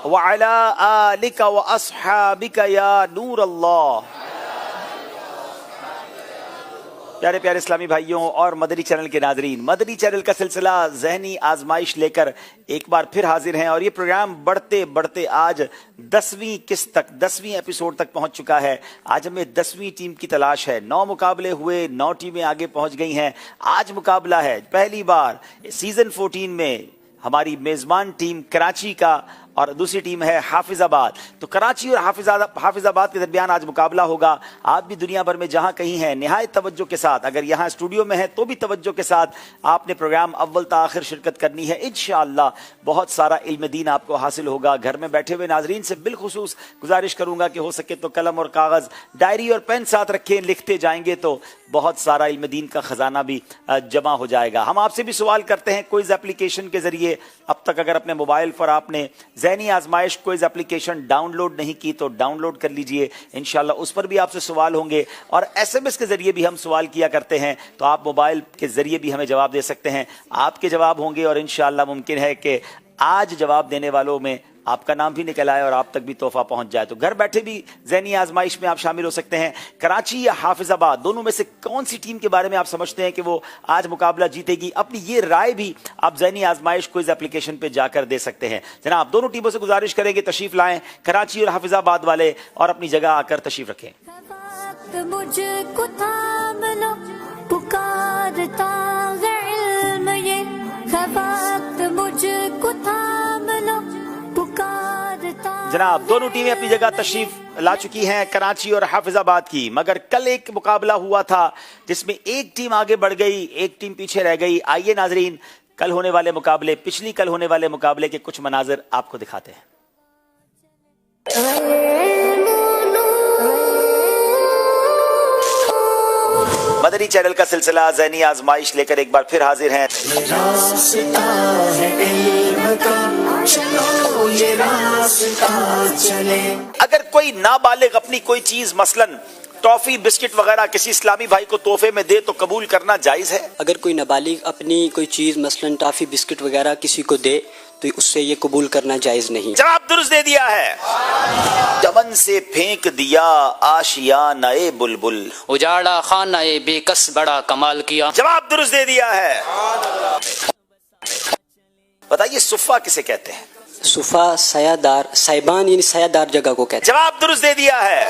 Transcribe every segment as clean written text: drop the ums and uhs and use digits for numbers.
वअला आलिका व अस्हाबिका या नूर अल्लाह। प्यारे प्यारे इस्लामी भाइयों और मदनी चैनल के नाजरीन, मदनी चैनल का सिलसिला ज़हनी आजमाइश लेकर एक बार फिर हाजिर हैं और ये प्रोग्राम बढ़ते बढ़ते आज 10वीं किस्त तक 10वीं एपिसोड तक पहुंच चुका है। आज हमें 10वीं टीम की तलाश है। 9 मुकाबले हुए, 9 टीमें आगे पहुंच गई हैं। आज मुकाबला है पहली बार सीजन 14 में हमारी मेजबान टीम कराची का और दूसरी टीम है हाफिजाबाद। तो कराची और हाफिजाबाद के दरमियान आज मुकाबला होगा। आप भी दुनिया भर में जहां कहीं हैं निहायत तवज्जो के साथ, अगर यहाँ स्टूडियो में है तो भी तवज्जो के साथ आपने प्रोग्राम अव्वल ता आखिर शिरकत करनी है। इंशाअल्लाह बहुत सारा इल्म दीन आपको हासिल होगा। घर में बैठे हुए नाजरीन से बिलखुसूस गुजारिश करूंगा कि हो सके तो कलम और कागज, डायरी और पेन साथ रखें। लिखते जाएंगे तो बहुत सारा इल्म दीन का खजाना भी जमा हो जाएगा। हम आपसे भी सवाल करते हैं क्विज एप्लीकेशन के जरिए। अब तक अगर अपने मोबाइल पर आपने ज़हनी आजमाइश क्विज एप्लीकेशन डाउनलोड नहीं की तो डाउनलोड कर लीजिए। इंशाल्लाह उस पर भी आपसे सवाल होंगे और SMS के जरिए भी हम सवाल किया करते हैं, तो आप मोबाइल के जरिए भी हमें जवाब दे सकते हैं। आपके जवाब होंगे और इंशाल्लाह मुमकिन है कि आज जवाब देने वालों में आपका नाम भी निकल आए और आप तक भी तोहफा पहुंच जाए। तो घर बैठे भी ज़हनी आजमाइश में आप शामिल हो सकते हैं। कराची या हाफिजाबाद दोनों में से कौन सी टीम के बारे में आप समझते हैं कि वो आज मुकाबला जीतेगी? अपनी ये राय भी आप ज़हनी आजमाइश क्विज एप्लीकेशन पे जाकर दे सकते हैं। जनाब दोनों टीमों से गुजारिश करेंगे तशरीफ लाएं कराची और हाफिजाबाद वाले और अपनी जगह आकर तशरीफ रखें। जनाब दोनों टीमें अपनी जगह तशरीफ ला चुकी हैं कराची और हाफिजाबाद की। मगर कल एक मुकाबला हुआ था जिसमें एक टीम आगे बढ़ गई, एक टीम पीछे रह गई। आइए नाजरीन कल होने वाले मुकाबले, पिछली कल होने वाले मुकाबले के कुछ मनाजिर आपको दिखाते हैं। मदनी चैनल का सिलसिला ज़हनी आजमाइश लेकर एक बार फिर हाजिर हैं। अगर कोई नाबालिग अपनी कोई चीज मसलन टॉफी बिस्किट वगैरह किसी इस्लामी भाई को तोहफे में दे तो कबूल करना जायज है? अगर कोई नाबालिग अपनी कोई चीज मसलन टॉफी बिस्किट वगैरह किसी को दे तो उससे ये कबूल करना जायज नहीं। जवाब दुरुस्त दे दिया है। चमन से फेंक दिया आशियाना ए बुलबुल, उजाड़ा खाना ए बेकस बड़ा कमाल किया। जवाब दुरुस्त दे दिया है। बताइए सुफ़ा किसे कहते हैं? सुफा सायादार, साइबान यानी सायादार जगह को कहते हैं। जवाब दुरुस्त दे दिया है।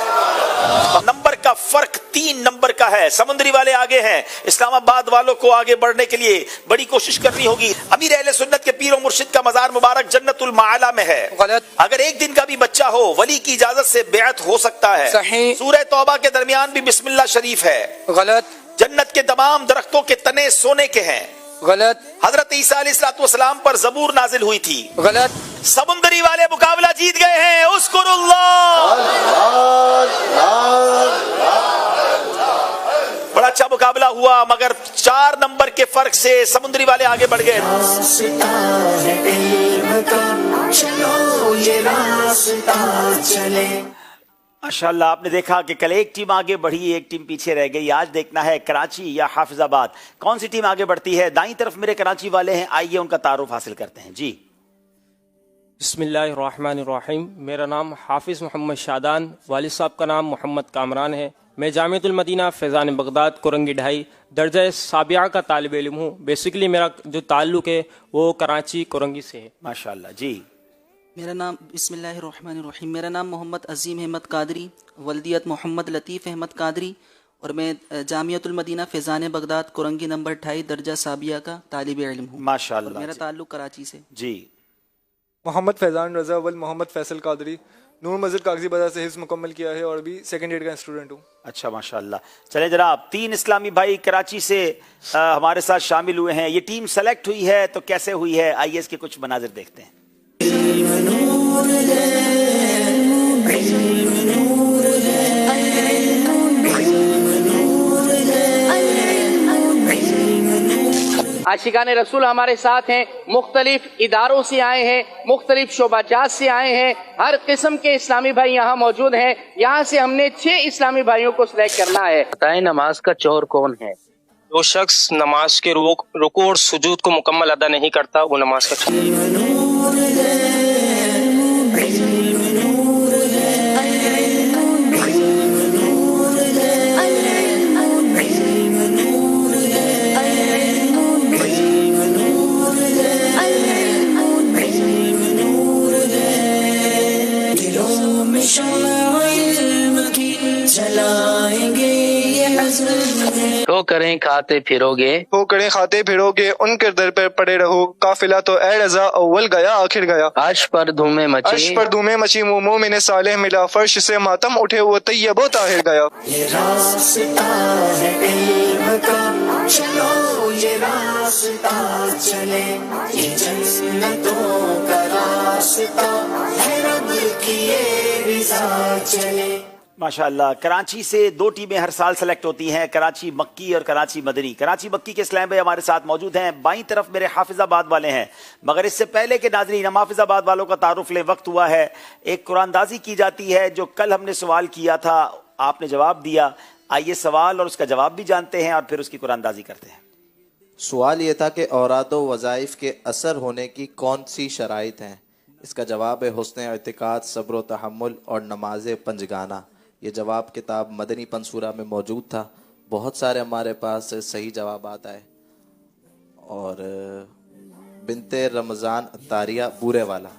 नंबर का फर्क 3 नंबर का है। समुद्री वाले आगे हैं, इस्लामाबाद वालों को आगे बढ़ने के लिए बड़ी कोशिश करनी होगी। अमीर अहले सुन्नत के पीर और मुर्शिद का मजार मुबारक जन्नतुल माला में है। गलत। अगर एक दिन का भी बच्चा हो वली की इजाजत से बेअत हो सकता है। सही। सूरह तौबा के दरमियान भी बिस्मिल्लाह शरीफ है। गलत। जन्नत के तमाम दरख्तों के तने सोने के हैं। गलत। हजरत ईसा अलैहिस्सलाम पर जबूर नाजिल हुई थी। गलत। समुद्री वाले मुकाबला जीत गए हैं। उस्कुरुल्लाह। बड़ा अच्छा मुकाबला हुआ मगर 4 नंबर के फर्क से समुद्री वाले आगे बढ़ गए। माशाअल्लाह आपने देखा कि कल एक टीम आगे बढ़ी, एक टीम पीछे रह गई। आज देखना है कराची या हाफिजाबाद कौन सी टीम आगे बढ़ती है। दाईं तरफ मेरे कराची वाले हैं, आइए उनका तारुफ हासिल करते हैं। जी बिस्मिल्लाहिर्रहमानिर्रहीम। मेरा नाम हाफिज़ मोहम्मद शादान, वालिद साहब का नाम मोहम्मद कामरान है। मैं जामिअतुल मदीना फैज़ान बगदाद कुरंगी ढाई दर्जा साबिया का तालिब इल्म हूँ। बेसिकली मेरा जो ताल्लुक़ है वो कराची कुरंगी से है। माशाअल्लाह। जी मेरा नाम बिस्मिल्लाहिर्रहमानिर्रहीम, मेरा नाम मोहम्मद अजीम अहमद कादरी, वल्दियत मोहम्मद लतीफ़ अहमद कादरी और मैं जामिअतुल मदीना फैज़ान बगदाद कुरंगी नंबर 28 दर्जा साबिया का तालिब इल्म हूँ। माशाअल्लाह। मेरा ताल्लुक़ कराची से। जी मोहम्मद फैज़ान रज़ा वल मोहम्मद फैसल कादरी, नूर मस्जिद कागजी बाजार से हिफ्ज़ मुकम्मल किया है और अभी सेकंड ईयर का स्टूडेंट हूँ। अच्छा माशाअल्लाह। चले जनाब 3 इस्लामी भाई कराची से हमारे साथ शामिल हुए हैं। ये टीम सेलेक्ट हुई है तो कैसे हुई है, आइए इसके कुछ मनाजिर देखते हैं। आशिकाने रसूल हमारे साथ हैं, मुख्तलिफ इदारों से आए हैं, मुख्तलिफ शोबाजात से आए हैं, हर किस्म के इस्लामी भाई यहाँ मौजूद हैं। यहाँ से हमने 6 इस्लामी भाइयों को सिलेक्ट करना है। बताएं नमाज का चोर कौन है? जो शख्स नमाज के रुकू और सुजूद को मुकम्मल अदा नहीं करता वो नमाज का तो करें खाते फिरोगे हो करें खाते फिरोगे उनके दर पर पड़े रहो, काफिला तो ए रजा अव्वल गया आखिर गया। अर्श पर धूमें अर्श मची पर धूमें मची मोमिन सालेह मिला, फर्श से मातम उठे वो तैयबो ताहिर गया। ये रास्ता है इल्म का, चलो ये रास्ता चले, ये जन्नतों का रास्ता है, रब की ये रिज़ा चले। माशाअल्लाह। कराची से 2 टीमें हर साल सेलेक्ट होती हैं, कराची मक्की और कराची मदनी। कराची मक्की के इस्लाम भाई हमारे साथ मौजूद हैं, बाईं तरफ मेरे हाफिजाबाद वाले हैं। मगर इससे पहले के नाज़रीन, हम हाफिजाबाद वालों का तारुफ ले, वक्त हुआ है। एक कुरानदाजी की जाती है जो कल हमने सवाल किया था, आपने जवाब दिया। आइए सवाल और उसका जवाब भी जानते हैं और फिर उसकी कुरानदाजी करते हैं। सवाल ये था कि औरात व वज़ाइफ के असर होने की कौन सी शराइत हैं? इसका जवाब है हुस्न इत्तिकाद, सब्र व तहम्मुल और नमाज पंजगाना। ये जवाब किताब मदनी पंसूरा में मौजूद था। बहुत सारे हमारे पास सही जवाब आए और बिनते रमज़ान अत्तारिया बूरे वाला,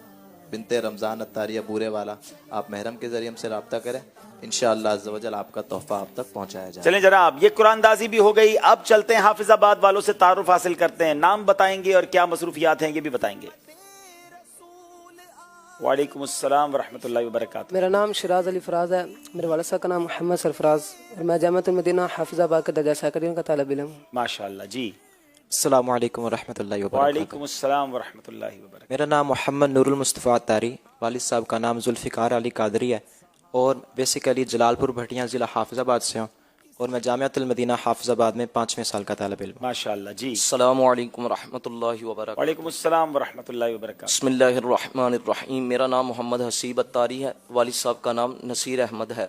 बिनते रमज़ान अत्तारिया बूरे वाला, आप महरम के ज़रिए हमसे रब्ता करें, इंशाअल्लाह अज़्ज़ वजल आपका तोहफा आप तक पहुँचाया जाए। चलें जनाब, ये कुरानदाजी भी हो गई। अब चलते हैं हाफिजाबाद वालों से तारुफ हासिल करते हैं। नाम बताएंगे और क्या मसरूफियात हैं ये भी बताएंगे। वालेकुम अस्सलाम वरहमतुल्लाहि वबरकातुहू। मेरा नाम शिराज अली फराज है। मेरे वालिद साहब का नाम मोहम्मद सरफराज और मैं जामिअतुल मदीना हाफिजाबाद का दर्जा सेकंडरी का तालिब इल्म हूँ। माशाअल्लाह जी। अस्सलामु अलैकुम वरहमतुल्लाहि वबरकातुहू। वालेकुम अस्सलाम वरहमतुल्लाहि वबरकातुहू। मेरा नाम मोहम्मद नूरुल मुस्तफ़ा अत्तारी, वालिद साहब का नाम जुल्फ़िकार अली कादरी है और बेसिकली जलालपुर भटियाँ ज़िला हाफिजाबाद से हूँ और मैं जामिअतुल मदीना हाफिजाबाद में 5वें साल का तालिब इल्म। माशाअल्लाह जी। अस्सलामु अलैकुम वरहमतुल्लाहि वबरकातुहू। वालेकुम अस्सलाम वरहमतुल्लाहि वबरकातुहू। बिस्मिल्लाहिर्रहमानिर्रहीम। मेरा नाम मोहम्मद हसीब अत्तारी है, वालिद साहब का नाम नसीर अहमद है।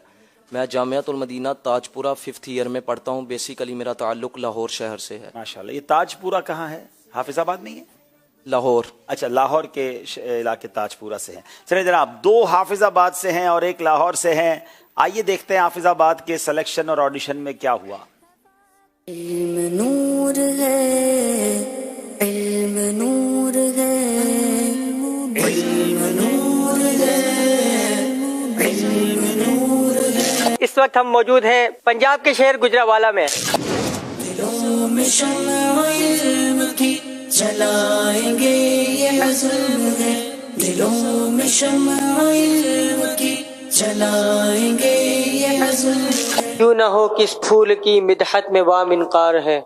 मैं Jamiatul Medina Tajpura 5th year में पढ़ता हूँ। बेसिकली मेरा ताल्लुक लाहौर शहर से है। माशाअल्लाह। ये ताजपुरा कहाँ है? हाफिजाबाद में ही है? लाहौर। अच्छा, लाहौर के इलाके ताजपुरा से हैं। चलिए जनाब, 2 हाफिजाबाद से हैं और 1 लाहौर से हैं। आइए देखते हैं हाफिजाबाद के सिलेक्शन और ऑडिशन में क्या हुआ। इल्म नूर है, इल्म नूर है, इल्म नूर है, इल्म नूर है। इस वक्त हम मौजूद हैं पंजाब के शहर गुजरावाला में। दिलों में शम्अ इल्म की जलाएंगे ये अज़्म है, दिलों में शम्अ इल्म की जलाएंगे ये अज़्म। क्यों न हो किस फूल की मिदहत में वाम इनकार है।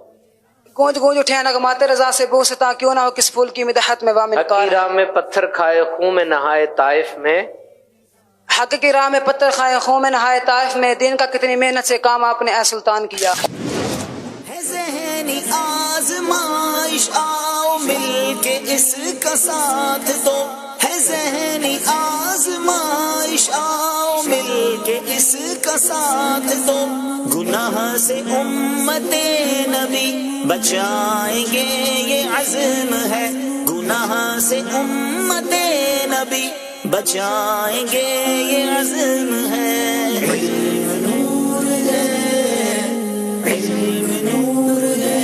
गूंज गूंज उठे नगमाते रजा से बोसता, क्यों ना हो किस फूल की मिदहत में वाम इनकार। हक की राह में पत्थर खाए खून में नहाए ताइफ में, हक की राह में पत्थर खाए खून में नहाए ताइफ में, दिन का कितनी मेहनत से काम आपने ऐ सुल्तान किया। है ज़हनी आज़माइश, आओ मिलके इसका साथ दो, है ज़हनी आज़माइश, आओ मिलके इसका साथ दो। गुनाह से उम्मते नबी बचाएंगे ये अज़्म है, गुनाह से उम्मते नबी बचाएंगे ये अज़्म है। इल्म नूर है, इल्म नूर है,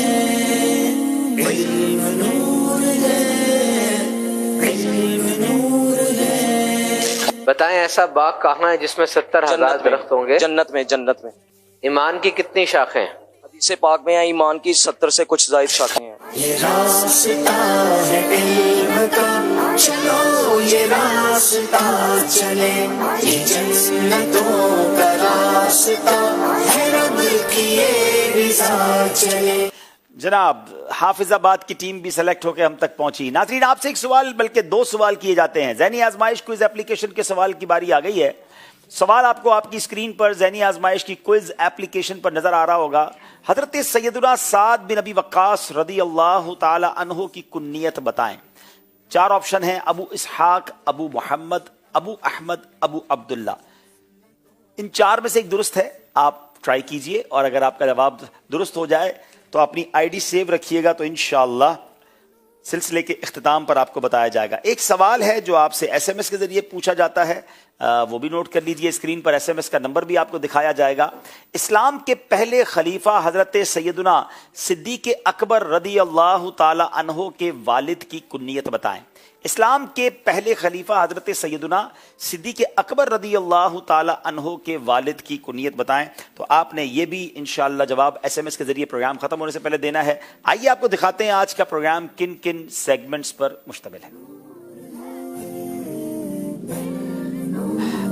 इल्म नूर है, इल्म नूर है। बताएं ऐसा बाग कहाँ है जिसमें 70,000 दरख्त होंगे? जन्नत में, जन्नत में। ईमान की कितनी शाखें? हदीस पाक में है ईमान की 70 से कुछ ज़ायद शाखें हैं। ये रास्ता है इल्म का, चलो ये रास्ता चले, ये जन्नतों का रास्ता है, रब की ये रिज़ा चले। जनाब, हाफिजाबाद की टीम भी सेलेक्ट होकर हम तक पहुंची। नाज़रीन, आपसे एक सवाल बल्कि 2 सवाल किए जाते हैं। ज़हनी आजमाइश क्विज एप्लीकेशन के सवाल की बारी आ गई है। सवाल आपको आपकी स्क्रीन पर ज़हनी आजमाइश की क्विज एप्लीकेशन पर नजर आ रहा होगा। हजरत सैयदुना साद बिन अबी वक्कास रदी अल्लाह ताला अन्हु की कुन्नियत बताएं। 4 ऑप्शन हैं, अबू इसहाक, अबू मोहम्मद, अबू अहमद, अबू अब्दुल्ला। इन 4 में से एक दुरुस्त है, आप ट्राई कीजिए और अगर आपका जवाब दुरुस्त हो जाए تو اپنی ID سیو رکھیے گا تو انشاءاللہ سلسلے کے اختتام پر آپ کو بتایا جائے گا. ایک سوال ہے جو آپ سے SMS کے ذریعے پوچھا جاتا ہے, وہ بھی نوٹ کر لیجئے, اسکرین پر SMS کا نمبر بھی آپ کو دکھایا جائے گا. اسلام کے پہلے خلیفہ حضرت سیدنا صدیق اکبر رضی اللہ تعالی عنہ کے والد کی کنیت بتائیں. اسلام کے پہلے خلیفہ حضرت سیدنا صدیق اکبر رضی اللہ تعالی عنہ کے والد کی کنیت بتائیں. تو آپ نے یہ بھی انشاءاللہ جواب SMS کے ذریعے پروگرام ختم ہونے سے پہلے دینا ہے. آئیے آپ کو دکھاتے ہیں آج کا پروگرام کن کن سیگمنٹس پر مشتمل ہے.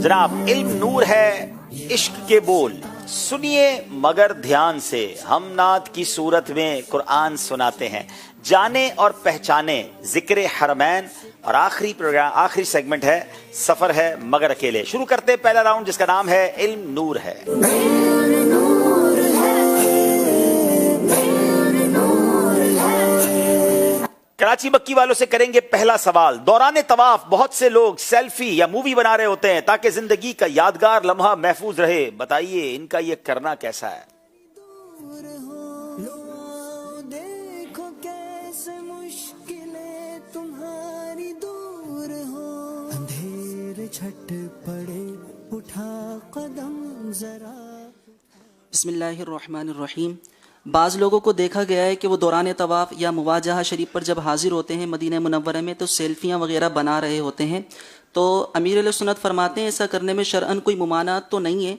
جناب, علم نور ہے, عشق کے بول سنیے مگر دھیان سے, ہم نعت کی صورت میں قرآن سناتے ہیں, جانے اور پہچانے ذکر حرمین, اور آخری سیگمنٹ ہے سفر ہے مگر اکیلے. شروع کرتے پہلا راؤنڈ جس کا نام ہے علم نور ہے. کراچی مکی والوں سے کریں گے پہلا سوال. دوران طواف بہت سے لوگ سیلفی یا مووی بنا رہے ہوتے ہیں تاکہ زندگی کا یادگار لمحہ محفوظ رہے, بتائیے ان کا یہ کرنا کیسا ہے؟ بسم اللہ الرحمن الرحیم. بعض لوگوں کو دیکھا گیا ہے کہ وہ دوران طواف یا مواجہہ شریف پر جب حاضر ہوتے ہیں مدینہ منورہ میں تو سیلفیاں وغیرہ بنا رہے ہوتے ہیں. تو امیر علیہ سنت فرماتے ہیں ایسا کرنے میں شرعاً کوئی ممانعت تو نہیں ہے,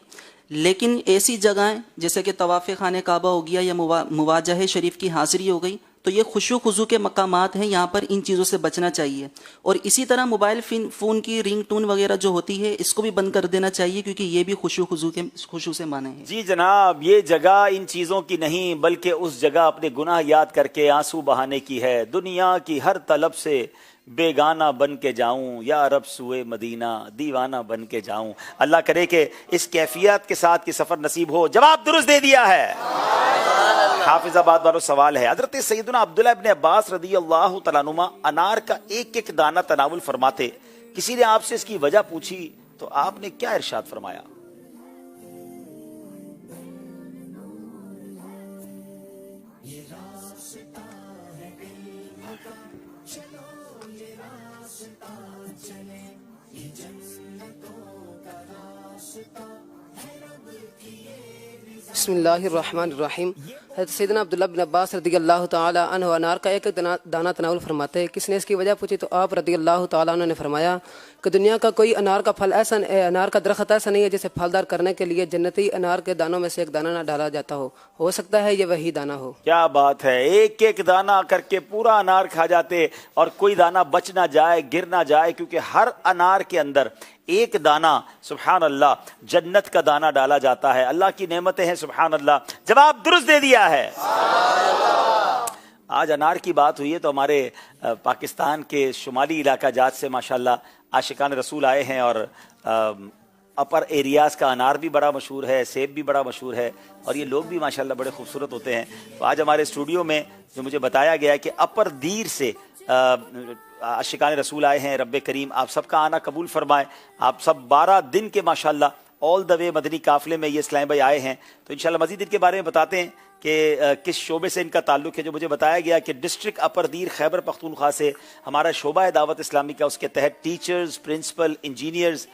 لیکن ایسی جگہیں جیسے کہ طواف خانہ کعبہ ہو گیا یا مواجہہ شریف کی حاضری ہو گئی تو یہ خشوع خضوع کے مقامات ہیں, یہاں پر ان چیزوں سے بچنا چاہیے. اور اسی طرح موبائل فون کی رنگ ٹون وغیرہ جو ہوتی ہے اس کو بھی بند کر دینا چاہیے کیونکہ یہ بھی خشوع سے مانے ہیں. جی جناب, یہ جگہ ان چیزوں کی نہیں بلکہ اس جگہ اپنے گناہ یاد کر کے آنسو بہانے کی ہے. دنیا کی ہر طلب سے بیگانہ بن کے جاؤں یا رب سوئے مدینہ دیوانہ بن کے جاؤں. اللہ کرے کہ اس کیفیت کے ساتھ کی سفر نصیب ہو. جواب درست دے دیا ہے. حافظ آباد والوں سوال ہے, حضرت سیدنا عبداللہ ابن عباس رضی اللہ تعالیٰ عنہما انار کا ایک ایک دانہ تناول فرماتے. کسی نے آپ سے اس کی وجہ پوچھی تو آپ نے کیا ارشاد فرمایا؟ بسم اللہ الرحمن الرحیم. حضرت سیدنا عبداللہ بن عباس رضی اللہ تعالی عنہ انار کا ایک دانہ تناول فرماتے. کس نے اس کی وجہ پوچھی تو آپ رضی اللہ تعالی عنہ نے فرمایا کہ دنیا کا کوئی انار کا درخت ایسا نہیں ہے جسے پھلدار کرنے کے لیے جنتی انار کے دانوں میں سے ایک دانہ نہ ڈالا جاتا ہو سکتا ہے یہ وہی دانہ ہو. کیا بات ہے, ایک ایک دانہ کر کے پورا انار کھا جاتے اور کوئی دانہ بچ نہ جائے, گر نہ جائے, کیونکہ ہر انار کے اندر ایک دانہ سبحان اللہ جنت کا دانہ ڈالا جاتا ہے. اللہ کی نعمتیں ہیں سبحان اللہ. جواب درست دے دیا ہے. آج انار کی بات ہوئی ہے تو ہمارے پاکستان کے شمالی علاقہ جات سے ماشاءاللہ عاشقان رسول آئے ہیں, اور اپر ایریاز کا انار بھی بڑا مشہور ہے, سیب بھی بڑا مشہور ہے, اور یہ لوگ بھی ماشاءاللہ بڑے خوبصورت ہوتے ہیں. تو آج ہمارے اسٹوڈیو میں جو مجھے بتایا گیا ہے کہ اپر دیر سے عاشقان رسول آئے ہیں. رب کریم آپ سب کا آنا قبول فرمائے. آپ سب 12 دن کے ماشاءاللہ آل دا وے مدنی قافلے میں یہ اسلام بھائی آئے ہیں. تو انشاءاللہ مزید ان کے بارے میں بتاتے ہیں کہ کس شعبے سے ان کا تعلق ہے. جو مجھے بتایا گیا کہ ڈسٹرکٹ اپر دیر خیبر پختونخوا سے ہمارا شعبہ ہے دعوت اسلامی کا, اس کے تحت ٹیچرز, پرنسپل, انجینئرز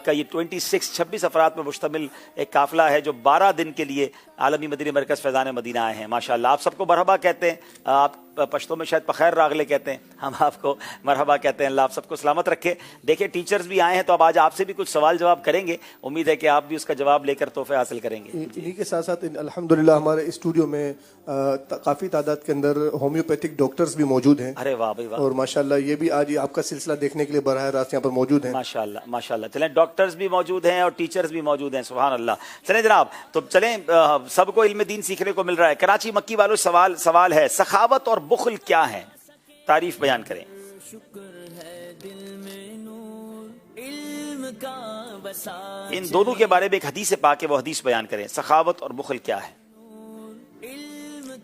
کا یہ 26 افراد میں مشتمل ایک قافلہ ہے جو 12 دن کے لیے عالمی مدنی مرکز فیضان مدینہ آئے ہیں. ماشاءاللہ آپ سب کو مرحبا کہتے ہیں. آپ پشتوں میں شاید بخیر راغلے کہتے ہیں, ہم آپ کو مرحبا کہتے ہیں. اللہ آپ سب کو سلامت رکھے. دیکھیں ٹیچرز بھی آئے ہیں تو اب آج آپ سے بھی کچھ سوال جواب کریں گے. امید ہے کہ آپ بھی اس کا جواب لے کر تحفے حاصل کریں گے. انہی کے ساتھ ساتھ الحمدللہ ہمارے اسٹوڈیو میں کافی تعداد کے اندر ہومیوپیتھک ڈاکٹرز بھی موجود ہیں. ارے واہ بھائی واہ. اور ماشاءاللہ یہ بھی آج آپ کا سلسلہ دیکھنے کے لیے براہ راست یہاں پر موجود ہیں. ماشاءاللہ ماشاءاللہ. چلیں ڈاکٹرز بھی موجود ہیں اور ٹیچرز بھی موجود ہیں. سبحان اللہ. چلیں جناب, تو چلیں سب کو علم دین سیکھنے کو مل رہا ہے. کراچی مکی والوں سوال ہے, سخاوت اور بخل کیا ہے؟ تعریف بیان کریں. ان دونوں کے بارے میں ایک حدیث پاک ہے, وہ حدیث بیان کریں. سخاوت اور بخل کیا ہے؟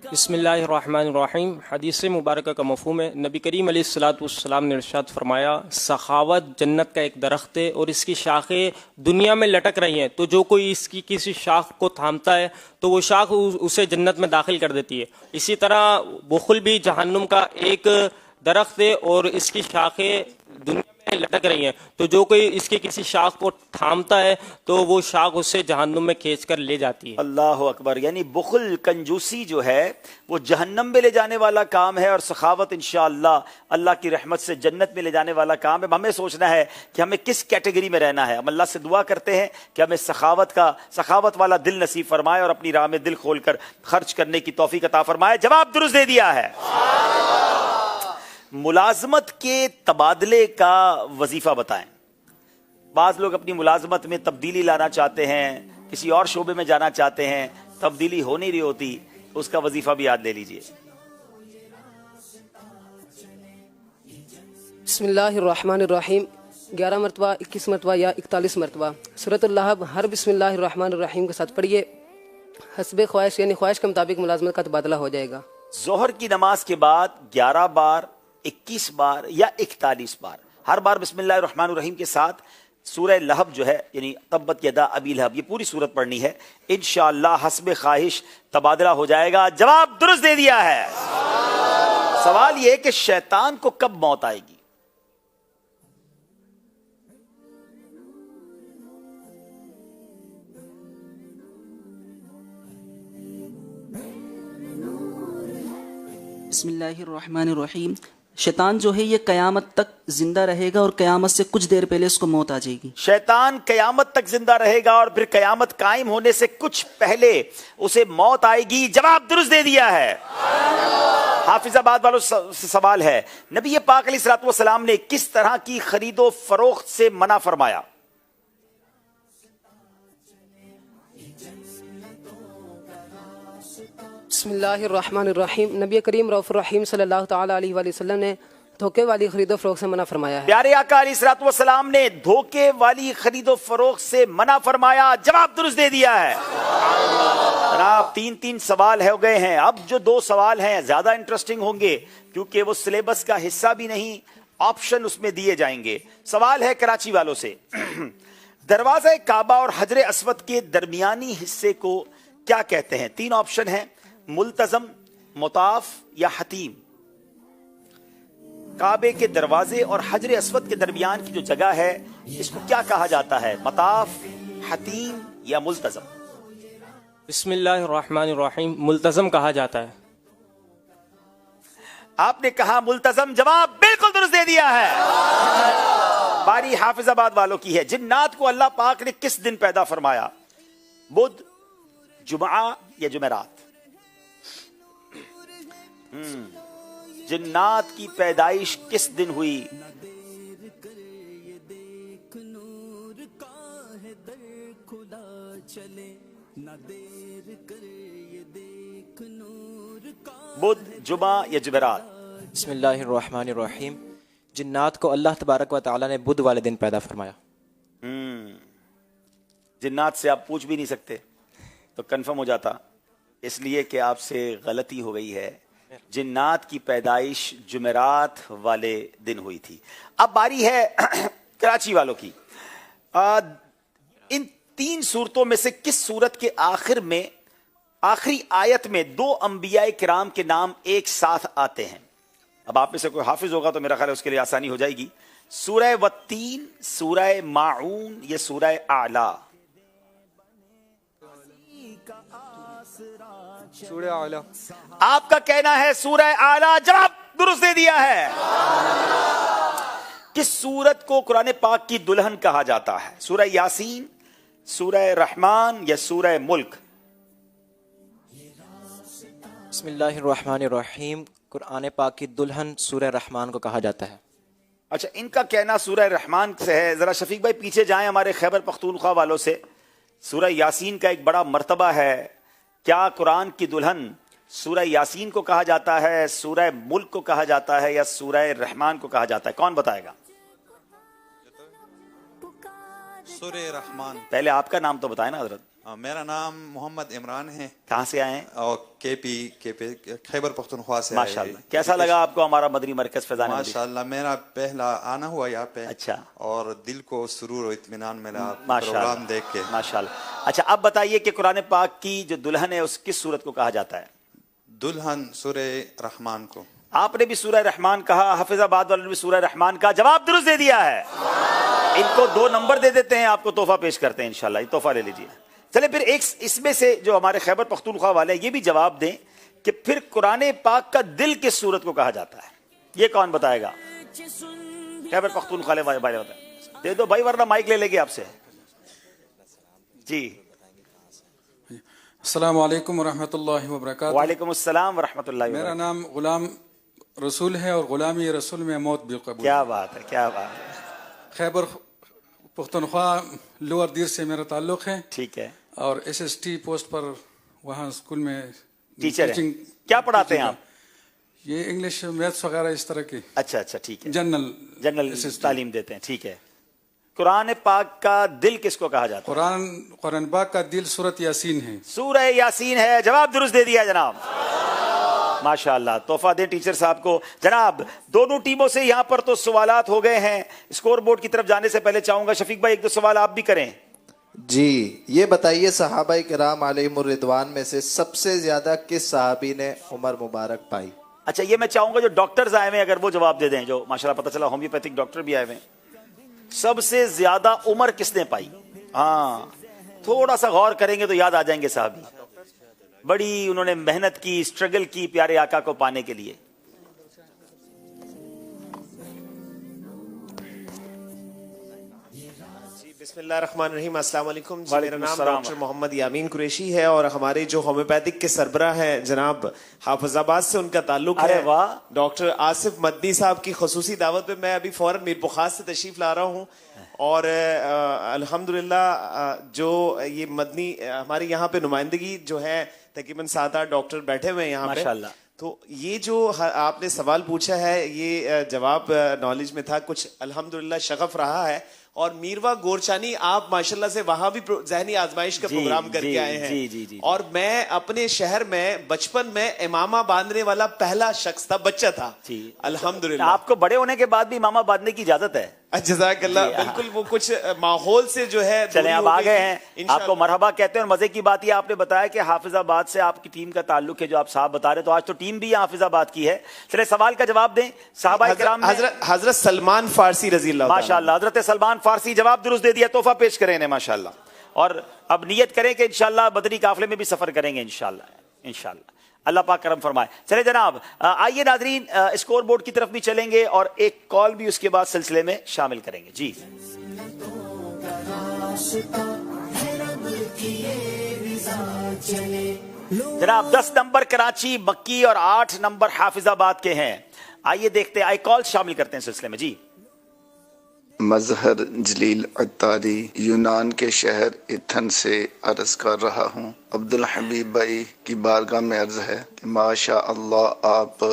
बिस्मिल्लाहिर्रहमानिर्रहीम। हदीस मुबारक का मफ़हूम है, नबी करीम अलैहिस्सलाम ने इरशाद फरमाया, सखावत जन्नत का एक दरख्त है और इसकी शाखें दुनिया में लटक रही हैं, तो जो कोई इसकी किसी शाख को थामता है तो वो शाख उसे जन्नत में दाखिल कर देती है। इसी तरह बुखल भी जहन्नुम का एक दरख्त है और इसकी शाखें दुनिया में लटक रही हैं, तो जो कोई इसकी किसी शाख को थामता है तो वो शाख उससे जहन्नुम में खींच कर ले जाती है। अल्लाह अकबर। यानी बुखल, कंजूसी जो है वो जहन्नम में ले जाने वाला काम है और सखावत इंशाअल्लाह अल्लाह की रहमत से जन्नत में ले जाने वाला काम है। हमें सोचना है कि हमें किस कैटेगरी में रहना है। हम अल्लाह से दुआ करते हैं कि हमें सखावत वाला दिल नसीब फरमाए और अपनी राह में दिल खोलकर खर्च करने की तौफीक अता फरमाए। जवाब दुरुस्त दे दिया है। मुलाजमत के तबादले का वजीफा बताएं। बाज लोग अपनी मुलाजमत में तब्दीली लाना चाहते हैं, किसी और शोबे में जाना चाहते हैं, तब्दीली हो नहीं रही होती, उसका वजीफा भी याद ले लीजिए। बिस्मिल्लाहिर्रहमानिर्रहीम। 11 मरतबा, 21 मरतबा या 41 मरतबा सूरतुल लहब हर बिस्मिल्लाहिर्रहमानिर्रहीम के साथ पढ़िए। हस्बे ख्वाहिश यानी ख्वाहिश के मुताबिक मुलाजमत का तबादला हो जाएगा। जोहर की नमाज के बाद 11 बार, 21 बार या 41 बार हर बार बिस्मिल्लाहिर्रहमानिर्रहीम के साथ सूरह लहब जो है यानी तब्बत यदा अबी लहब, ये पूरी सूरत पढ़नी है। इंशाअल्लाह हस्बे ख्वाहिश तबादला हो जाएगा। जवाब दुरुस्त दे दिया है। सवाल ये कि शैतान को कब मौत आएगी? बिस्मिल्लाहिर्रहमानिर्रहीम। शैतान जो है ये कयामत तक जिंदा रहेगा और कयामत से कुछ देर पहले इसको मौत आ जाएगी। शैतान कयामत तक जिंदा रहेगा और फिर कयामत कायम होने से कुछ पहले उसे मौत आएगी। जवाब दुरुस्त दे दिया है। हाफिजाबाद वालों से सवाल है, नबी पाक अलैहिस्सलातु वस्सलाम ने किस तरह की खरीदो फरोख्त से मना फरमाया? बिस्मिल्लाहिर्रहमानिर्रहीम। नबी करीम रऊफ़ुर रहीम सल्लल्लाहु तआला अलैहि वसल्लम ने धोखे वाली खरीदो फरोख्त से मना फरमाया है। प्यारे आका अलैहिस्सलातु वस्सलाम ने धोखे वाली खरीदो फरोख्त से मना फरमाया। जवाब दुरुस्त दे दिया है। जनाब 3-3 सवाल हो गए हैं। अब जो 2 सवाल हैं ज्यादा इंटरेस्टिंग होंगे क्योंकि वो सिलेबस का हिस्सा भी नहीं, ऑप्शन उसमें दिए जाएंगे। सवाल है कराची वालों से, दरवाजा काबा और हजर अस्वद के दरमियानी हिस्से को क्या कहते हैं? 3 ऑप्शन हैं, मुल्तजम, मुताफ या हतीम। काबे के दरवाजे और हजर अस्वद के दरमियान की जो जगह है इसको क्या कहा जाता है? मताफ, हतीम या मुल्तजम? बिस्मिल्लाहिर्रहमानिर्रहीम। मुल्तजम कहा जाता है। आपने कहा मुल्तजम। जवाब बिल्कुल दुरुस्त दे दिया है। बारी हाफिजाबाद वालों की है। जिन्नात को अल्लाह पाक ने किस दिन पैदा फरमाया? बुध, जुमा या जुमेरात? जिन्नात की पैदाइश किस दिन हुई? बुध, जुमा या जुमेरात? बिस्मिल्लाहिर्रहमानिर्रहीम। जिन्नात को अल्लाह तबारक व तआला ने बुध वाले दिन पैदा फरमाया। जिन्नात से आप पूछ भी नहीं सकते तो कंफर्म हो जाता, इसलिए कि आपसे गलती हो गई है। जिन्नात की पैदाइश जुमेरात वाले दिन हुई थी। अब बारी है कराची वालों की। इन 3 सूरतों में से किस सूरत के आखिर में, आखिरी आयत में 2 अंबिया किराम के नाम एक साथ आते हैं? अब आप में से कोई हाफिज होगा तो मेरा ख्याल है उसके लिए आसानी हो जाएगी। सूरह वत्तीन, सूरह माऊन या सूरह आला? सूरह आला। आपका कहना है सूरह आला। जवाब दुरुस्त दे दिया है। किस सूरत को कुरान पाक की दुल्हन कहा जाता है? सूरह यासीन, सूरह रहमान या सूरह मुल्क? बिस्मिल्लाहिर्रहमानिर्रहीम। कुरान पाक की दुल्हन सूरह रहमान को कहा जाता है। अच्छा, इनका कहना सूरह रहमान से है। जरा शफीक भाई पीछे जाएं हमारे खैबर पख्तूनख्वा वालों से। सूरह यासीन का एक बड़ा मर्तबा है। क्या कुरान की दुल्हन सूरह यासीन को कहा जाता है, सूरह मुल्क को कहा जाता है या सूरह रहमान को कहा जाता है? कौन बताएगा? सूरह रहमान। पहले आपका नाम तो बताए ना हजरत, میرا نام محمد عمران ہے. کہاں سے آئے ہیں؟ اور کے پی خیبر پختونخوا سے. ماشاءاللہ. کیسا لگا آپ کو ہمارا مدنی مرکز فیضان مدنی؟ ماشاءاللہ میرا پہلا آنا ہوا یہاں پہ. اچھا. اور دل کو سرور و اطمینان ملا پروگرام دیکھ کے. ماشاءاللہ. اچھا اب بتائیے کہ قرآن پاک کی جو دلہن ہے اس کس سورت کو کہا جاتا ہے؟ دلہن سورہ رحمان کو. آپ نے بھی سورہ رحمان کہا, حافظ آباد والوں نے بھی سورہ رحمان کہا. جواب درست دے دیا ہے. ان کو 2 نمبر دے دیتے ہیں, آپ کو تحفہ پیش کرتے ہیں انشاءاللہ. یہ تحفہ لے لیجیے. چلے پھر ایک اس میں سے جو ہمارے خیبر پختونخوا والے ہیں یہ بھی جواب دیں کہ پھر قرآن پاک کا دل کس سورت کو کہا جاتا ہے. یہ کون بتائے گا؟ خیبر پختونخوا والے بھائی بتائیں. دے دو بھائی ورنہ مائک لے لے گے آپ سے. جی السلام علیکم ورحمۃ اللہ وبرکاتہ. وعلیکم السلام ورحمۃ اللہ وبرکاتہ. میرا نام غلام رسول ہے اور غلامی رسول میں موت بھی قبول. کیا بات ہے, کیا بات ہے. خیبر پختونخوا لوور دیر سے میرا تعلق ہے. ٹھیک ہے. اور SST پوسٹ پر وہاں اسکول میں ٹیچر ہیں. کیا پڑھاتے ہیں آپ؟ یہ انگلش میتھس وغیرہ اس طرح کی. اچھا اچھا ٹھیک ہے. جنرل تعلیم دیتے ہیں. ٹھیک ہے. قرآن پاک کا دل کس کو کہا جاتا ہے؟ قرآن پاک کا دل سورۃ یاسین ہے. سورہ یاسین ہے. جواب درست دے دیا جناب. ماشاءاللہ. تحفہ دیں ٹیچر صاحب کو. جناب دونوں ٹیموں سے یہاں پر تو سوالات ہو گئے ہیں. اسکور بورڈ کی طرف جانے سے پہلے چاہوں گا شفیق بھائی 1-2 سوال آپ بھی کریں. جی یہ بتائیے صحابہ کرام علیہم الرضوان میں سے سب سے زیادہ کس صحابی نے عمر مبارک پائی؟ اچھا یہ میں چاہوں گا جو ڈاکٹرز آئے ہوئے اگر وہ جواب دے دیں, جو ماشاءاللہ پتہ چلا ہومیوپیتھک ڈاکٹر بھی آئے ہوئے. سب سے زیادہ عمر کس نے پائی؟ ہاں تھوڑا سا غور کریں گے تو یاد آ جائیں گے صحابی. بڑی انہوں نے محنت کی, اسٹرگل کی پیارے آقا کو پانے کے لیے. بسم اللہ الرحمن الرحیم. السلام علیکم. میرا نام ڈاکٹر محمد یامین قریشی ہے اور ہمارے جو ہومیوپیتھک کے سربراہ ہیں جناب حافظ آباد سے ان کا تعلق ہے. ڈاکٹر آصف مدنی صاحب کی خصوصی دعوت پہ میں ابھی فوراً میر بخار سے تشریف لا رہا ہوں. اور الحمدللہ جو یہ مدنی ہمارے یہاں پہ نمائندگی جو ہے تقریباً 7-8 ڈاکٹر بیٹھے ہوئے ہیں یہاں پہ. تو یہ جو آپ نے سوال پوچھا ہے یہ جواب نالج میں تھا کچھ, الحمدللہ شغف رہا ہے. اور میروا گورچانی آپ ماشاءاللہ سے وہاں بھی ذہنی آزمائش کا پروگرام کر کے آئے ہیں. اور میں اپنے شہر میں بچپن میں امامہ باندھنے والا پہلا شخص تھا, بچہ تھا. الحمدللہ. آپ کو بڑے ہونے کے بعد بھی امامہ باندھنے کی اجازت ہے. جزاک اللہ. بالکل وہ کچھ ماحول سے جو ہے. چلیں اب آ گئے ہیں, آپ کو مرحبا کہتے ہیں. اور مزے کی بات یہ آپ نے بتایا کہ حافظ آباد سے آپ کی ٹیم کا تعلق ہے جو آپ صاحب بتا رہے, تو آج تو ٹیم بھی حافظ آباد کی ہے. چلے سوال کا جواب دیں. صحابہ کرام حضرت سلمان فارسی رضی اللہ ماشاءاللہ. حضرت سلمان فارسی جواب درست دے دیا. تحفہ پیش کریں انہیں ماشاءاللہ. اور اب نیت کریں کہ انشاءاللہ بدری قافلے میں بھی سفر کریں گے انشاءاللہ. انشاءاللہ اللہ پاک کرم فرمائے. چلے جناب آئیے ناظرین اسکور بورڈ کی طرف بھی چلیں گے اور ایک کال بھی اس کے بعد سلسلے میں شامل کریں گے. جی جناب 10 نمبر کراچی مکی اور 8 نمبر حافظ آباد کے ہیں. آئیے دیکھتے آئی کال شامل کرتے ہیں سلسلے میں. جی مظہر جلیل عطاری یونان کے شہر ایتھن سے عرض کر رہا ہوں. عبدالحبیب بھائی کی بارگاہ میں عرض ہے کہ ماشاء اللہ آپ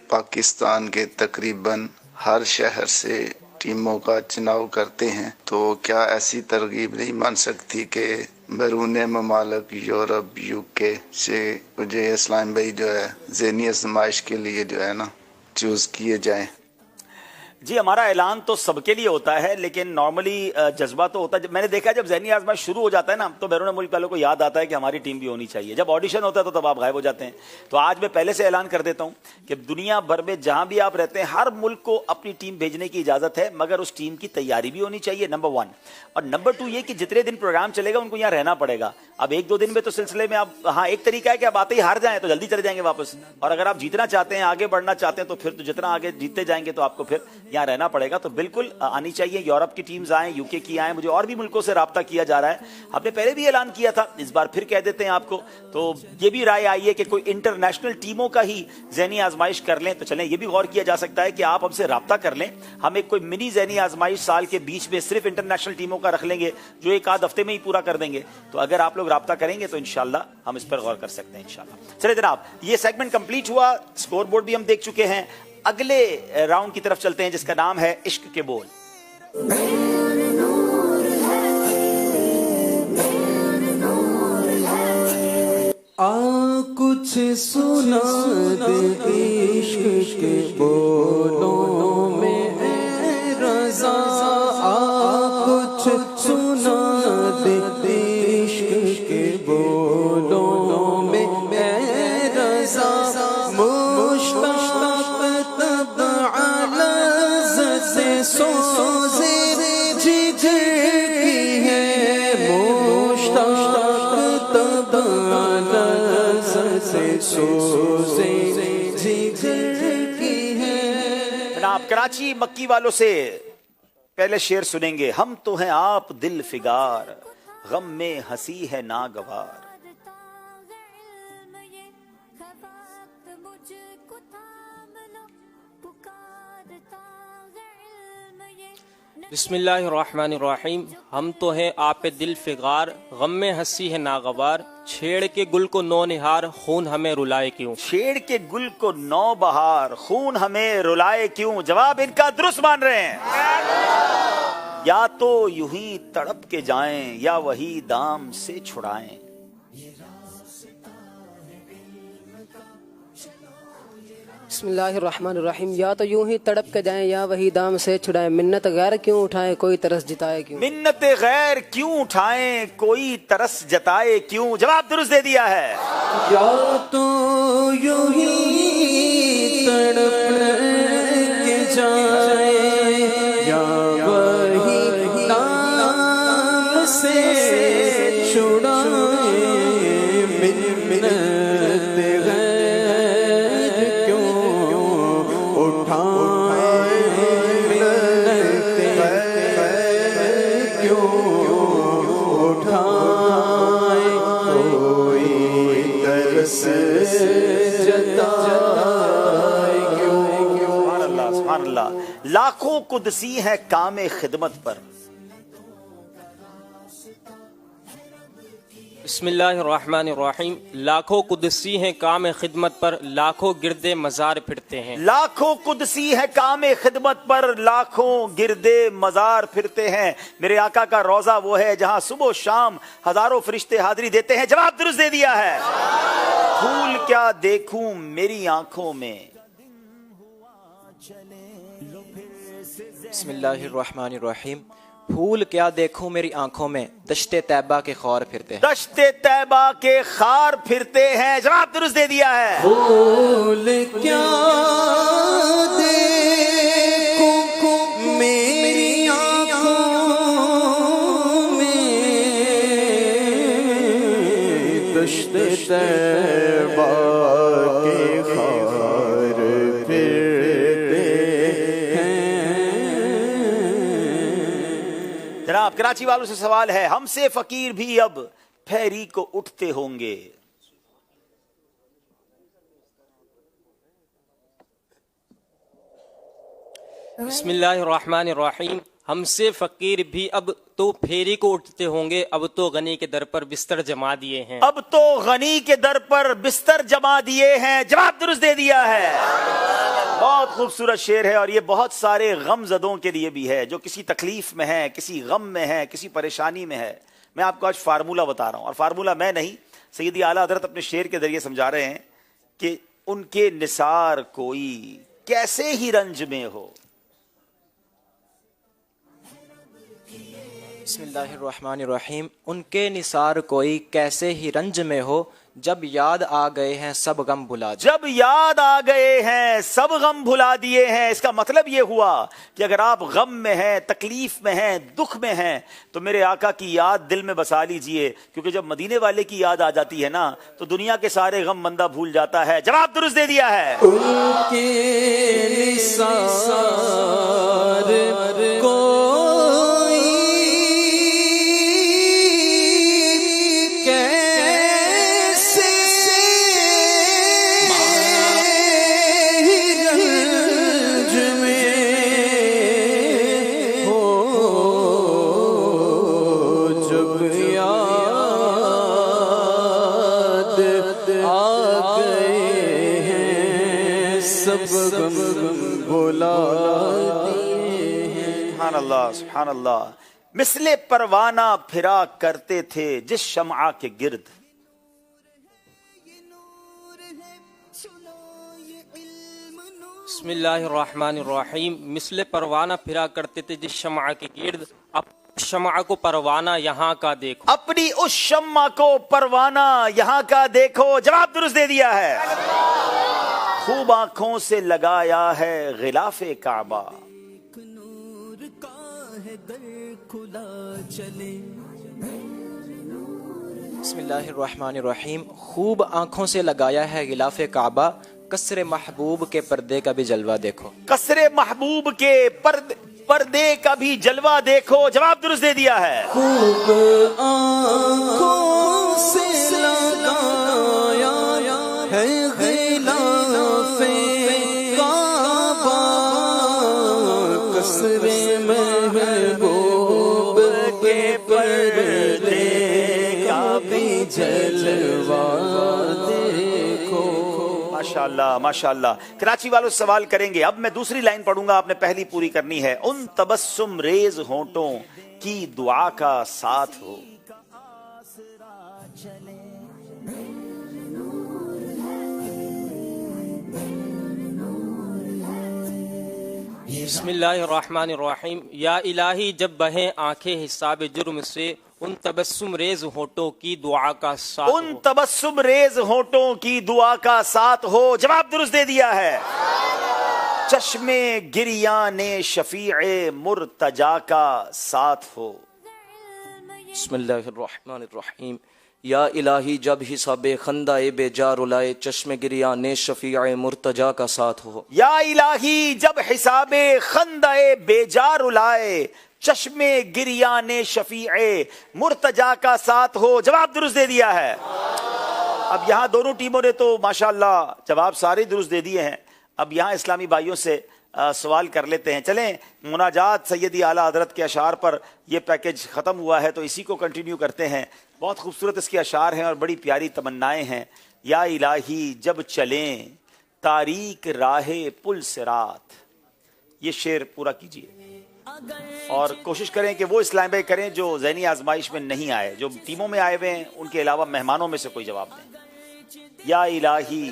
پاکستان کے تقریباً ہر شہر سے ٹیموں کا چناؤ کرتے ہیں, تو کیا ایسی ترغیب نہیں مان سکتی کہ بیرون ممالک یورپ UK سے مجھے اسلام بھائی جو ہے ذہنی آزمائش کے لیے جو ہے نا چوز کیے جائیں؟ جی ہمارا اعلان تو سب کے لیے ہوتا ہے لیکن نارملی جذبہ تو ہوتا ہے. میں نے دیکھا جب ذہنی آزمائش شروع ہو جاتا ہے نا تو بیرون ملک والوں کو یاد آتا ہے کہ ہماری ٹیم بھی ہونی چاہیے. جب آڈیشن ہوتا ہے تو تب آپ غائب ہو جاتے ہیں. تو آج میں پہلے سے اعلان کر دیتا ہوں کہ دنیا بھر میں جہاں بھی آپ رہتے ہیں ہر ملک کو اپنی ٹیم بھیجنے کی اجازت ہے, مگر اس ٹیم کی تیاری بھی ہونی چاہیے نمبر 1. اور نمبر 2 یہ کہ جتنے دن پروگرام چلے گا ان کو یہاں رہنا پڑے گا. اب 1-2 دن میں تو سلسلے میں آپ ہاں ایک طریقہ ہے کہ آپ آتے ہی ہار جائیں تو جلدی چلے جائیں گے واپس, اور اگر آپ جیتنا چاہتے ہیں آگے بڑھنا چاہتے ہیں تو پھر تو جتنا آگے جیتتے جائیں گے تو آپ کو پھر یہاں رہنا پڑے گا. تو بالکل آنی چاہیے. یورپ کی ٹیمز آئیں, UK کی آئیں, مجھے اور بھی ملکوں سے رابطہ کیا جا رہا ہے. ہم نے پہلے بھی اعلان کیا تھا, اس بار پھر کہہ دیتے ہیں آپ کو. تو یہ بھی رائے آئی ہے کہ کوئی انٹرنیشنل ٹیموں کا ہی ذہنی آزمائش کر لیں. تو چلیں یہ بھی غور کیا جا سکتا ہے کہ آپ ہم سے رابطہ کر لیں, ہم ایک کوئی منی ذہنی آزمائش سال کے بیچ میں صرف انٹرنیشنل ٹیموں کا رکھ لیں گے جو 1-8 ہفتے میں ہی پورا کر دیں گے. تو اگر آپ لوگ رابطہ کریں گے تو انشاءاللہ ہم اس پر غور کر سکتے ہیں انشاءاللہ. چلے جناب یہ سیگمنٹ کمپلیٹ ہوا, اسکور بورڈ بھی ہم دیکھ چکے ہیں. اگلے راؤنڈ کی طرف چلتے ہیں جس کا نام ہے عشق کے بول. कुछ सुना दे इश्क के बोलों में ए रज़ा, कुछ सुना दे इश्क के बोलों में ए रज़ा, मुश्ताक़ तब अला से सोज़े जिगर की है, मुश्ताक़ तब अला से सोज़े जिगर की है। जनाब कराची मक्की वालों से पहले शेर सुनेंगे। हम तो हैं आप दिल फिगार, गम में हंसी है नागवार। बिस्मिल्लाहिर्रहमानिर्रहीम। हम तो हैं आप पे दिल फिगार, गम में हंसी है नागवार। छेड़ के गुल को नौ निहार, खून हमें रुलाए क्यों। छेड़ के गुल को नौ बहार, खून हमें रुलाए क्यों। जवाब इनका दुरुस्त मान रहे हैं। या तो यूं ही तड़प के जाएं, या वही दाम से छुड़ाएं। बिस्मिल्लाहिर्रहमानिर्रहीम। या तो यूं ही तड़प के जाएं, या वही दाम से छुड़ाएं। मिन्नत गैर क्यों उठाएं, कोई तरस जताए क्यों। मिन्नत गैर क्यों उठाएं, कोई तरस जताए क्यों। जवाब दुरुस्त दे दिया है। या तो यूं ही तड़प के जाएं, या वही दाम से छुड़ाएं। मिन्नत गैर क्यों उठाएं, मिन्नत गैर क्यों उठाएं, कोई तरस जताए क्यों। सुभान अल्लाह, सुभान अल्लाह। लाखों कुदसी है कामे खिदमत पर। बिस्मिल्लाहिर्रहमानिर्रहीम। लाखों कुदसी हैं काम खिदमत पर, लाखों गिरदे मजार फिरते हैं। लाखों कुदसी है कामे खिदमत पर, लाखों गिरदे मजार फिरते हैं। मेरे आका का रोजा वो है जहां सुबह शाम हजारों फरिश्ते हाजिरी देते हैं। जवाब दुरुस्त दे दिया है। फूल क्या देखूं मेरी आंखों में। बिस्मिल्लाहिर्रहमानिर्रहीम। फूल क्या देखूं मेरी आंखों में, दश्ते तैबा के खार फिरते हैं। दश्ते तैबा के खार फिरते हैं। जवाब दुरुस्त दे दिया है। फूल क्या देखूं मेरी आंखों में, दश्ते तैबा के खार फिरते हैं। जनाब कराची वालों से सवाल है। हमसे फकीर भी अब फेरी को उठते होंगे। बिस्मिल्लाहिर्रहमानिर्रहीम। हमसे फकीर भी अब तो फेरी को उठते होंगे, अब तो गनी के दर पर बिस्तर जमा दिए हैं। अब तो गनी के दर पर बिस्तर जमा दिए हैं। जवाब दुरुस्त दे दिया है। बहुत खूबसूरत शेर है और ये बहुत सारे गमजदों के लिए भी है, जो किसी तकलीफ में है, किसी गम में है, किसी परेशानी में है। मैं आपको आज फार्मूला बता रहा हूं, और फार्मूला मैं नहीं, सैयदी आला हजरत अपने शेर के जरिए समझा रहे हैं कि उनके निसार कोई कैसे ही रंज में हो। बिस्मिल्लाहिर्रहमानिर्रहीम। उनके निसार कोई कैसे ही रंज में हो, जब याद आ गए हैं सब गम भुला दिए। जब याद आ गए हैं सब गम भुला दिए हैं। इसका मतलब ये हुआ कि अगर आप गम में हैं, तकलीफ में हैं, दुख में हैं, तो मेरे आका की याद दिल में बसा लीजिए, क्योंकि जब मदीने वाले की याद आ जाती है ना, तो दुनिया के सारे गम बंदा भूल जाता है। जवाब दुरुस्त दे दिया है। उनके निसार को सुभान अल्लाह, सुभान अल्लाह। मिसले परवाना फिरा करते थे जिस शमआ के गिर्द। بسم اللہ الرحمن الرحیم. مثل پروانہ پھرا کرتے تھے جس شمع کے گرد، اب شمع کو پروانہ یہاں کا دیکھو. اپنی اس شمع کو پروانہ یہاں کا دیکھو. جواب درست دے دیا ہے. خوب آنکھوں سے لگایا ہے غلاف کعبہ. بسم اللہ الرحمن الرحیم. خوب آنکھوں سے لگایا ہے غلاف کعبہ، قصر محبوب کے پردے کا بھی جلوہ دیکھو. قصر محبوب کے پردے کا بھی جلوہ دیکھو. جواب درست دے دیا ہے. خوب آنکھوں سے لگایا ہے غلاف کعبہ، قصر محبوب کے پردے کا بھی جلوہ دیکھو. ماشاءاللہ ماشاءاللہ. کراچی والوں سوال کریں گے. اب میں دوسری لائن پڑھوں گا، آپ نے پہلی پوری کرنی ہے. ان تبسم ریز ہونٹوں کی دعا کا ساتھ ہو. بسم اللہ الرحمن الرحیم. یا الہی جب بہیں آنکھیں حساب جرم سے، ان تبسم ریز ہونٹوں کی دعا کا ساتھ ہو. ان تبسم ریز ہونٹوں کی دعا کا ساتھ ہو. جواب درست دے دیا ہے. چشم گریان شفیع مرتجا کا ساتھ ہو. بسم اللہ الرحمن الرحیم. یا الہی جب حساب خندہ بے جا رلائے، چشم گریان شفیع مرتجا کا ساتھ ہو. یا الہی جب حساب خندہ بے جا رلائے، چشم گریان شفیع مرتجا کا ساتھ ہو. جواب درست دے دیا ہے. اب یہاں دونوں ٹیموں نے تو ماشاءاللہ جواب سارے درست دے دیے ہیں. اب یہاں اسلامی بھائیوں سے سوال کر لیتے ہیں. چلیں مناجات سیدی اعلیٰ حضرت کے اشعار پر یہ پیکج ختم ہوا ہے تو اسی کو کنٹینیو کرتے ہیں. بہت خوبصورت اس کے اشعار ہیں اور بڑی پیاری تمنائیں ہیں. یا الہی جب چلیں تاریک راہ پل صراط. یہ شعر پورا کیجئے اور کوشش کریں کہ وہ اسلام بھائی کریں جو ذہنی آزمائش میں نہیں آئے. جو ٹیموں میں آئے ہوئے ہیں ان کے علاوہ مہمانوں میں سے کوئی جواب دیں. یا الہی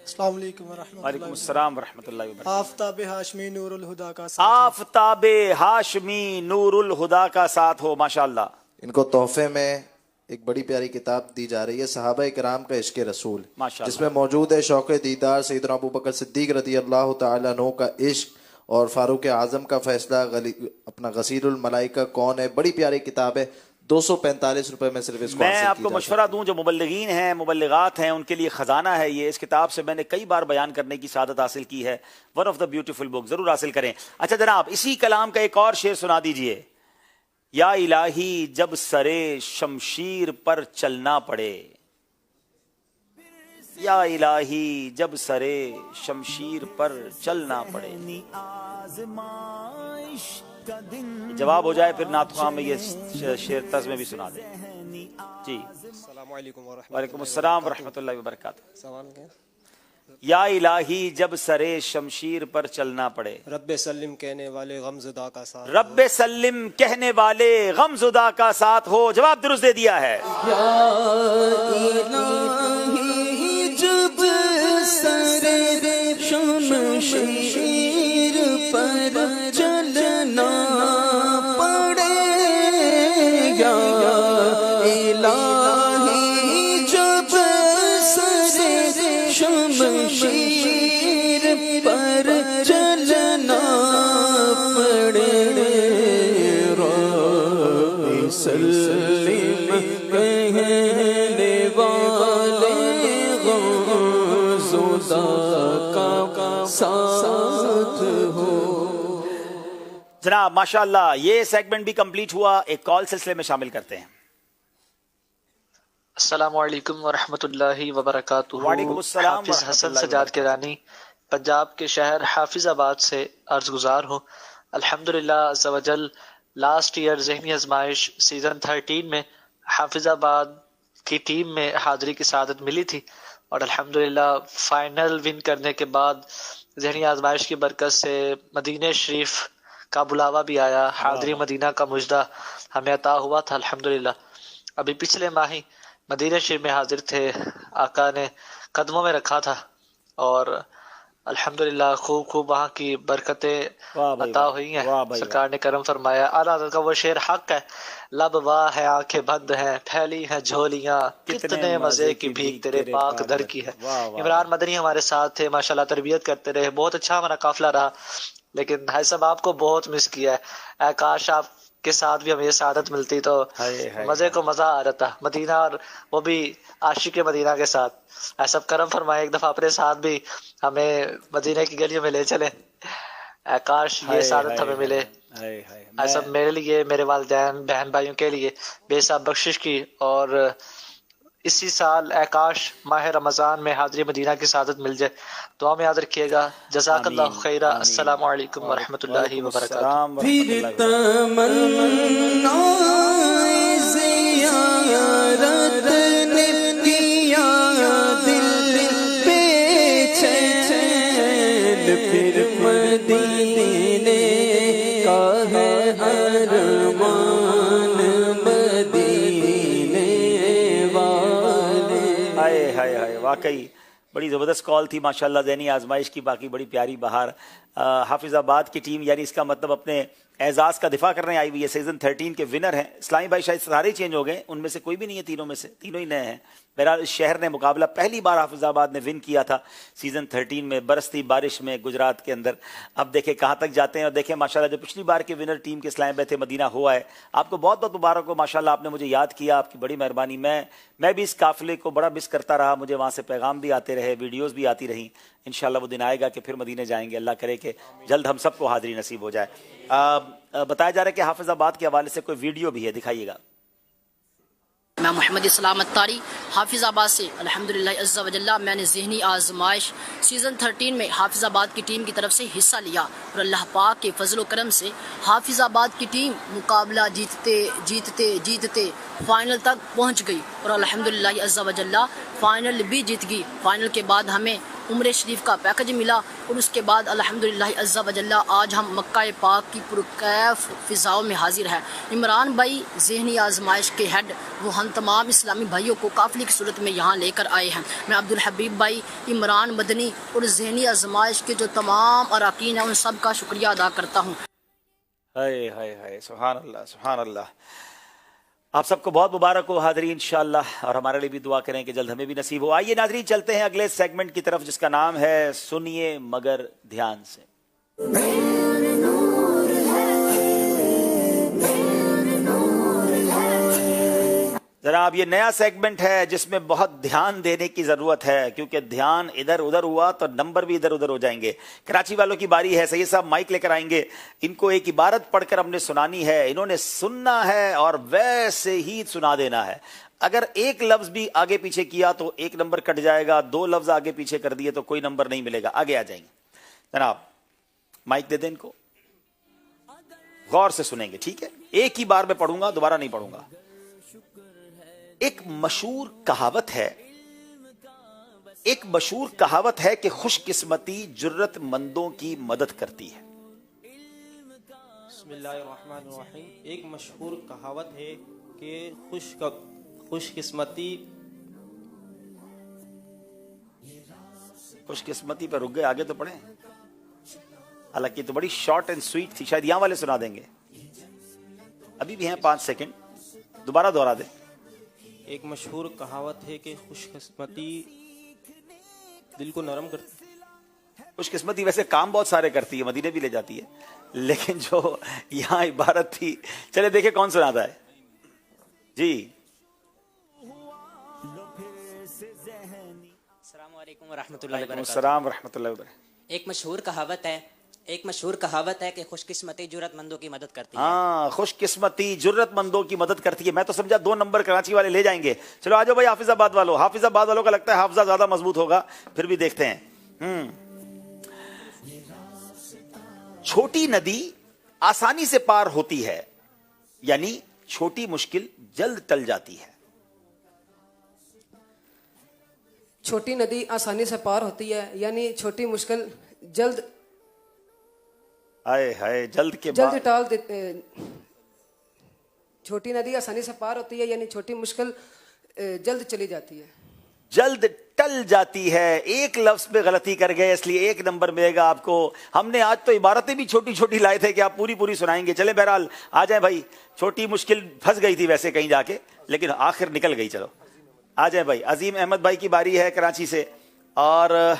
السلام علیکم ورحمۃ اللہ. وعلیکم السلام ورحمۃ اللہ وبرکاتہ. آفتاب ہاشمی نور الہدا کا ساتھ. آفتاب ہاشمی نور الہدا کا ساتھ ہو. ماشاءاللہ. ان کو تحفے میں ایک بڑی پیاری کتاب دی جا رہی ہے، صحابہ کرام کا عشق رسول، جس میں موجود ہے شوق دیدار سیدنا ابو بکر صدیق رضی اللہ تعالیٰ عنہ کا عشق اور فاروق اعظم کا فیصلہ، اپنا غسیل الملائکہ کون ہے. بڑی پیاری کتاب ہے. 245 روپے میں صرف اس کو میں آپ کو مشورہ دوں جو مبلغین ہیں مبلغات ہیں ان کے لیے خزانہ ہے یہ. اس کتاب سے میں نے کئی بار بیان کرنے کی سعادت حاصل کی ہے. ون آف دا بیوٹیفل بک. ضرور حاصل کریں. اچھا جناب اسی کلام کا ایک اور شعر سنا دیجئے. یا الہی جب سرے شمشیر پر چلنا پڑے. یا الہی جب سرے شمشیر پر چلنا پڑے. جواب ہو جائے پھر نعت خواہ میں یہ شعر طرز میں بھی سنا دیں. جی السلام علیکم ورحمۃ. وعلیکم السلام ورحمۃ اللہ وبرکاتہ. یا الہی جب سرے شمشیر پر چلنا پڑے. رب سلم کہنے والے غم زدہ کا ساتھ. رب سلم کہنے والے غم زدہ کا ساتھ ہو. جواب درست دے دیا ہے. یا الہی جب سرے شمشیر پر چلنا پڑے. یا الہی جب سرے شمشیر پر چلنا پڑے. رب سلم کہنے والے غم زدہ کا ساتھ ہو. جناب ماشاءاللہ یہ سیگمنٹ بھی کمپلیٹ ہوا. ایک کال سلسلے میں شامل کرتے ہیں. السلام علیکم ورحمۃ اللہ وبرکاتہ. وعلیکم السلام. حافظ حسن سجاد کرانی پنجاب کے شہر حافظ آباد سے عرض گزار ہوں. الحمدللہ عز و جل لاسٹ ایئر ذہنی آزمائش سیزن 13 میں حافظ آباد کی ٹیم میں حاضری کی سعادت ملی تھی اور الحمدللہ فائنل ون کرنے کے بعد ذہنی آزمائش کی برکت سے مدینہ شریف کا بلاوا بھی آیا. حاضری مدینہ کا مجدہ ہمیں عطا ہوا تھا الحمدللہ. ابھی پچھلے ماہ ہی मदीना शरीफ में हाजिर थे, आका ने कदमों में रखा था और अल्हम्दुलिल्लाह खूब खूब वहाँ की बरकतें अता हुई हैं। सरकार ने करम फरमाया। आला हज़रत का वो शेर हक है, लब वाह है आंखें बंद हैं, फैली हैं झोलियाँ, कितने मजे की भीख तेरे पाक दर की है। इमरान मदनी हमारे साथ थे, माशाल्लाह तरबियत करते रहे, बहुत अच्छा हमारा काफिला रहा। लेकिन भाई साहब आपको बहुत मिस किया है, काश आप के साथ भी हमें ये सादत मिलती तो मजे को मजा आ रहा था। मदीना और वो भी आशिक मदीना के साथ। ऐसा करम फरमाए एक दफा अपने साथ भी हमें मदीना की गलियों में ले चले, काश ये सादत हमें मिले। ऐसा मेरे लिए, मेरे वालिदैन, बहन भाइयों के लिए बेसाब बख्शिश की। और इसी साल आकाश माह रमजान में हाज़िरी मदीना की सादत मिल जाए, दुआ में याद रखिएगा। जज़ाकल्लाहु खैरा। अस्सलामु अलैकुम व रहमतुल्लाहि व बरकातुहू। फिर तमन्ना ज़ियारत ने किया दिल पे चैन, फिर मदीने का है अरमान मदीने वाले। हाय वाकई बड़ी ज़बरदस्त कॉल थी माशाल्लाह। ज़हनी आजमाइश की बाकी बड़ी प्यारी बहार। हाफिज़ाबाद की टीम, यानी इसका मतलब अपने एजाज़ का दिफा करने आई हुई है। सीज़न 13 के विनर हैं इस्लामी भाई। शायद सारे चेंज हो गए, उनमें से कोई भी नहीं है, तीनों में से तीनों ही नए हैं। बहरहाल इस शहर ने मुकाबला पहली बार हाफिज़ाबाद ने विन किया था सीज़न 13 में, बरसती बारिश में गुजरात के अंदर। अब देखें कहाँ तक जाते हैं। और देखें माशाल्लाह जो पिछली बार के विनर टीम के इस्लामी बैत मदीना हुआ है, आपको बहुत बहुत मुबारक हो माशाल्लाह। आपने मुझे याद किया, आपकी बड़ी मेहरबानी। मैं भी इस काफिले को बड़ा मिस करता रहा, मुझे वहाँ से पैगाम भी आते रहे, वीडियोज़ भी आती रहीं। इंशाल्लाह वो दिन आएगा कि फिर मदीने जाएंगे। अल्लाह करे कि जल्द हम सबको हाज़िरी नसीब हो जाए। बताया जा रहा है कि हाफिज़ाबाद के हवाले से कोई वीडियो भी है, दिखाइएगा। मैं मोहम्मद इस्लाम अत्तारी हाफिज़ाबाद से। अल्हम्दुलिल्लाह अज़्ज़ा वजल्ला मैंने ज़हनी आज़माइश सीज़न 13 में हाफिज़ाबाद की टीम की तरफ से हिस्सा लिया और अल्लाह पाक के फजल करम से हाफिज़ाबाद की टीम मुकाबला जीतते जीतते जीतते फ़ाइनल तक पहुंच गई और अल्हम्दुलिल्लाह अज़्ज़ा वजल्ला फ़ाइनल भी जीत गई। फ़ाइनल के बाद हमें उम्रे शरीफ का पैकेज मिला और उसके बाद अल्हम्दुलिल्लाह अज़्ज़ा वजल्ला आज हम मक्का पाक की पुरकैफ फ़िज़ाओं में हाजिर है। इमरान भाई ज़हनी आज़माइश के हेड, वो हम तमाम इस्लामी भाइयों को काफ़िले की सूरत में यहाँ लेकर आए हैं। मैं अब्दुल हबीब भाई, इमरान मदनी और ज़हनी आज़माइश के जो तमाम अरकान हैं उन सब का शुक्रिया अदा करता हूँ। हाय हाय हाय, सुभान अल्लाह सुभान अल्लाह। आप सबको बहुत मुबारक हो हाज़रीन इंशाअल्लाह, और हमारे लिए भी दुआ करें कि जल्द हमें भी नसीब हो। आइए नाज़रीन चलते हैं अगले सेगमेंट की तरफ जिसका नाम है सुनिए मगर ध्यान से। जनाब ये नया सेगमेंट है जिसमें बहुत ध्यान देने की जरूरत है, क्योंकि ध्यान इधर उधर हुआ तो नंबर भी इधर उधर हो जाएंगे। कराची वालों की बारी है, सैयद साहब माइक लेकर आएंगे। इनको एक इबारत पढ़कर हमने सुनानी है, इन्होंने सुनना है और वैसे ही सुना देना है। अगर एक लफ्ज भी आगे पीछे किया तो एक नंबर कट जाएगा, दो लफ्ज आगे पीछे कर दिए तो कोई नंबर नहीं मिलेगा। आगे आ जाएंगे जनाब, माइक दे दें इनको, गौर से सुनेंगे, ठीक है? एक ही बार में पढ़ूंगा, दोबारा नहीं पढ़ूंगा। एक मशहूर कहावत है कि खुशकिस्मती जुर्रतमंदों की मदद करती है। बिस्मिल्लाहिर्रहमानिर्रहीम। एक मशहूर कहावत है कि खुशकिस्मती पर रुक गए, आगे तो पढ़े। हालांकि तो बड़ी शॉर्ट एंड स्वीट थी, शायद यहां वाले सुना देंगे। अभी भी हैं 5 सेकंड, दोबारा दोहरा दे। एक मशहूर कहावत है कि खुशकिस्मती दिल को नरम करती है। खुशकिस्मती वैसे काम बहुत सारे करती है, मदीने भी ले जाती है, लेकिन जो यहाँ इबारत थी, चले देखे कौन सुनाता है जी। अस्सलाम वालेकुम व रहमतुल्लाहि व बरकातहू। अस्सलाम व रहमतुल्लाहि व बरकातहू। एक मशहूर कहावत है कि खुशकिस्मती जुर्रतमंदों की मदद करती है। हाँ, खुशकिस्मती जुर्रतमंदों की मदद करती है। मैं तो समझा 2 नंबर कराची वाले ले जाएंगे। चलो आ जाओ भाई हाफिजाबाद वालों। हाफिजाबाद वालों का लगता है हाफिजा ज्यादा मजबूत होगा, फिर भी देखते हैं। छोटी नदी आसानी से पार होती है, यानी छोटी मुश्किल जल्द टल जाती है। छोटी नदी आसानी से पार होती है, यानी छोटी मुश्किल जल्द जल्द के जल्द टाल देते। छोटी नदी आसानी से पार होती है, यानी छोटी मुश्किल जल्द चली जाती है। जल्द टल जाती है। एक लफ्ज पे गलती कर गए इसलिए 1 नंबर मिलेगा आपको। हमने आज तो इबारतें भी छोटी छोटी लाए थे कि आप पूरी पूरी सुनाएंगे। चले बहरहाल आ जाए भाई, छोटी मुश्किल फंस गई थी वैसे कहीं जाके, लेकिन आखिर निकल गई। चलो आ जाए भाई, अजीम अहमद भाई की बारी है कराची से। और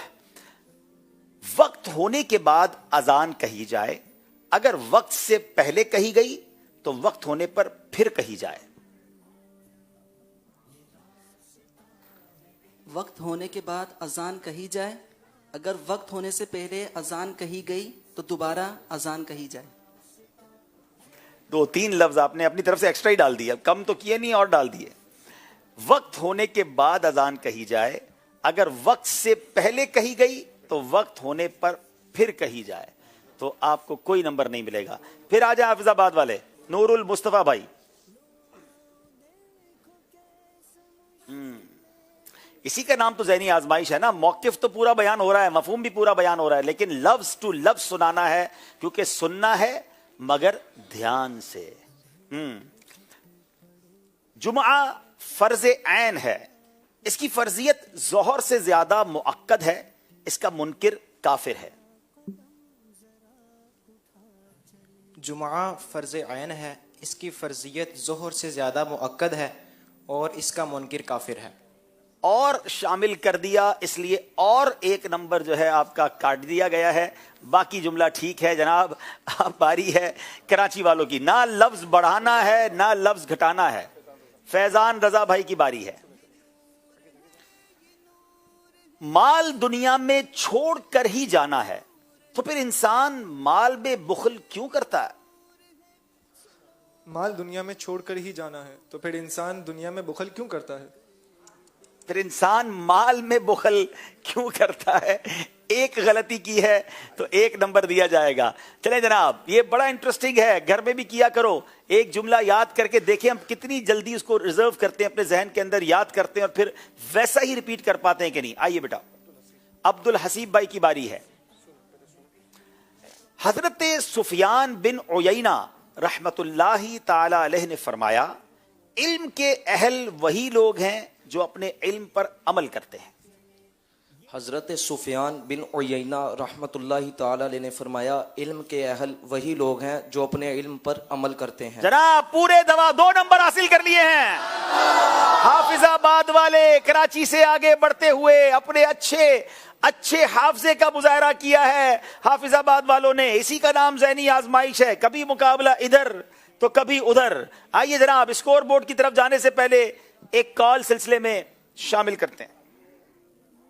वक्त होने के बाद अजान कही जाए, अगर वक्त से पहले कही गई तो वक्त होने पर फिर कही जाए। वक्त होने के बाद अजान कही जाए, अगर वक्त होने से पहले अजान कही गई तो दोबारा अजान कही जाए। 2-3 लफ्ज आपने अपनी तरफ से एक्स्ट्रा ही डाल दिया, कम तो किए नहीं और डाल दिए। वक्त होने के बाद अजान कही जाए, अगर वक्त से पहले कही गई तो वक्त होने पर फिर कही जाए। तो आपको कोई नंबर नहीं मिलेगा। फिर आ जाए हाफिजाबाद वाले नूरुल मुस्तफा भाई। इसी का नाम तो ज़हनी आजमाइश है ना। मौकिफ तो पूरा बयान हो रहा है, मफहूम भी पूरा बयान हो रहा है, लेकिन लफ्ज टू लफ्ज सुनाना है, क्योंकि सुनना है मगर ध्यान से। जुमा फर्ज ऐन है, इसकी फर्जियत जोहर से ज्यादा मुअक्कद है, इसका मुनकिर काफिर है। जुमा फ़र्ज़ ऐन है, इसकी फ़र्जियत ज़ोहर से ज़्यादा मुअक्कद है और इसका मुनकिर काफिर है। और शामिल कर दिया इसलिए और 1 नंबर जो है आपका काट दिया गया है। बाकी जुमला ठीक है जनाब। अब बारी है कराची वालों की। ना लफ्ज बढ़ाना है ना लफ्ज घटाना है। फैजान रजा भाई की बारी है। माल दुनिया में छोड़ कर ही जाना है, तो फिर इंसान माल में बुखल क्यों करता है? माल दुनिया में छोड़कर ही जाना है, तो फिर इंसान दुनिया में बुखल क्यों करता है? फिर इंसान माल में बुखल क्यों करता है? एक गलती की है तो 1 नंबर दिया जाएगा। चले जनाब, ये बड़ा इंटरेस्टिंग है, घर में भी किया करो। एक जुमला याद करके देखें हम कितनी जल्दी उसको रिजर्व करते हैं, अपने जहन के अंदर याद करते हैं और फिर वैसा ही रिपीट कर पाते हैं कि नहीं। आइए बेटा, अब्दुल हसीब भाई की बारी है। हजरत सुफियान बिन उयैना रहमतुल्लाही ताला अलैह ने फरमाया, इल्म के अहल वही लोग हैं जो अपने इल्म पर अमल करते हैं। हज़रत सुफियान बिन उयैना रहमतुल्लाही ताला अलैह ने फरमाया, इल्म के अहल वही लोग हैं जो अपने इल्म पर अमल करते हैं। जनाब पूरे 2 नंबर हासिल कर लिए हैं। हाफिजाबाद वाले कराची से आगे बढ़ते हुए अपने अच्छे हाफजे का मुजाहरा किया है हाफिजाबाद वालों ने। इसी का नाम ज़हनी आजमाइश है। कभी मुकाबला इधर तो कभी उधर। आइए जनाब, स्कोर बोर्ड की तरफ जाने से पहले एक कॉल सिलसिले में शामिल करते हैं।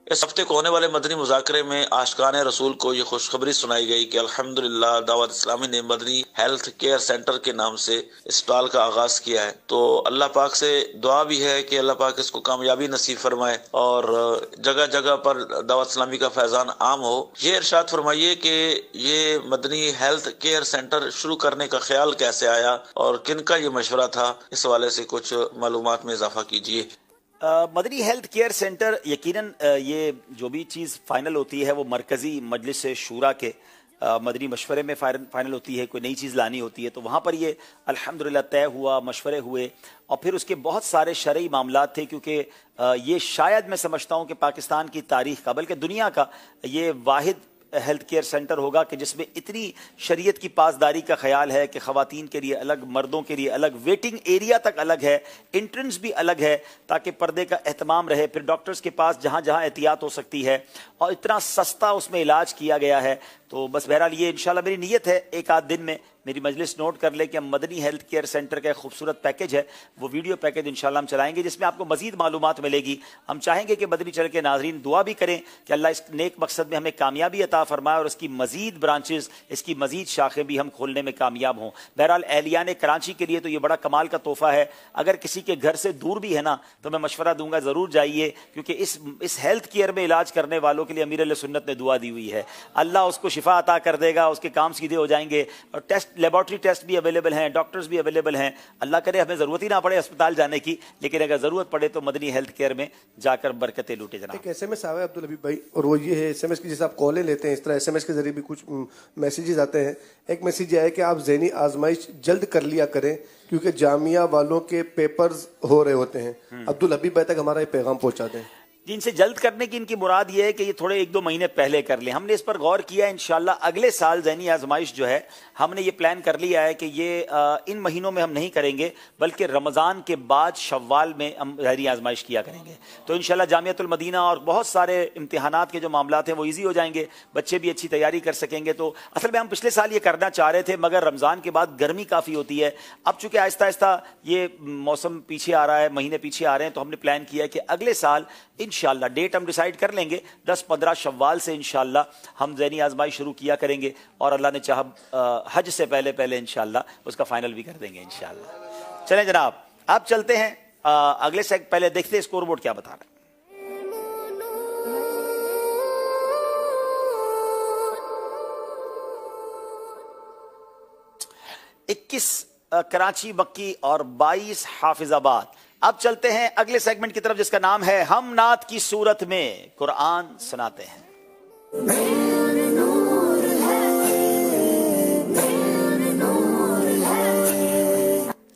इस हफ्ते को होने वाले मदनी मुज़ाकरे में आशिकान रसूल को ये खुशखबरी सुनाई गई कि अल्हम्दुलिल्लाह दावत इस्लामी ने मदनी हेल्थ केयर सेंटर के नाम से स्टॉल का आगाज किया है। तो अल्लाह पाक से दुआ भी है कि अल्लाह पाक इसको कामयाबी नसीब फरमाए और जगह जगह पर दावत इस्लामी का फैजान आम हो। ये इरशाद फरमाइए कि ये मदनी हेल्थ केयर सेंटर शुरू करने का ख्याल कैसे आया और किन का ये मशवरा था, इस हवाले से कुछ मालूमात में इजाफा कीजिए। मदनी हेल्थ केयर सेंटर यकीनन ये जो भी चीज़ फाइनल होती है वो मरकज़ी मजलिस शूरा के मदनी मशवरे में फाइनल होती है। कोई नई चीज़ लानी होती है तो वहाँ पर ये अल्हम्दुलिल्लाह तय हुआ, मशवरे हुए और फिर उसके बहुत सारे शरई मामलात थे, क्योंकि ये शायद मैं समझता हूँ कि पाकिस्तान की तारीख़ का बल्कि दुनिया का ये वाहिद हेल्थ केयर सेंटर होगा कि जिसमें इतनी शरीयत की पासदारी का ख्याल है कि ख़वातीन के लिए अलग, मर्दों के लिए अलग, वेटिंग एरिया तक अलग है, एंट्रेंस भी अलग है ताकि पर्दे का एहतमाम रहे, फिर डॉक्टर्स के पास जहाँ जहाँ एहतियात हो सकती है और इतना सस्ता उसमें इलाज किया गया है। तो बस बहरहाल ये इंशाल्लाह मेरी नीयत है एक आध दिन में मेरी मजलिस नोट कर ले कि हम मदनी हेल्थ केयर सेंटर का एक खूबसूरत पैकेज है, वो वीडियो पैकेज इंशाल्लाह हम चलाएंगे जिसमें आपको मजीद मालूमात मिलेगी। हम चाहेंगे कि मदनी चैनल के नाजरीन दुआ भी करें कि अल्लाह इस नेक मकसद में हमें कामयाबी अता फरमाए और इसकी मजीद ब्रांचेस, इसकी मजीद शाखें भी हम खोलने में कामयाब हों। बहरहाल अहलियान कराची के लिए तो ये बड़ा कमाल का तोहफा है। अगर किसी के घर से दूर भी है ना तो मैं मशवरा दूंगा ज़रूर जाइए, क्योंकि इस हेल्थ केयर में इलाज करने वालों के लिए अमीर सुन्नत ने दुआ दी हुई है। अल्लाह उसको शिफा अता कर देगा, उसके काम सीधे हो जाएंगे और टेस्ट لیبارٹری ٹیسٹ بھی اویلیبل ہیں, ڈاکٹرز بھی اویلیبل ہیں. اللہ کرے ہمیں ضرورت ہی نہ پڑے اسپتال جانے کی, لیکن اگر ضرورت پڑے تو مدنی ہیلتھ کیئر میں جا کر برکتیں لوٹے جناب. ایک ایس ایم ایس آیا ہے عبدالحبیب بھائی, اور وہ یہ ہے ایس ایم ایس کی جیسے آپ کالیں لیتے ہیں اس طرح ایس ایم ایس کے ذریعے بھی کچھ میسیجز آتے ہیں. ایک میسیج یہ ہے کہ آپ ذہنی آزمائش جلد کر لیا کریں کیونکہ جامعہ والوں کے پیپرز ہو رہے ہوتے ہیں. عبدالحبیب بھائی تک ہمارا یہ پیغام پہنچا دیں. جن سے جلد کرنے کی ان کی مراد یہ ہے کہ یہ تھوڑے 1-2 مہینے پہلے کر لیں. ہم نے اس پر غور کیا ہے, انشاءاللہ اگلے سال ذہنی آزمائش جو ہے ہم نے یہ پلان کر لیا ہے کہ یہ ان مہینوں میں ہم نہیں کریں گے بلکہ رمضان کے بعد شوال میں ہم ذہنی آزمائش کیا کریں گے. تو انشاءاللہ جامعۃ المدینہ اور بہت سارے امتحانات کے جو معاملات ہیں وہ ایزی ہو جائیں گے, بچے بھی اچھی تیاری کر سکیں گے. تو اصل میں ہم پچھلے سال یہ کرنا چاہ رہے تھے مگر رمضان کے بعد گرمی کافی ہوتی ہے. اب چونکہ آہستہ آہستہ یہ موسم پیچھے آ رہا ہے, مہینے پیچھے آ رہے ہیں, تو ہم نے پلان کیا ہے کہ اگلے سال انشاءاللہ ڈیٹ ہم ڈیسائیڈ کر لیں گے. 10-15 شوال سے انشاءاللہ ہم ذہنی آزمائی شروع کیا کریں گے اور اللہ نے چاہا حج سے پہلے انشاءاللہ اس کا فائنل بھی کر دیں گے انشاءاللہ. چلیں جناب اب چلتے ہیں اگلے سے پہلے دیکھتے ہیں اسکور بورڈ کیا بتا رہا ہے. 21 کراچی مکی اور 22 حافظ آباد. اب چلتے ہیں اگلے سیگمنٹ کی طرف جس کا نام ہے ہم نعت کی صورت میں قرآن سناتے ہیں.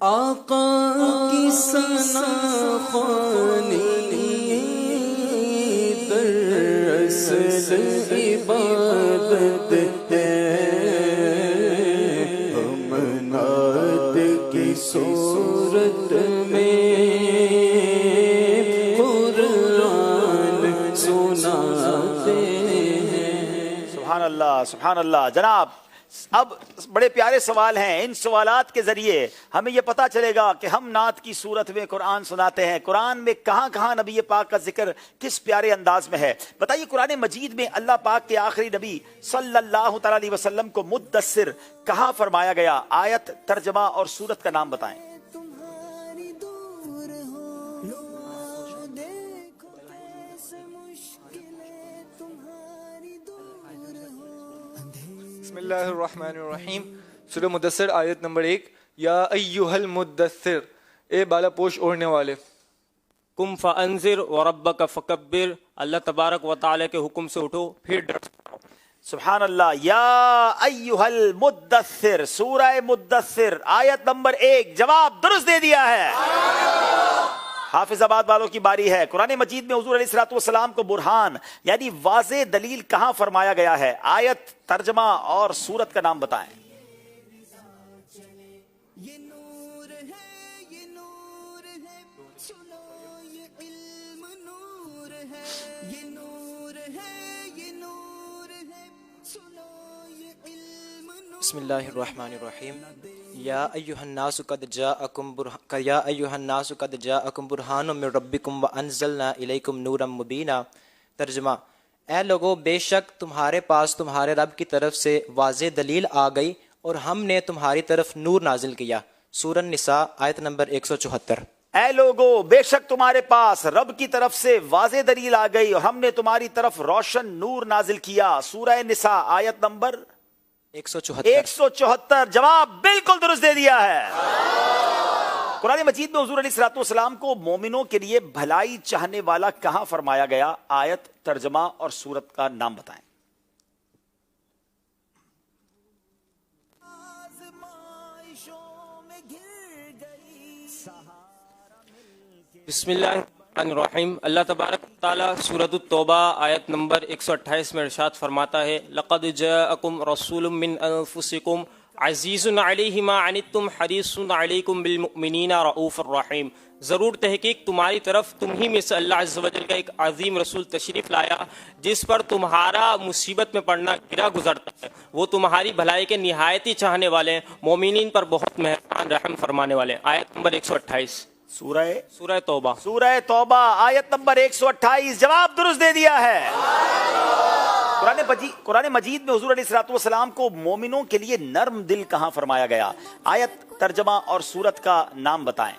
آقا کی ثنا خوانی دراصل عبادت ہے, ہم نعت کی صورت میں قرآن سناتے ہیں. سبحان اللہ سبحان اللہ. جناب اب بڑے پیارے سوال ہیں, ان سوالات کے ذریعے ہمیں یہ پتا چلے گا کہ ہم نعت کی صورت میں قرآن سناتے ہیں. قرآن میں کہاں کہاں نبی پاک کا ذکر کس پیارے انداز میں ہے. بتائیے قرآن مجید میں اللہ پاک کے آخری نبی صلی اللہ تعالی علیہ وسلم کو مدثر کہاں فرمایا گیا؟ آیت, ترجمہ اور سورت کا نام بتائیں. بسم اللہ الرحمن الرحیم. سورہ مدثر آیت نمبر 1. یا ایھا المدثر, اے بالا پوش اوڑھنے والے. کم فانذر وربک فکبر, اللہ تبارک و تعالی کے حکم سے اٹھو پھر ڈر. سبحان اللہ. یا ایھا المدثر, سورہ مدثر آیت نمبر 1. جواب درست دے دیا ہے. حافظ آباد والوں کی باری ہے. قرآن مجید میں حضور علیہ الصلوۃ والسلام کو برہان یعنی واضح دلیل کہاں فرمایا گیا ہے؟ آیت, ترجمہ اور سورت کا نام بتائیں. بسم اللہ الرحمن الرحیم. یا ایھا الناس قد جاءکم برہان من ربکم وانزلنا الیکم نورا مبینا. ترجمہ: اے لوگو, بے شک تمہارے پاس تمہارے رب کی طرف سے واضح دلیل آ گئی اور ہم نے تمہاری طرف نور نازل کیا. سورہ النساء آیت نمبر 174. اے لوگو, بے شک تمہارے پاس رب کی طرف سے واضح دلیل آ گئی اور ہم نے تمہاری طرف روشن نور نازل کیا. سورہ نساء آیت نمبر 174. جواب بالکل درست دے دیا ہے. قرآن مجید میں حضور علیہ الصلوۃ والسلام کو مومنوں کے لیے بھلائی چاہنے والا کہاں فرمایا گیا؟ آیت, ترجمہ اور سورت کا نام بتائیں. بسم اللہ الرحمن الرحیم. اللہ تبارک تعالیٰ سورۃ التوبہ آیت نمبر 128 میں ارشاد فرماتا ہے: لقد جاءکم رسول من انفسکم عزیز علیہ ما عنتم حریص علیکم بالمؤمنین رؤوف الرحیم. ضرور تحقیق تمہاری طرف تم ہی میں سے اللہ عز و جل کا ایک عظیم رسول تشریف لایا جس پر تمہارا مصیبت میں پڑنا گرا گزرتا ہے. وہ تمہاری بھلائی کے نہایت ہی چاہنے والے ہیں, مومنین پر بہت مہربان رحم فرمانے والے ہیں. آیت نمبر 128 سورہ توبہ. سورہ توبہ آیت نمبر 128. جواب درست دے دیا ہے. قرآن مجید میں حضور علیہ الصلوۃ والسلام کو مومنوں کے لیے نرم دل کہاں فرمایا گیا؟ آیت, ترجمہ اور سورت کا نام بتائیں.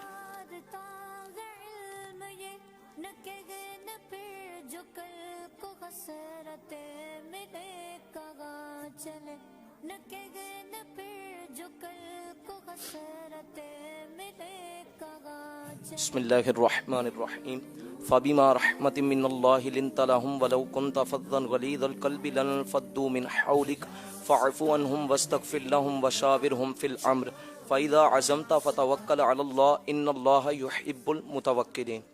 بسم اللہ الرحمن الرحیم فبما رحمت من اللہ لنت لهم ولو كنت فظا غلیظ القلب لانفضوا من حولك فاعف عنهم واستغفر لهم وشاورهم في الامر فاذا عزمت فتوکل علی اللہ ان اللہ يحب المتوکلین۔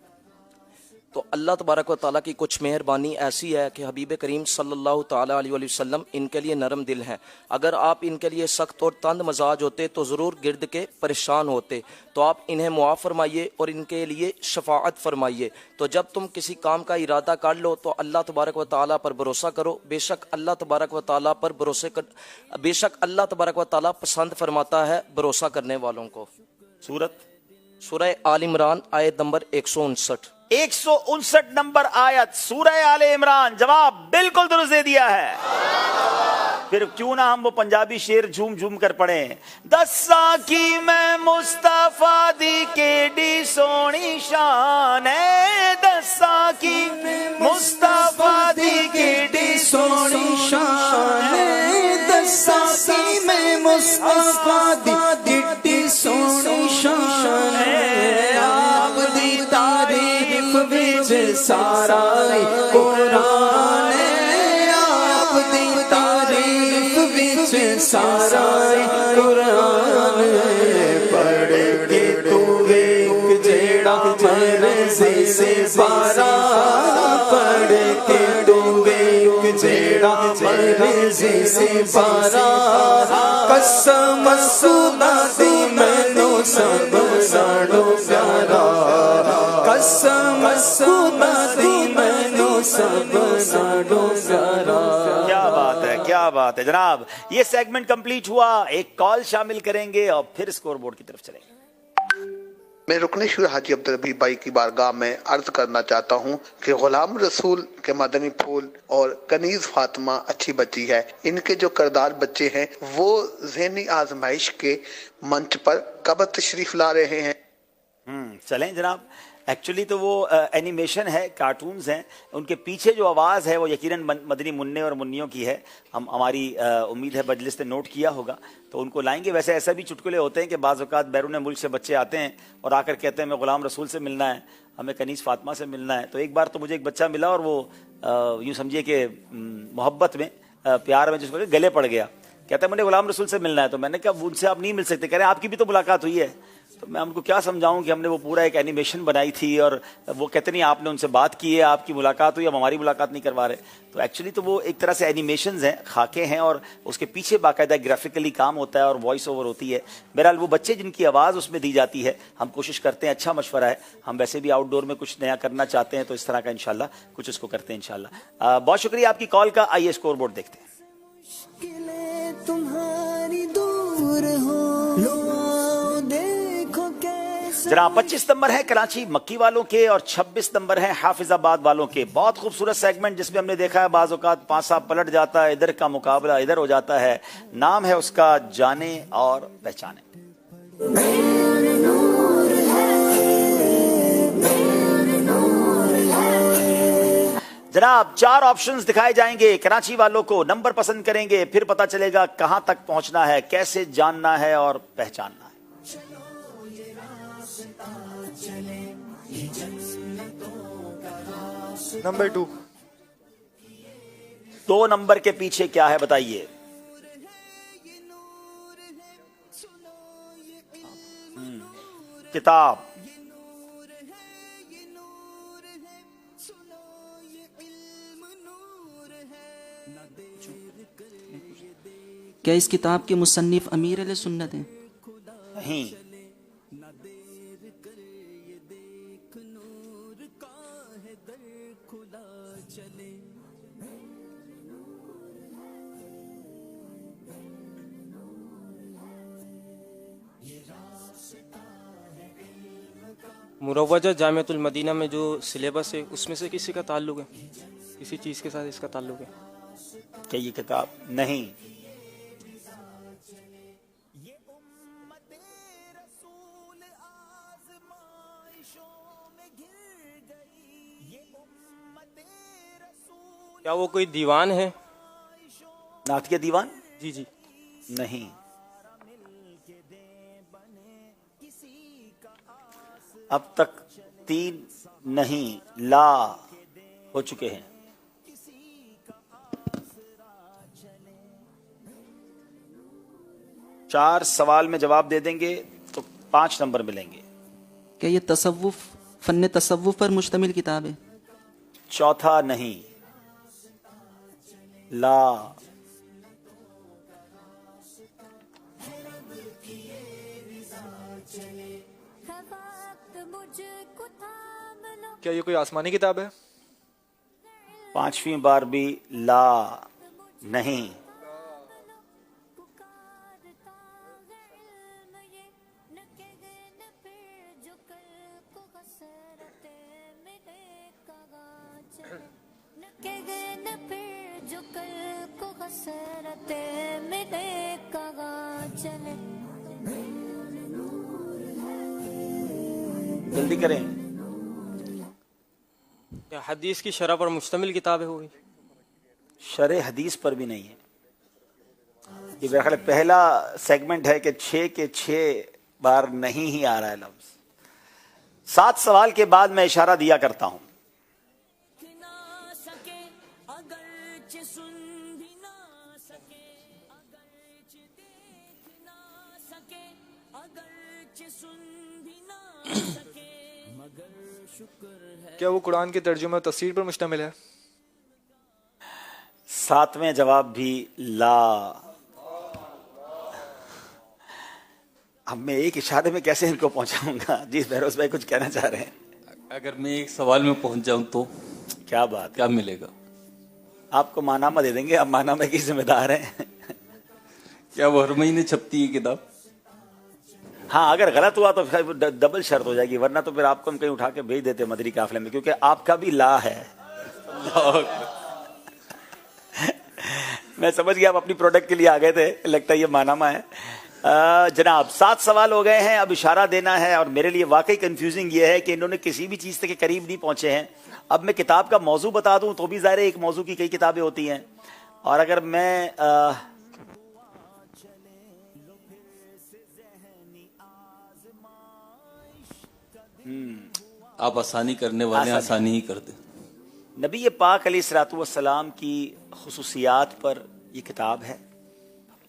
تو اللہ تبارک و تعالیٰ کی کچھ مہربانی ایسی ہے کہ حبیب کریم صلی اللہ تعالیٰ علیہ وسلم ان کے لیے نرم دل ہیں۔ اگر آپ ان کے لیے سخت اور تند مزاج ہوتے تو ضرور گرد کے پریشان ہوتے، تو آپ انہیں معاف فرمائیے اور ان کے لیے شفاعت فرمائیے۔ تو جب تم کسی کام کا ارادہ کر لو تو اللہ تبارک و تعالیٰ پر بھروسہ کرو، بے شک اللہ تبارک و تعالیٰ پر بے شک اللہ تبارک و تعالیٰ پسند فرماتا ہے بھروسہ کرنے والوں کو۔ سورہ آل عمران آیت نمبر 159۔ 159 نمبر آیت سورہ آل عمران، جواب بالکل درست دے دیا ہے۔ پھر کیوں نہ ہم وہ پنجابی شعر جھوم جھوم کر پڑھیں۔ دساں کی میں مصطفیٰ دی کیڈی سونی شان ہے، دساں کی مصطفیٰ دی کیڈی سونی شان ہے، دساں کی میں مصطفیٰ دی کیڈی سونی شان ہے، آپ دی تعریف وچ سارا قرآن ہے، آپ دی تعریف وچ سارا قرآن ہے، پڑھ کے تو ویکھ جیڑا مرضی سے پارا، پڑھ کے تو ویکھ جیڑا مرضی سے پارا، قسم خدا دی مینوں سب نالوں پیارا، قسم خدا دی مینوں سب نالوں پیارا۔ کیا بات ہے، کیا بات ہے جناب۔ یہ سیگمنٹ کمپلیٹ ہوا، ایک کال شامل کریں گے اور پھر اسکور بورڈ کی طرف چلیں گے۔ میں رکن شور حاجی عبدالحبیب بھائی کی بارگاہ میں عرض کرنا چاہتا ہوں کہ غلام رسول کے مدنی پھول اور کنیز فاطمہ اچھی بچی ہے، ان کے جو کردار بچے ہیں وہ ذہنی آزمائش کے منچ پر کب تشریف لا رہے ہیں۔ چلیں جناب، ایکچولی تو وہ اینیمیشن ہے، کارٹونز ہیں، ان کے پیچھے جو آواز ہے وہ یقیناً مدنی منع اور منیوں کی ہے۔ ہماری امید ہے مجلس نے نوٹ کیا ہوگا تو ان کو لائیں گے۔ ویسے ایسا بھی چٹکلے ہوتے ہیں کہ بعض اوقات بیرون ملک سے بچے آتے ہیں اور آ کر کہتے ہیں ہمیں غلام رسول سے ملنا ہے، ہمیں کنیز فاطمہ سے ملنا ہے۔ تو ایک بار تو مجھے ایک بچہ ملا اور وہ یوں سمجھیے کہ محبت میں پیار میں جس کو گلے پڑ گیا، کہتا ہے مجھے غلام رسول سے ملنا ہے۔ تو میں نے کہا ان سے آپ نہیں مل سکتے، کہہ رہے ہیں آپ کی بھی تو ملاقات ہوئی ہے۔ تو میں ان کو کیا سمجھاؤں کہ ہم نے وہ پورا ایک اینیمیشن بنائی تھی اور وہ کہتے نہیں آپ نے ان سے بات کی ہے، آپ کی ملاقات ہوئی، اب ہماری ملاقات نہیں کروا رہے۔ تو ایکچولی تو وہ ایک طرح سے اینیمیشنز ہیں، خاکے ہیں، اور اس کے پیچھے باقاعدہ گرافکلی کام ہوتا ہے اور وائس اوور ہوتی ہے۔ بہرحال وہ بچے جن کی آواز اس میں دی جاتی ہے، ہم کوشش کرتے ہیں، اچھا مشورہ ہے، ہم ویسے بھی آؤٹ ڈور میں کچھ نیا کرنا چاہتے ہیں تو اس طرح کا انشاءاللہ کچھ اس کو کرتے ہیں انشاءاللہ۔ بہت شکریہ آپ کی کال کا۔ آئیے اسکور بورڈ دیکھتے ہیں۔ جناب 25 نمبر ہے کراچی مکی والوں کے اور 26 نمبر ہے حافظ آباد والوں کے۔ بہت خوبصورت سیگمنٹ جس میں ہم نے دیکھا ہے بعض اوقات پانسا پلٹ جاتا ہے، ادھر کا مقابلہ ادھر ہو جاتا ہے۔ نام ہے اس کا جانے اور پہچانے۔ جناب 4 آپشنز دکھائے جائیں گے، کراچی والوں کو نمبر پسند کریں گے، پھر پتہ چلے گا کہاں تک پہنچنا ہے، کیسے جاننا ہے اور پہچاننا ہے۔ نمبر 2۔ 2 نمبر کے پیچھے کیا ہے بتائیے؟ کتاب۔ کیا اس کتاب کے مصنف امیر علیہ سنت ہیں؟ نہیں۔ مروجہ جامعۃ المدینہ میں جو سلیبس ہے اس میں سے کسی کا تعلق ہے، کسی چیز کے ساتھ اس کا تعلق ہے کہ یہ کتاب نہیں؟ کیا وہ کوئی دیوان ہے؟ نعت کے دیوان؟ جی جی۔ نہیں۔ اب تक 3 नहीं ला हो चुके हैं। चार सवाल में जवाब दे देंगे तो 5 नंबर मिलेंगे। क्या ये तसव्वुफ फन तसव्वुफ पर मुश्तमिल किताब है? चौथा नहीं ला। क्या ये कोई आसमानी किताब है? 5वीं बार भी ला नहीं। जल्दी करें। क्या हदीस की शरह पर मुश्तमिल किताब है? होगी शरह हदीस पर भी नहीं है। ये मेरा ख्याल पहला सेगमेंट है कि 6 के 6 बार नहीं ही आ रहा है लफ्ज। 7 सवाल के बाद मैं इशारा दिया करता हूं। क्या वो कुरान के तर्जुमे और तफसीर पर मुश्तमिल है? 7वें जवाब भी ला। अब मैं एक इशारे में कैसे इनको पहुंचाऊंगा? जी बहरोज भाई कुछ कहना चाह रहे हैं? अगर मैं एक सवाल में पहुंच जाऊं तो क्या बात, क्या मिलेगा? आपको माहनामा दे देंगे। आप माहनामे की जिम्मेदार हैं। क्या वो हर महीने छपती है किताब? हाँ, अगर गलत हुआ तो फिर डबल शर्त हो जाएगी, वरना तो फिर आपको हम कहीं उठा के भेज देते मदरी काफिले में, क्योंकि आपका भी ला है। मैं समझ गया आप अपनी प्रोडक्ट के लिए आ गए थे, लगता है ये मानामा है। जनाब 7 सवाल हो गए हैं, अब इशारा देना है। और मेरे लिए वाकई कंफ्यूजिंग ये है कि इन्होंने किसी भी चीज के करीब नहीं पहुंचे हैं। अब मैं किताब का मौजू बता दूं तो भी ज़ाहिर है एक मौजू की कई किताबें होती हैं, और अगर मैं आप आसानी करने वाले आसानी ही कर दे। नबी पाक अलैहिस्सलातु वस्सलाम की खुसूसियात पर यह किताब है,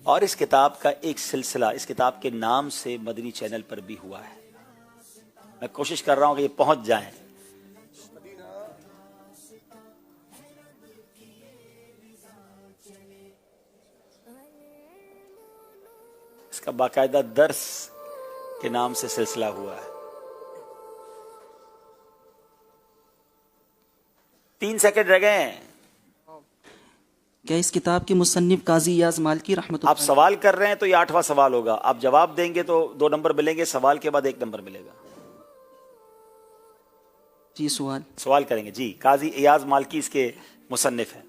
और इस किताब का एक सिलसिला इस किताब के नाम से मदनी चैनल पर भी हुआ है। मैं कोशिश कर रहा हूं कि ये पहुंच जाए। इसका बाकायदा दर्स के नाम से सिलसिला हुआ है। 3 सेकंड रह गए हैं। क्या इस किताब के मुसन्निफ काजी याज मालकी रहमतुल्लाह। आप सवाल कर रहे हैं तो ये 8वां सवाल होगा। आप जवाब देंगे तो 2 नंबर मिलेंगे, सवाल के बाद 1 नंबर मिलेगा। जी सवाल करेंगे जी। काजी याज मालकी इसके मुसन्निफ है।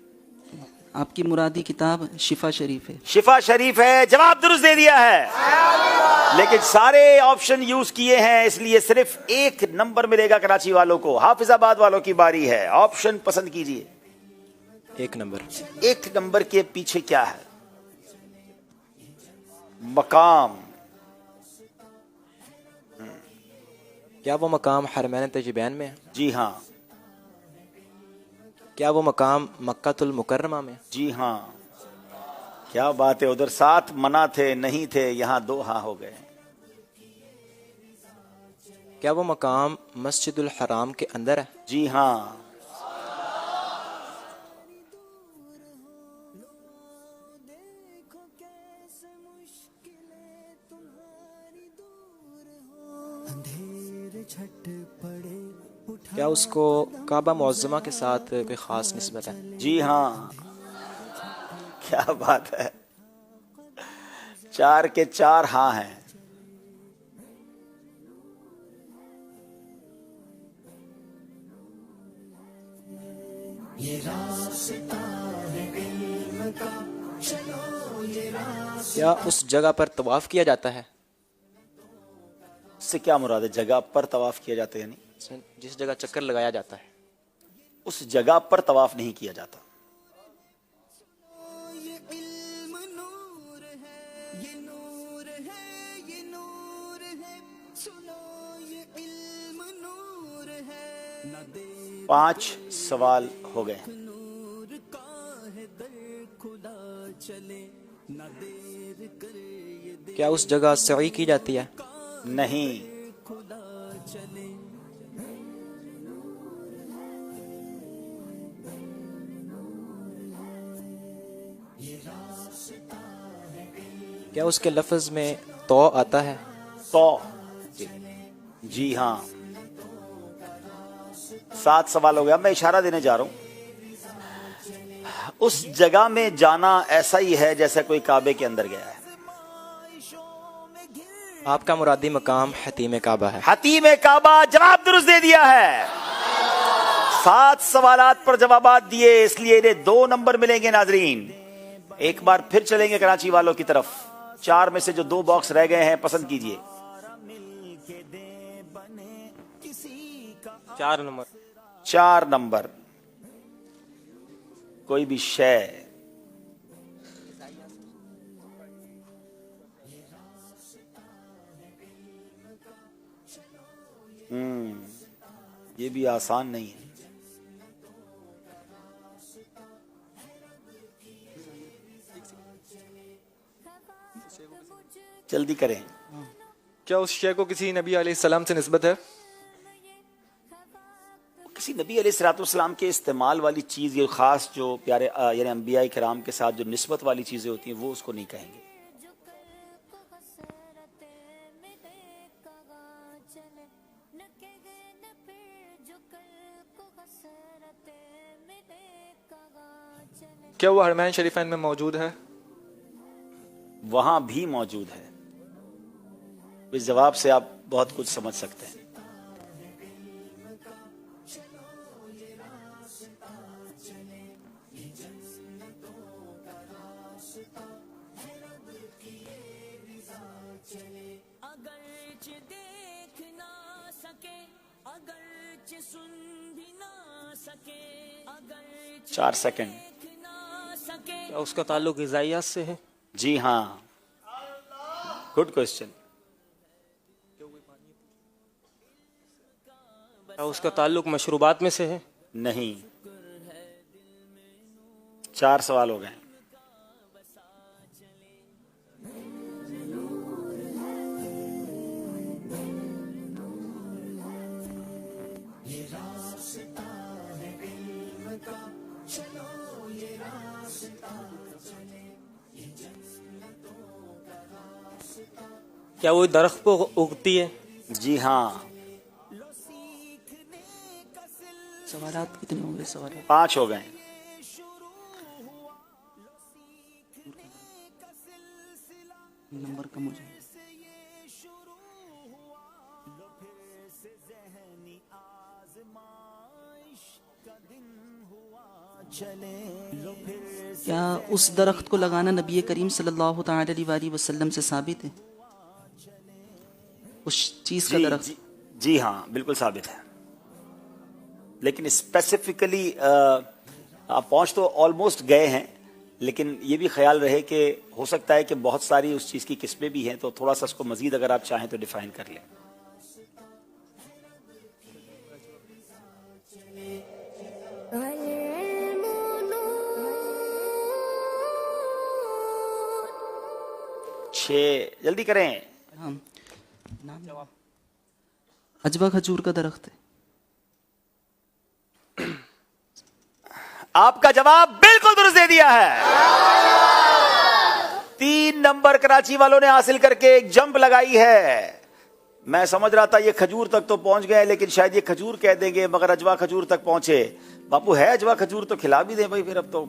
आपकी मुरादी किताब शिफा शरीफ है। शिफा शरीफ है, जवाब दुरुस्त दे दिया है, लेकिन सारे ऑप्शन यूज किए हैं, इसलिए सिर्फ 1 नंबर मिलेगा कराची वालों को। हाफिजाबाद वालों की बारी है, ऑप्शन पसंद कीजिए। 1 नंबर। 1 नंबर के पीछे क्या है? मकाम। क्या वो मकाम हरमैन तजबैन में है? जी हाँ। क्या वो मकाम मक्कातुल मुकर्रमा में? जी हाँ। क्या बात है, उधर 7 मना थे, नहीं थे, यहाँ 2 हाँ हो गए। क्या वो मकाम मस्जिदुल हराम के अंदर है? जी हाँ। क्या उसको काबा मुअज़्ज़मा के साथ कोई खास निस्बत है? जी हाँ। क्या बात है, 4 के 4 हाँ हैं। क्या उस जगह पर तवाफ किया जाता है? इससे क्या मुराद है? जगह पर तवाफ किया जाता है, यानी जिस जगह चक्कर लगाया जाता है उस जगह पर तवाफ नहीं किया जाता। 5 सवाल हो गए। क्या उस जगह सई की जाती है? नहीं। क्या उसके लफ्ज में तो आता है? तो जी हाँ। 7 सवाल हो गया। मैं इशारा देने जा रहा हूं, उस जगह में जाना ऐसा ही है जैसे कोई काबे के अंदर गया है। आपका मुरादी मकाम हतीम काबा है। हतीम काबा जवाब दुरुस्त दे दिया है। 7 सवालात पर जवाबात दिए, इसलिए इन्हें 2 नंबर मिलेंगे। नाजरीन एक बार फिर चलेंगे कराची वालों की तरफ। 4 में से जो 2 बॉक्स रह गए हैं पसंद कीजिए। 4 नंबर। 4 नंबर। कोई भी शय। ये भी आसान नहीं है। जल्दी करें। क्या उस शय को किसी नबी अलैहिस्सलाम से निस्बत है? किसी नबी अलैहिस्सलाम के इस्तेमाल वाली चीज, ये खास जो प्यारे यानी अंबिया किराम के साथ जो निस्बत वाली चीजें होती हैं वो उसको नहीं कहेंगे। क्या वो हरमैन शरीफैन में मौजूद है? वहां भी मौजूद है। इस जवाब से आप बहुत कुछ समझ सकते हैं। चार सेकंड। क्या उसका ताल्लुक ग़िज़ाइयात से है? जी हाँ, गुड क्वेश्चन। क्या उसका ताल्लुक मशरूबात में से है? नहीं। 4 सवाल हो गए। क्या वो दरख्त पर उगती है? जी हाँ। सवालात कितने हो गए? सवाल 5 हो गए। नंबर कम हो जाए। क्या उस दरख्त को लगाना नबी करीम सल्लल्लाहु तआला अलैहि वसल्लम से साबित है? उस चीज का दरख्त? जी हाँ, बिल्कुल साबित है। लेकिन स्पेसिफिकली आप पहुंच तो ऑलमोस्ट गए हैं, लेकिन ये भी ख्याल रहे कि हो सकता है कि बहुत सारी उस चीज की किस्में भी हैं, तो थोड़ा सा उसको मजीद अगर आप चाहें तो डिफाइन कर लें। जल्दी करें। हाँ, अजवा खजूर का दरख्त है। आपका जवाब बिल्कुल दुरुस्त दे दिया है। 3 नंबर कराची वालों ने हासिल करके एक जंप लगाई है। मैं समझ रहा था ये खजूर तक तो पहुंच गए, लेकिन शायद ये खजूर कह देंगे, मगर अजवा खजूर तक पहुंचे। बापू है अजवा खजूर तो खिला भी दें भाई फिर। अब तो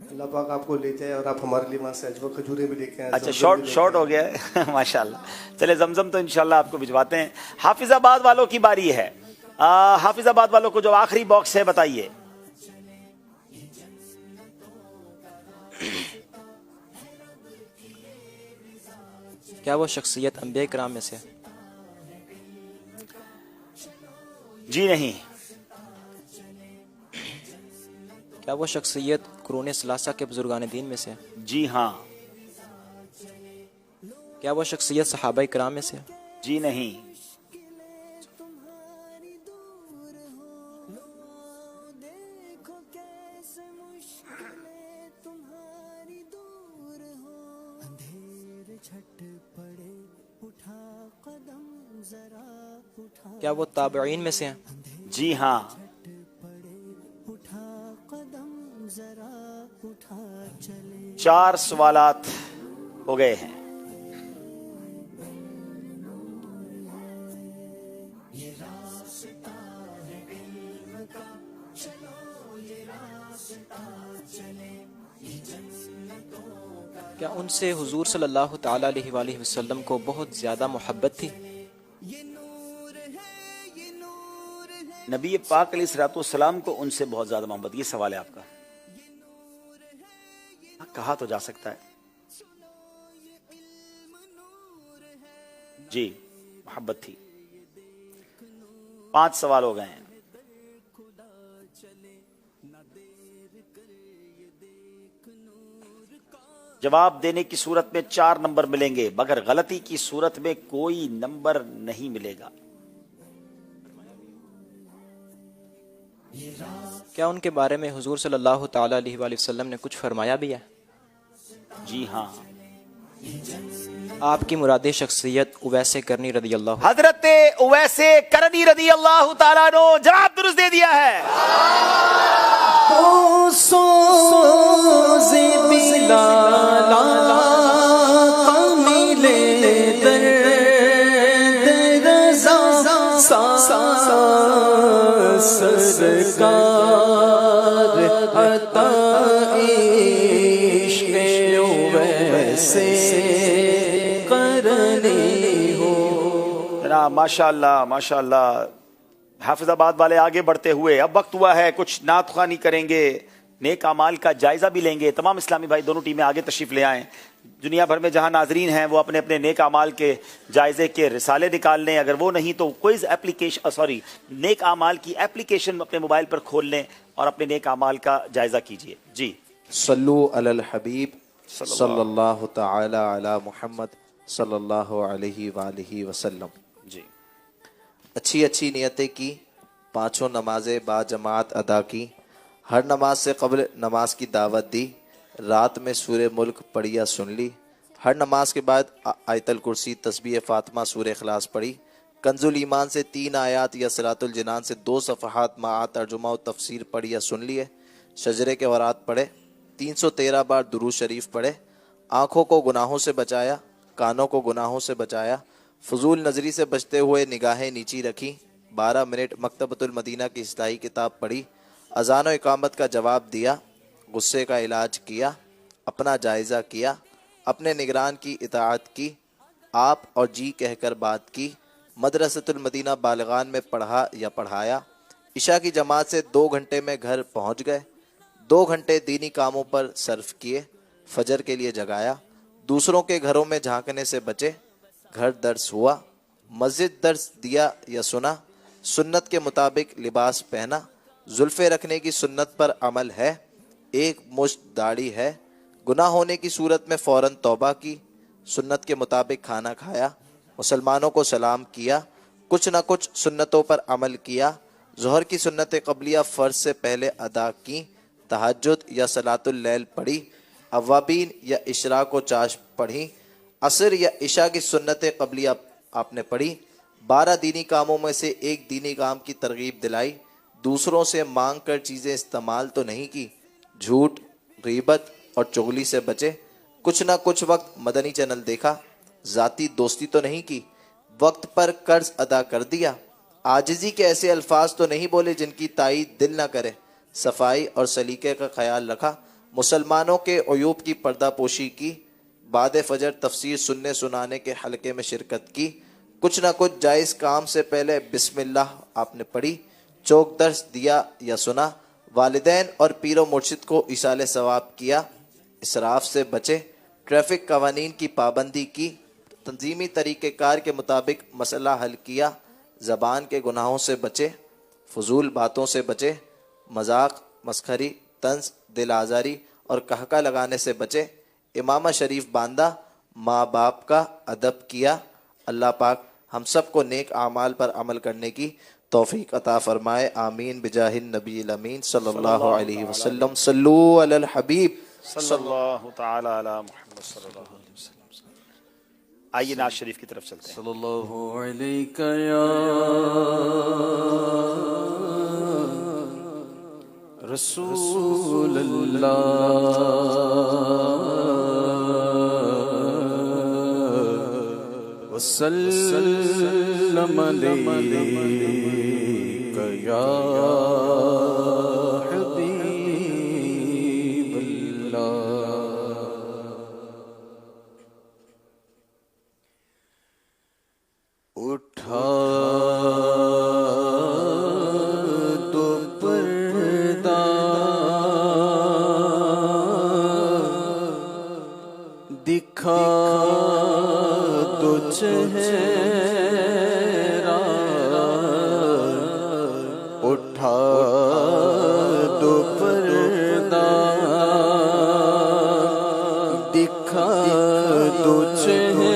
अल्लाह पाक आपको ले जाए और आप हमारे लिए वहां से अजवा खजूरें भी लेके आए। अच्छा, शॉर्ट हो गया है। माशाल्लाह। चले, जमजम तो इंशाल्लाह आपको भिजवाते हैं। हाफिजाबाद वालों की बारी है। हाफिजाबाद वालों को जो आखिरी बॉक्स है बताइए। क्या वो शख्सियत अंबिया किराम में से? जी नहीं। क्या वो शख्सियत कुरून सलासा के बुजुर्गान दीन में से? जी हाँ। क्या वो शख्सियत सहाबा किराम में से? जी नहीं। کیا وہ تابعین میں سے ہیں؟ جی ہاں. چار سوالات ہو گئے ہیں. کیا ان سے حضور صلی اللہ تعالی علیہ وآلہ وسلم کو بہت زیادہ محبت تھی؟ نبی پاک علیہ الصلوۃ والسلام کو ان سے بہت زیادہ محبت. یہ سوال ہے آپ کا. کہا تو جا سکتا ہے. جی محبت تھی. 5 سوال ہو گئے ہیں. جواب دینے کی صورت میں 4 نمبر ملیں گے، مگر غلطی کی صورت میں کوئی نمبر نہیں ملے گا. کیا ان کے بارے میں حضور صلی اللہ تعالی علیہ وآلہ وسلم نے کچھ فرمایا بھی ہے؟ جی ہاں. آپ کی مراد شخصیت اویس کرنی رضی اللہ. حضرت اویس کرنی رضی اللہ تعالیٰ عنہ. جواب درست دے دیا ہے. ماشاء اللہ ماشاء اللہ. حافظ آباد والے آگے بڑھتے ہوئے اب وقت ہوا ہے کچھ نعت خوانی کریں گے، نیک اعمال کا جائزہ بھی لیں گے. تمام اسلامی بھائی دونوں ٹیمیں آگے تشریف لے آئیں. دنیا بھر میں جہاں ناظرین ہیں وہ اپنے اپنے نیک اعمال کے جائزے کے رسالے نکال لیں. اگر وہ نہیں تو کوئز ایپلیکیشن نیک اعمال کی ایپلیکیشن اپنے موبائل پر کھول لیں اور اپنے نیک اعمال کا جائزہ کیجیے. جی صلو علی الحبیب صلی اللہ تعالی علی محمد صلی اللہ علیہ وآلہ وسلم. جی اچھی نیتیں کی، 5 نمازیں با جماعت ادا کی، ہر نماز سے قبل نماز کی دعوت دی، رات میں سورہ ملک پڑھی یا سن لی، ہر نماز کے بعد آیت الکرسی تسبیح فاطمہ سورہ اخلاص پڑھی، کنز الایمان سے 3 آیات یا صراط الجنان سے 2 صفحات مع ترجمہ و تفسیر پڑھی یا سن لیے، شجرے کے ورات پڑھے، 313 بار درود شریف پڑھے، آنکھوں کو گناہوں سے بچایا، کانوں کو گناہوں سے بچایا، فضول نظری سے بچتے ہوئے نگاہیں نیچی رکھی، 12 منٹ مکتبۃ المدینہ کی اصلاحی کتاب پڑھی، اذان و اقامت کا جواب دیا، غصے کا علاج کیا، اپنا جائزہ کیا، اپنے نگران کی اطاعت کی، آپ اور جی کہہ کر بات کی، مدرسۃ المدینہ بالغان میں پڑھا یا پڑھایا، عشاء کی جماعت سے 2 گھنٹے میں گھر پہنچ گئے، 2 گھنٹے دینی کاموں پر صرف کیے، فجر کے لیے جگایا، دوسروں کے گھروں میں جھانکنے سے بچے، گھر درس ہوا، مسجد درس دیا یا سنا، سنت کے مطابق لباس پہنا، زلفے رکھنے کی سنت پر عمل ہے، 1 مشت داڑھی ہے، گناہ ہونے کی صورت میں فوراً توبہ کی، سنت کے مطابق کھانا کھایا، مسلمانوں کو سلام کیا، کچھ نہ کچھ سنتوں پر عمل کیا، ظہر کی سنت قبلیہ فرض سے پہلے ادا کی، تہجد یا صلاۃ اللیل پڑھی، اوابین یا اشراق و چاش پڑھی، عصر یا عشاء کی سنت قبلیہ آپ نے پڑھی، 12 دینی کاموں میں سے 1 دینی کام کی ترغیب دلائی، دوسروں سے مانگ کر چیزیں استعمال تو نہیں کی، جھوٹ، غیبت اور چغلی سے بچے، کچھ نہ کچھ وقت مدنی چینل دیکھا، ذاتی دوستی تو نہیں کی، وقت پر قرض ادا کر دیا، عاجزی کے ایسے الفاظ تو نہیں بولے جن کی تائید دل نہ کرے، صفائی اور سلیقے کا خیال رکھا، مسلمانوں کے عیوب کی پردہ پوشی کی، بعد فجر تفسیر سننے سنانے کے حلقے میں شرکت کی، کچھ نہ کچھ جائز کام سے پہلے بسم اللہ آپ نے پڑھی، چوک درس دیا یا سنا، والدین اور پیر و مرشد کو ایصال ثواب کیا، اسراف سے بچے، ٹریفک قوانین کی پابندی کی، تنظیمی طریقہ کار کے مطابق مسئلہ حل کیا، زبان کے گناہوں سے بچے، فضول باتوں سے بچے، مذاق، مسخری، طنز، دل آزاری اور قہقہ لگانے سے بچے، امامہ شریف باندھا، ماں باپ کا ادب کیا. اللہ پاک ہم سب کو نیک اعمال پر عمل کرنے کی توفیق عطا فرمائے. آمین بجاہ النبی الامین صلی اللہ علیہ وسلم. صلو علی الحبیب صلی اللہ تعالی علی محمد صلی اللہ علیہ وسلم. آئیے ناز شریف کی طرف چلتے ہیں. صلی اللہ علیہ یا رسول اللہ وسلم علیک یا حبیب اللہ. اٹھا تو پردہ دکھا تو چہرہ اٹھا تو پردہ دکھا تو چہرہ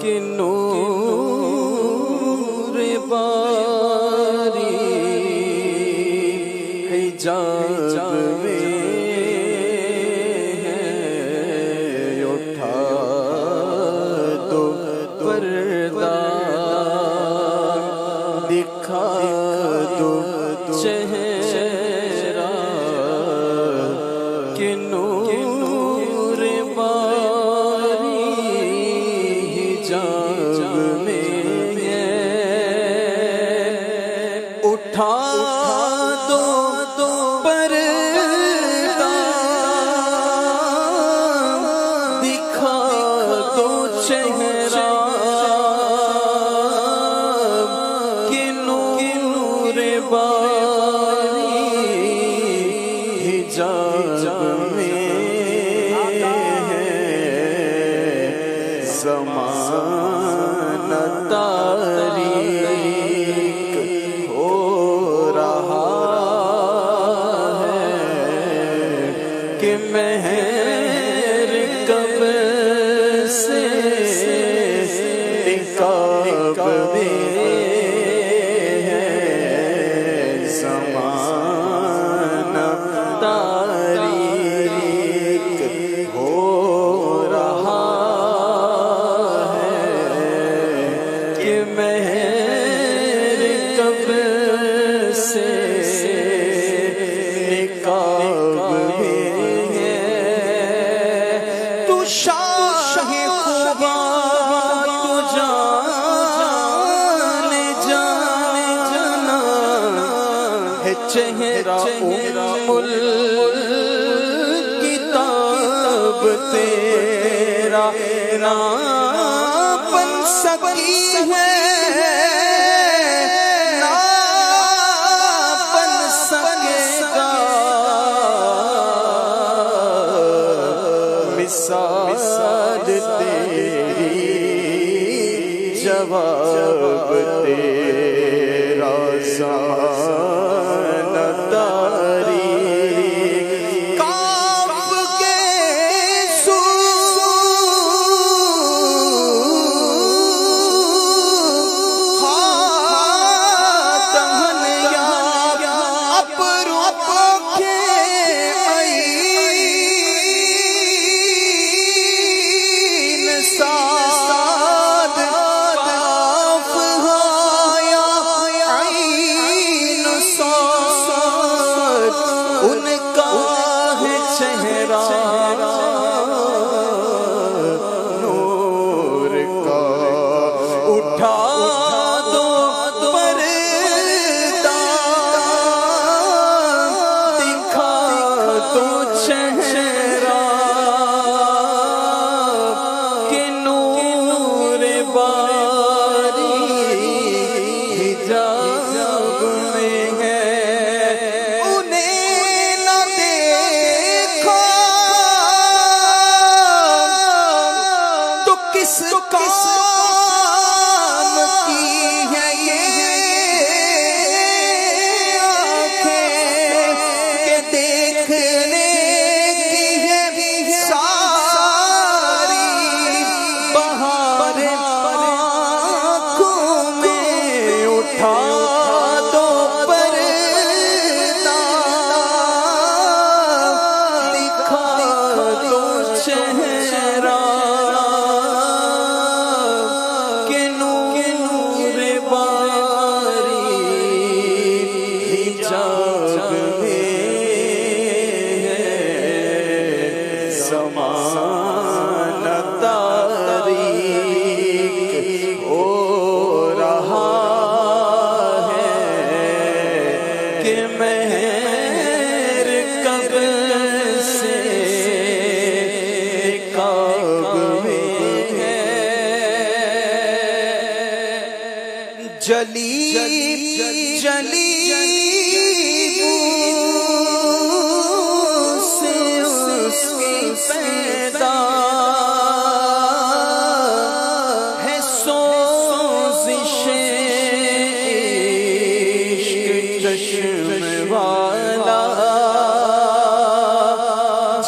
کہ نور باری حجاب میں ہے. اٹھا تو پردہ دکھا تو چہرہ کہ نور باری حجاب میں ہے. اٹھا دو پردہ دکھا دو چہرہ کہ نور باری حجاب میں ہے. زمانہ تاریک ہو رہا ہے کہ مہر کب سے نقاب میں ہے. زمانہ تاریک ہو رہا ہے کہ مہر کب سے نقاب میں ہے. تو شاہ خوبا تو جان جانا ہے چہرہ ام الکتاب تیرا نہ بن سکی ہے نہ بن سکے گا. مثال تیری جواب تیرا زمانہ تاریک. کاف کے سو دہن یا اپرو کے این ساد کاف جلی جلی سے اس کی پیدا ہے سوزش عشق چشم والا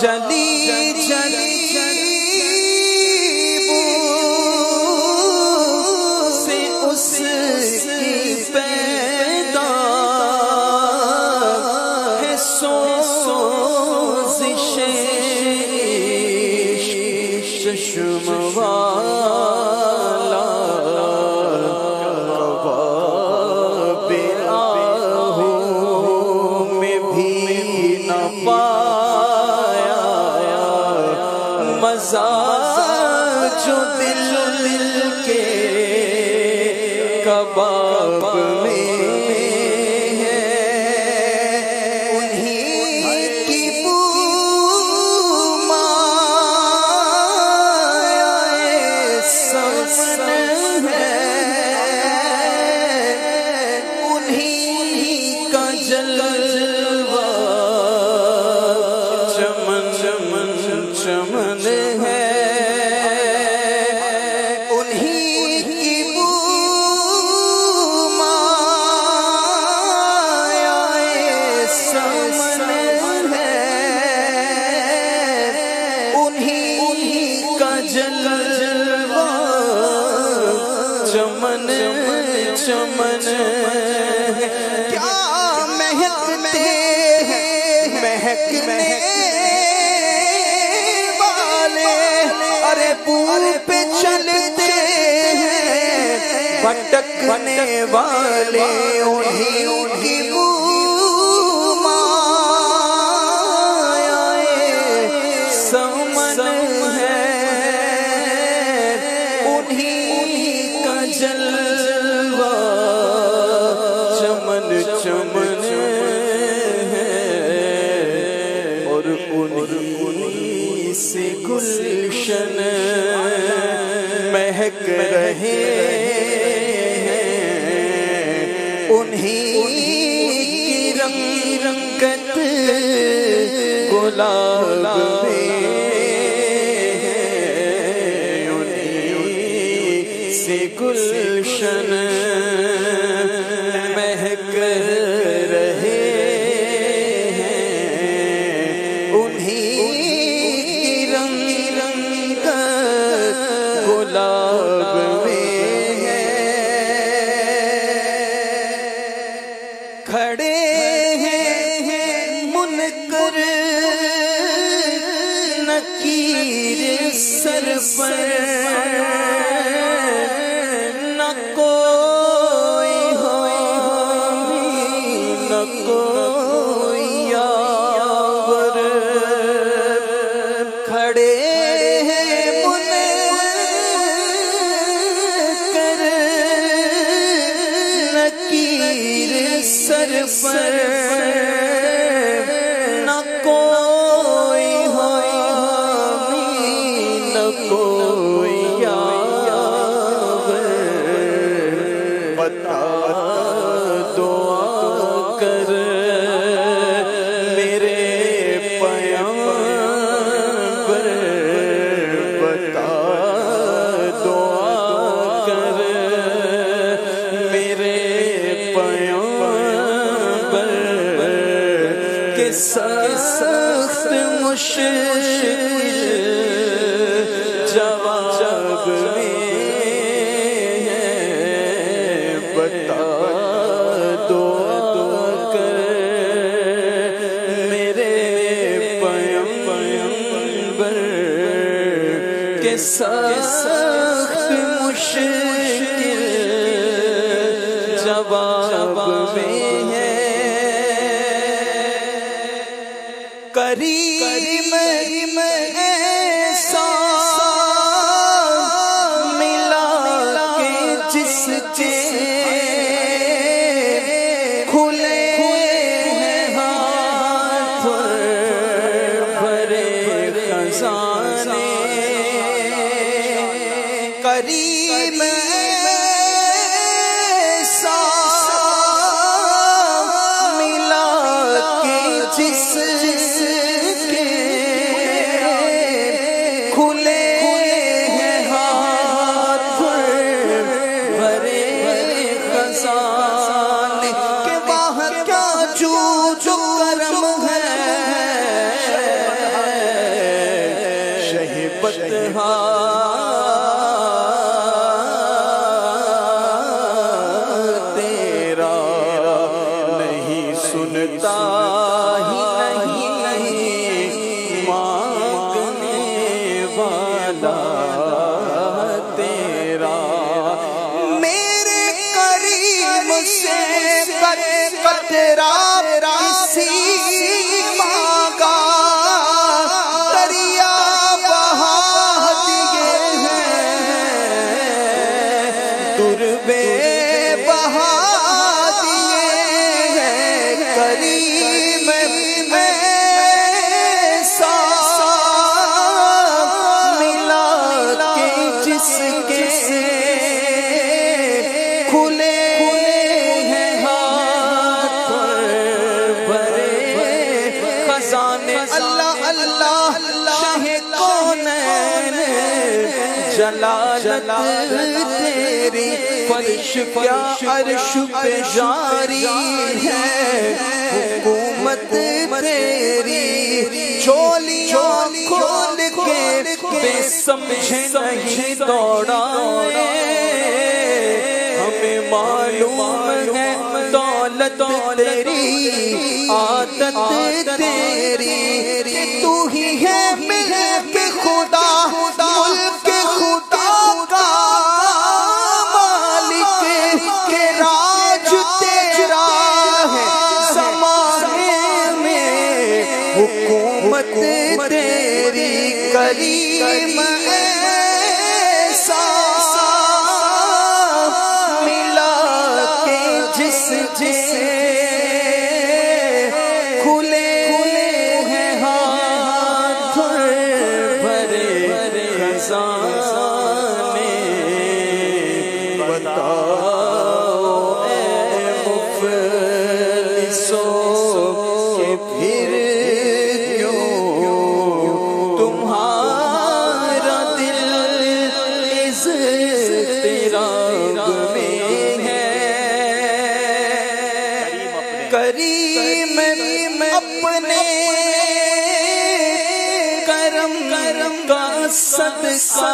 جلی جو دل کے کباب میں ہے انہیں کی بو مائے سسن ہے انہیں کا جلوہ چمن چمن چمن ہے چمن چمن کیا مہکتے ہیں مہکنے والے ارے پور پہ چلتے ہیں بھٹکنے والے انہیں کی بو مائے سمن ہے جلوہ چمن چمن ہے اور انہیں سے گلشن مہک رہے ہیں انہیں کی رنگت گلاب میں سے گلشن مہک رہے ہیں انہیں رنگ گلاب میں ہے کھڑے ہیں منکر نکیر سر پر کھڑے ہیں منکر نکیر سر پر نہ کوئی حامی نہ کوئی یاور بتا دعا کر میرے پیغمبر بتا دعا کر میرے پیغمبر کہ سخت مشکل جواب میں بتا دعا کر میرے پیغمبر کہ سخت مشکل جواب میں ہے کریم ایسا ملا کہ جس کے کھلے ہیں ہاتھ بھرے خزانے کریم جس کے کھلے ہیں ہاتھ بھرے خزانے کے باہر کیا جو کرم ہے شہبت تیرا نہیں سنتا ہی نہیں مانگنے والا تیرا میرے کریم سے قطرہ کسی مانگا دریا بہا دیے ہیں دربے بہا دیے ہیں کریم ایسا ملا کہ جس کے کھلے ہیں ہاتھ بھرے خزانے اللہ اللہ شاہ کونین جلالت تیری فرش کیا عرش پہ جاری ہے حکومت تیری چولیاں کھول کے بے سمجھے نہیں دوڑائے ہمیں معلوم ہے دولت تیری عادت تیری تو ہی ہے ملک خدا ملک خدا کا مالک کے راج تیرا ہے زمانے میں حکومت تیری کریم ایسا ملا کہ جس جسے کھلے ہیں ہاتھ بھرے خزانے بتاؤ اے مفلسوں کہ پھر کیوں تمہارا دل اضطراب میں ہے کریم اپنے کرم کا صدقہ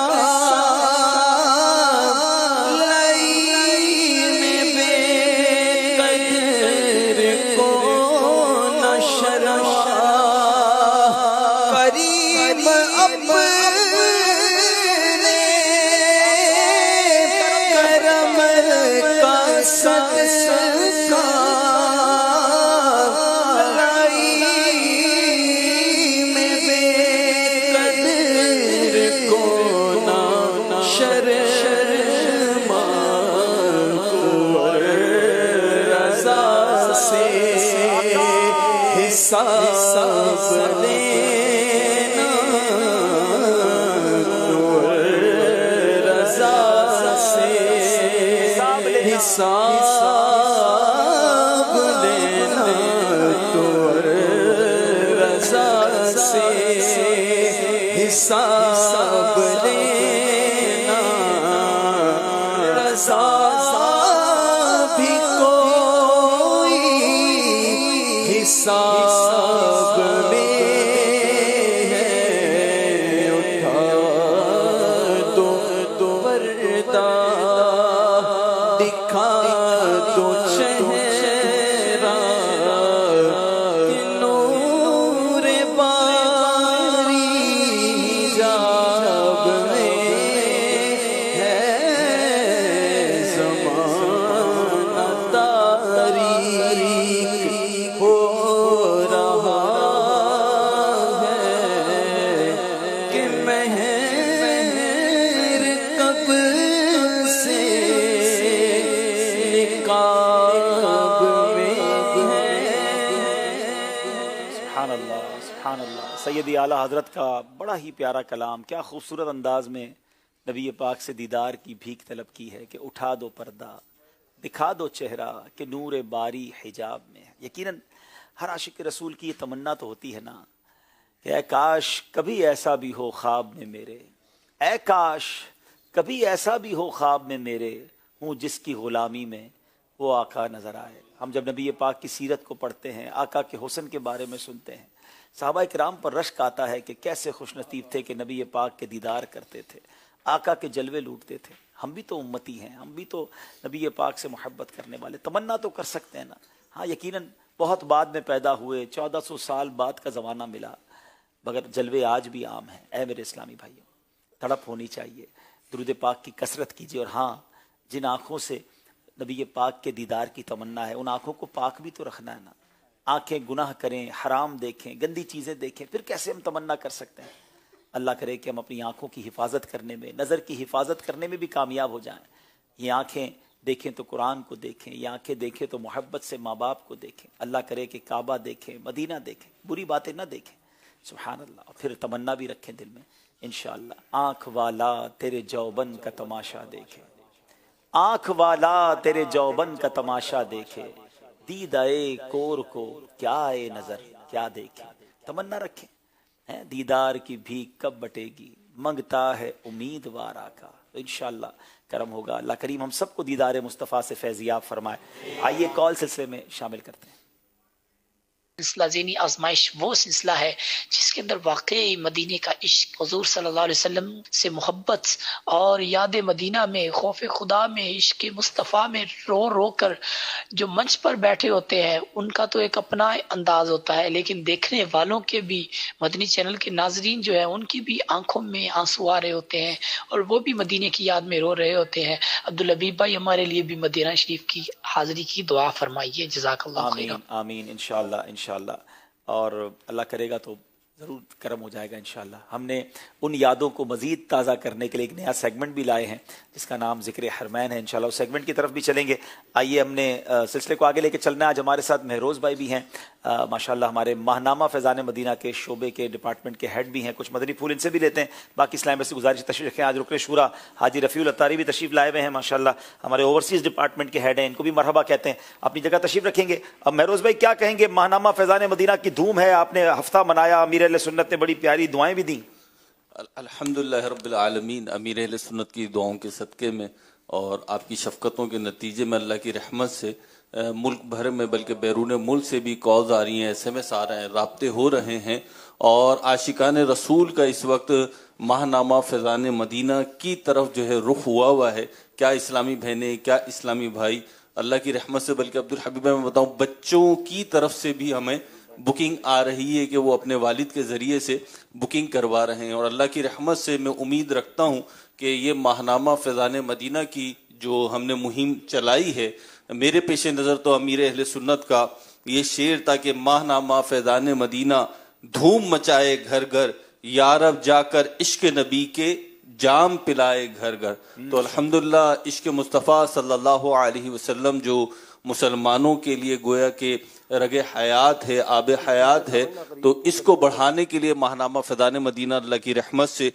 لعین بے قدر کو نہ شرمائے کریم اپنے کرم کا صدقہ لعین بے قدر کو نہ شرمائے رضا سے حساب لینا رضا سے حساب لینا تو رضا سے حساب لینا رضا بھی کوئی حساب میں ہے اٹھا دو پردہ دکھا دو چہرہ کہ نور باری حجاب میں ہے زمانہ تاریک ہو رہا ہے کہ مہر کب سے نقاب میں ہے سبحان اللہ سبحان اللہ. سیدی اعلیٰ حضرت کا بڑا ہی پیارا کلام، کیا خوبصورت انداز میں نبی پاک سے دیدار کی بھیک طلب کی ہے کہ اٹھا دو پردہ دکھا دو چہرہ کہ نور باری حجاب میں ہے. یقیناً ہر عاشق رسول کی یہ تمنا تو ہوتی ہے نا کہ اے کاش کبھی ایسا بھی ہو خواب میں میرے، اے کاش کبھی ایسا بھی ہو خواب میں میرے، ہوں جس کی غلامی میں وہ آقا نظر آئے۔ ہم جب نبی پاک کی سیرت کو پڑھتے ہیں، آقا کے حسن کے بارے میں سنتے ہیں، صحابہ کرام پر رشک آتا ہے کہ کیسے خوش نصیب تھے کہ نبی پاک کے دیدار کرتے تھے، آقا کے جلوے لوٹتے تھے۔ ہم بھی تو امتی ہیں، ہم بھی تو نبی پاک سے محبت کرنے والے، تمنا تو کر سکتے ہیں نا۔ ہاں یقیناً بہت بعد میں پیدا ہوئے، 1400 سال بعد کا زمانہ ملا، مگر جلوے آج بھی عام ہیں۔ اے میرے اسلامی بھائیوں، تڑپ ہونی چاہیے، درود پاک کی کثرت کیجیے، اور ہاں جن آنکھوں سے نبی پاک کے دیدار کی تمنا ہے ان آنکھوں کو پاک بھی تو رکھنا ہے نا۔ آنکھیں گناہ کریں، حرام دیکھیں، گندی چیزیں دیکھیں، پھر کیسے ہم تمنا کر سکتے ہیں؟ اللہ کرے کہ ہم اپنی آنکھوں کی حفاظت کرنے میں، نظر کی حفاظت کرنے میں بھی کامیاب ہو جائیں۔ یہ آنکھیں دیکھیں تو قرآن کو دیکھیں، یہ آنکھیں دیکھیں تو محبت سے ماں باپ کو دیکھیں، اللہ کرے کہ کعبہ دیکھیں، مدینہ دیکھیں، بری باتیں نہ دیکھیں، سبحان اللہ، اور پھر تمنا بھی رکھیں دل میں انشاءاللہ۔ آنکھ والا تیرے جوبن کا تماشا دیکھے، آنکھ والا تیرے جوبن کا تماشا دیکھے، دیدائے کور کو کیا اے نظر کیا دیکھے۔ تمنا رکھیں دیدار کی بھیک کب بٹے گی، منگتا ہے امیدوار آقا، تو انشاءاللہ کرم ہوگا۔ اللہ کریم ہم سب کو دیدار مصطفیٰ سے فیضیاب فرمائے۔ آئیے کال سلسلے میں شامل کرتے ہیں۔ سلسلہ ذہنی آزمائش وہ سلسلہ ہے جس کے اندر واقعی مدینے کا عشق، حضور صلی اللہ علیہ وسلم سے محبت اور یاد مدینہ میں، خوف خدا میں، عشق مصطفیٰ میں رو رو کر جو منچ پر بیٹھے ہوتے ہیں ان کا تو ایک اپنا انداز ہوتا ہے، لیکن دیکھنے والوں کے بھی، مدنی چینل کے ناظرین جو ہے ان کی بھی آنکھوں میں آنسو آ رہے ہوتے ہیں اور وہ بھی مدینے کی یاد میں رو رہے ہوتے ہیں۔ عبدالحبیب بھائی ہمارے لیے بھی مدینہ شریف کی حاضری کی دعا فرمائیے، جزاک اللہ خیر۔ آمین آمین، انشاءاللہ انشاءاللہ، اور اللہ کرے گا تو ضرور کرم ہو جائے گا انشاءاللہ۔ ہم نے ان یادوں کو مزید تازہ کرنے کے لیے ایک نیا سیگمنٹ بھی لائے ہیں جس کا نام ذکر حرمین ہے، انشاءاللہ اس سیگمنٹ کی طرف بھی چلیں گے۔ آئیے ہم نے سلسلے کو آگے لے کے چلنا ہے۔ آج ہمارے ساتھ مہروز بھائی بھی ہیں، ماشاءاللہ ہمارے ماہنامہ فیضان مدینہ کے شعبے کے ڈپارٹمنٹ کے ہیڈ بھی ہیں، کچھ مدنی پھول ان سے بھی لیتے ہیں۔ باقی اسلام سے گزارش تشریف رکھیں، آج رکن شورا حاجی رفیع الاتاری بھی تشریف لائے ہوئے ہیں، ماشاءاللہ ہمارے اوورسیز ڈپارٹمنٹ کے ہیڈ ہیں، ان کو بھی مرحبا کہتے ہیں، اپنی جگہ تشریف رکھیں گے۔ اب مہروز بھائی کیا کہیں گے؟ ماہنامہ فیضان مدینہ کی دھوم ہے، آپ نے ہفتہ منایا، امیر اہل سنت نے بڑی پیاری دعائیں بھی دیں۔ الحمدللہ رب العالمین، امیر اہل سنت کی دعاؤں کے صدقے میں اور آپ کی شفقتوں کے نتیجے میں اللہ کی رحمت سے ملک بھر میں بلکہ بیرون ملک سے بھی کالز آ رہی ہیں، SMS آ رہے ہیں، رابطے ہو رہے ہیں، اور عاشقان رسول کا اس وقت ماہنامہ فیضان مدینہ کی طرف جو ہے رخ ہوا ہے۔ کیا اسلامی بہنیں، کیا اسلامی بھائی، اللہ کی رحمت سے، بلکہ عبدالحبیب میں بتاؤں بچوں کی طرف سے بھی ہمیں بکنگ آ رہی ہے کہ وہ اپنے والد کے ذریعے سے بکنگ کروا رہے ہیں، اور اللہ کی رحمت سے میں امید رکھتا ہوں کہ یہ ماہنامہ فیضان مدینہ کی جو ہم نے مہم چلائی ہے، میرے پیش نظر تو امیر اہل سنت کا یہ شعر تھا کہ ماہنامہ فیضان مدینہ دھوم مچائے گھر گھر، یارب جا کر عشق نبی کے جام پلائے گھر گھر۔ تو الحمدللہ عشق مصطفیٰ صلی اللہ علیہ وسلم جو مسلمانوں کے لیے گویا کہ رگ حیات ہے، آب حیات ہے، تو اس کو بڑھانے کے لیے ماہنامہ فیضان مدینہ اللہ کی رحمت سے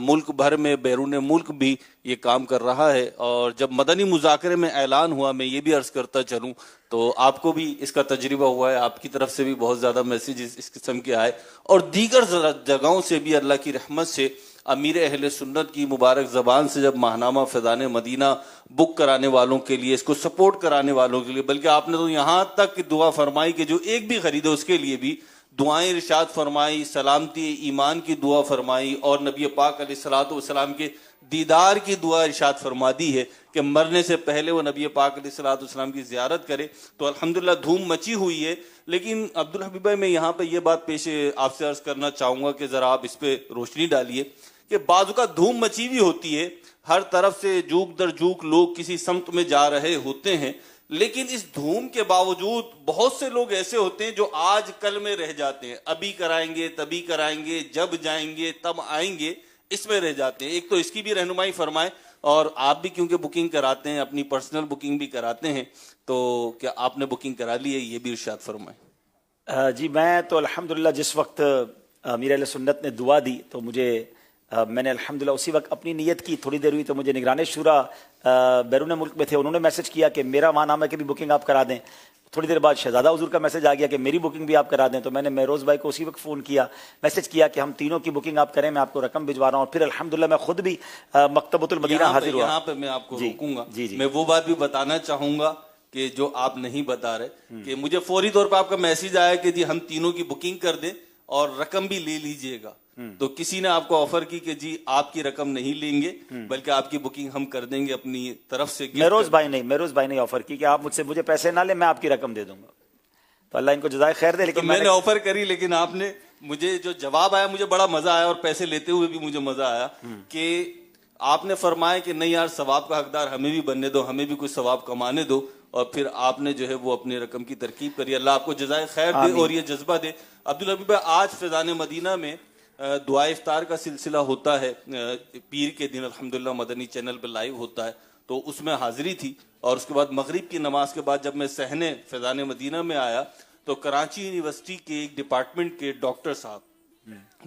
ملک بھر میں، بیرون ملک بھی یہ کام کر رہا ہے۔ اور جب مدنی مذاکرے میں اعلان ہوا، میں یہ بھی عرض کرتا چلوں تو آپ کو بھی اس کا تجربہ ہوا ہے، آپ کی طرف سے بھی بہت زیادہ میسیجز اس قسم کے آئے، اور دیگر جگہوں سے بھی اللہ کی رحمت سے امیر اہل سنت کی مبارک زبان سے جب ماہنامہ فیضان مدینہ بک کرانے والوں کے لیے، اس کو سپورٹ کرانے والوں کے لیے، بلکہ آپ نے تو یہاں تک دعا فرمائی کہ جو ایک بھی خریدے اس کے لیے بھی دعائیں ارشاد فرمائی، سلامتی ایمان کی دعا فرمائی، اور نبی پاک علیہ الصلوۃ والسلام کے دیدار کی دعا ارشاد فرما دی ہے کہ مرنے سے پہلے وہ نبی پاک علیہ الصلوۃ والسلام کی زیارت کرے۔ تو الحمدللہ دھوم مچی ہوئی ہے۔ لیکن عبدالحبیب بھائی میں یہاں پہ یہ بات پیش آپ سے عرض کرنا چاہوں گا کہ ذرا آپ اس پہ روشنی ڈالیے کہ بعض کا دھوم مچی ہوئی ہوتی ہے، ہر طرف سے جوک در جوک لوگ کسی سمت میں جا رہے ہوتے ہیں، لیکن اس دھوم کے باوجود بہت سے لوگ ایسے ہوتے ہیں جو آج کل میں رہ جاتے ہیں، ابھی کرائیں گے تبھی کرائیں گے، جب جائیں گے تب آئیں گے، اس میں رہ جاتے ہیں۔ ایک تو اس کی بھی رہنمائی فرمائیں، اور آپ بھی کیونکہ بکنگ کراتے ہیں، اپنی پرسنل بکنگ بھی کراتے ہیں، تو کیا آپ نے بکنگ کرا لی ہے، یہ بھی ارشاد فرمائیں۔ جی میں تو الحمدللہ جس وقت امیر اہل سنت نے دعا دی تو مجھے मैंने अल्हम्दुलिल्लाह उसी वक्त अपनी नीयत की, थोड़ी देर हुई तो मुझे निगरान शुरा बैरून मुल्क में थे, उन्होंने मैसेज किया कि मेरा माहनामा की भी बुकिंग आप करा दें। थोड़ी देर बाद शहजादा हुजूर का मैसेज आ गया कि मेरी बुकिंग भी आप करा दें। तो मैंने महरोज़ भाई को उसी वक्त फ़ोन किया, मैसेज किया कि हम तीनों की बुकिंग आप करें, मैं आपको रकम भिजवा रहा हूँ। फिर अल्हम्दुलिल्लाह मैं खुद भी मकतबतुल मदीना हाजिर हुआ। यहाँ पे मैं आपको रोकूंगा, मैं वो बात भी बताना चाहूंगा कि जो आप नहीं बता रहे कि मुझे फौरी तौर पर आपका मैसेज आया कि जी हम तीनों की बुकिंग कर दें और रकम भी ले लीजिएगा। तो किसी ने आपको ऑफर की कि जी आपकी रकम नहीं लेंगे बल्कि आपकी बुकिंग हम कर देंगे अपनी तरफ से। महरोज़ भाई ने ऑफर की कि आप मुझे पैसे ना ले, मैं आपकी रकम दे दूंगा। तो अल्लाह इनको जज़ाए खैर दे। लेकिन तो मैंने ऑफर करी, लेकिन आपने मुझे जो जवाब आया मुझे बड़ा मजा आया और पैसे लेते हुए भी मुझे मजा आया कि आपने फरमाया कि नहीं यार सवाब का हकदार हमें भी बनने दो, हमें भी कुछ सवाब कमाने दो। और फिर आपने जो है वो अपनी रकम की तरकीब करी। अल्लाह आपको जज़ाए खैर दे और ये जज्बा दे। अब्दुल हबीब भाई, आज फैज़ान मदीना में दुआ इफ्तार का सिलसिला होता है, पीर के दिन अल्हम्दुलिल्लाह मदनी चैनल पर लाइव होता है, तो उसमें हाजिरी थी। और उसके बाद मगरिब की नमाज के बाद जब मैं सहने फैज़ान मदीना में आया तो कराची यूनिवर्सिटी के एक डिपार्टमेंट के डॉक्टर साहब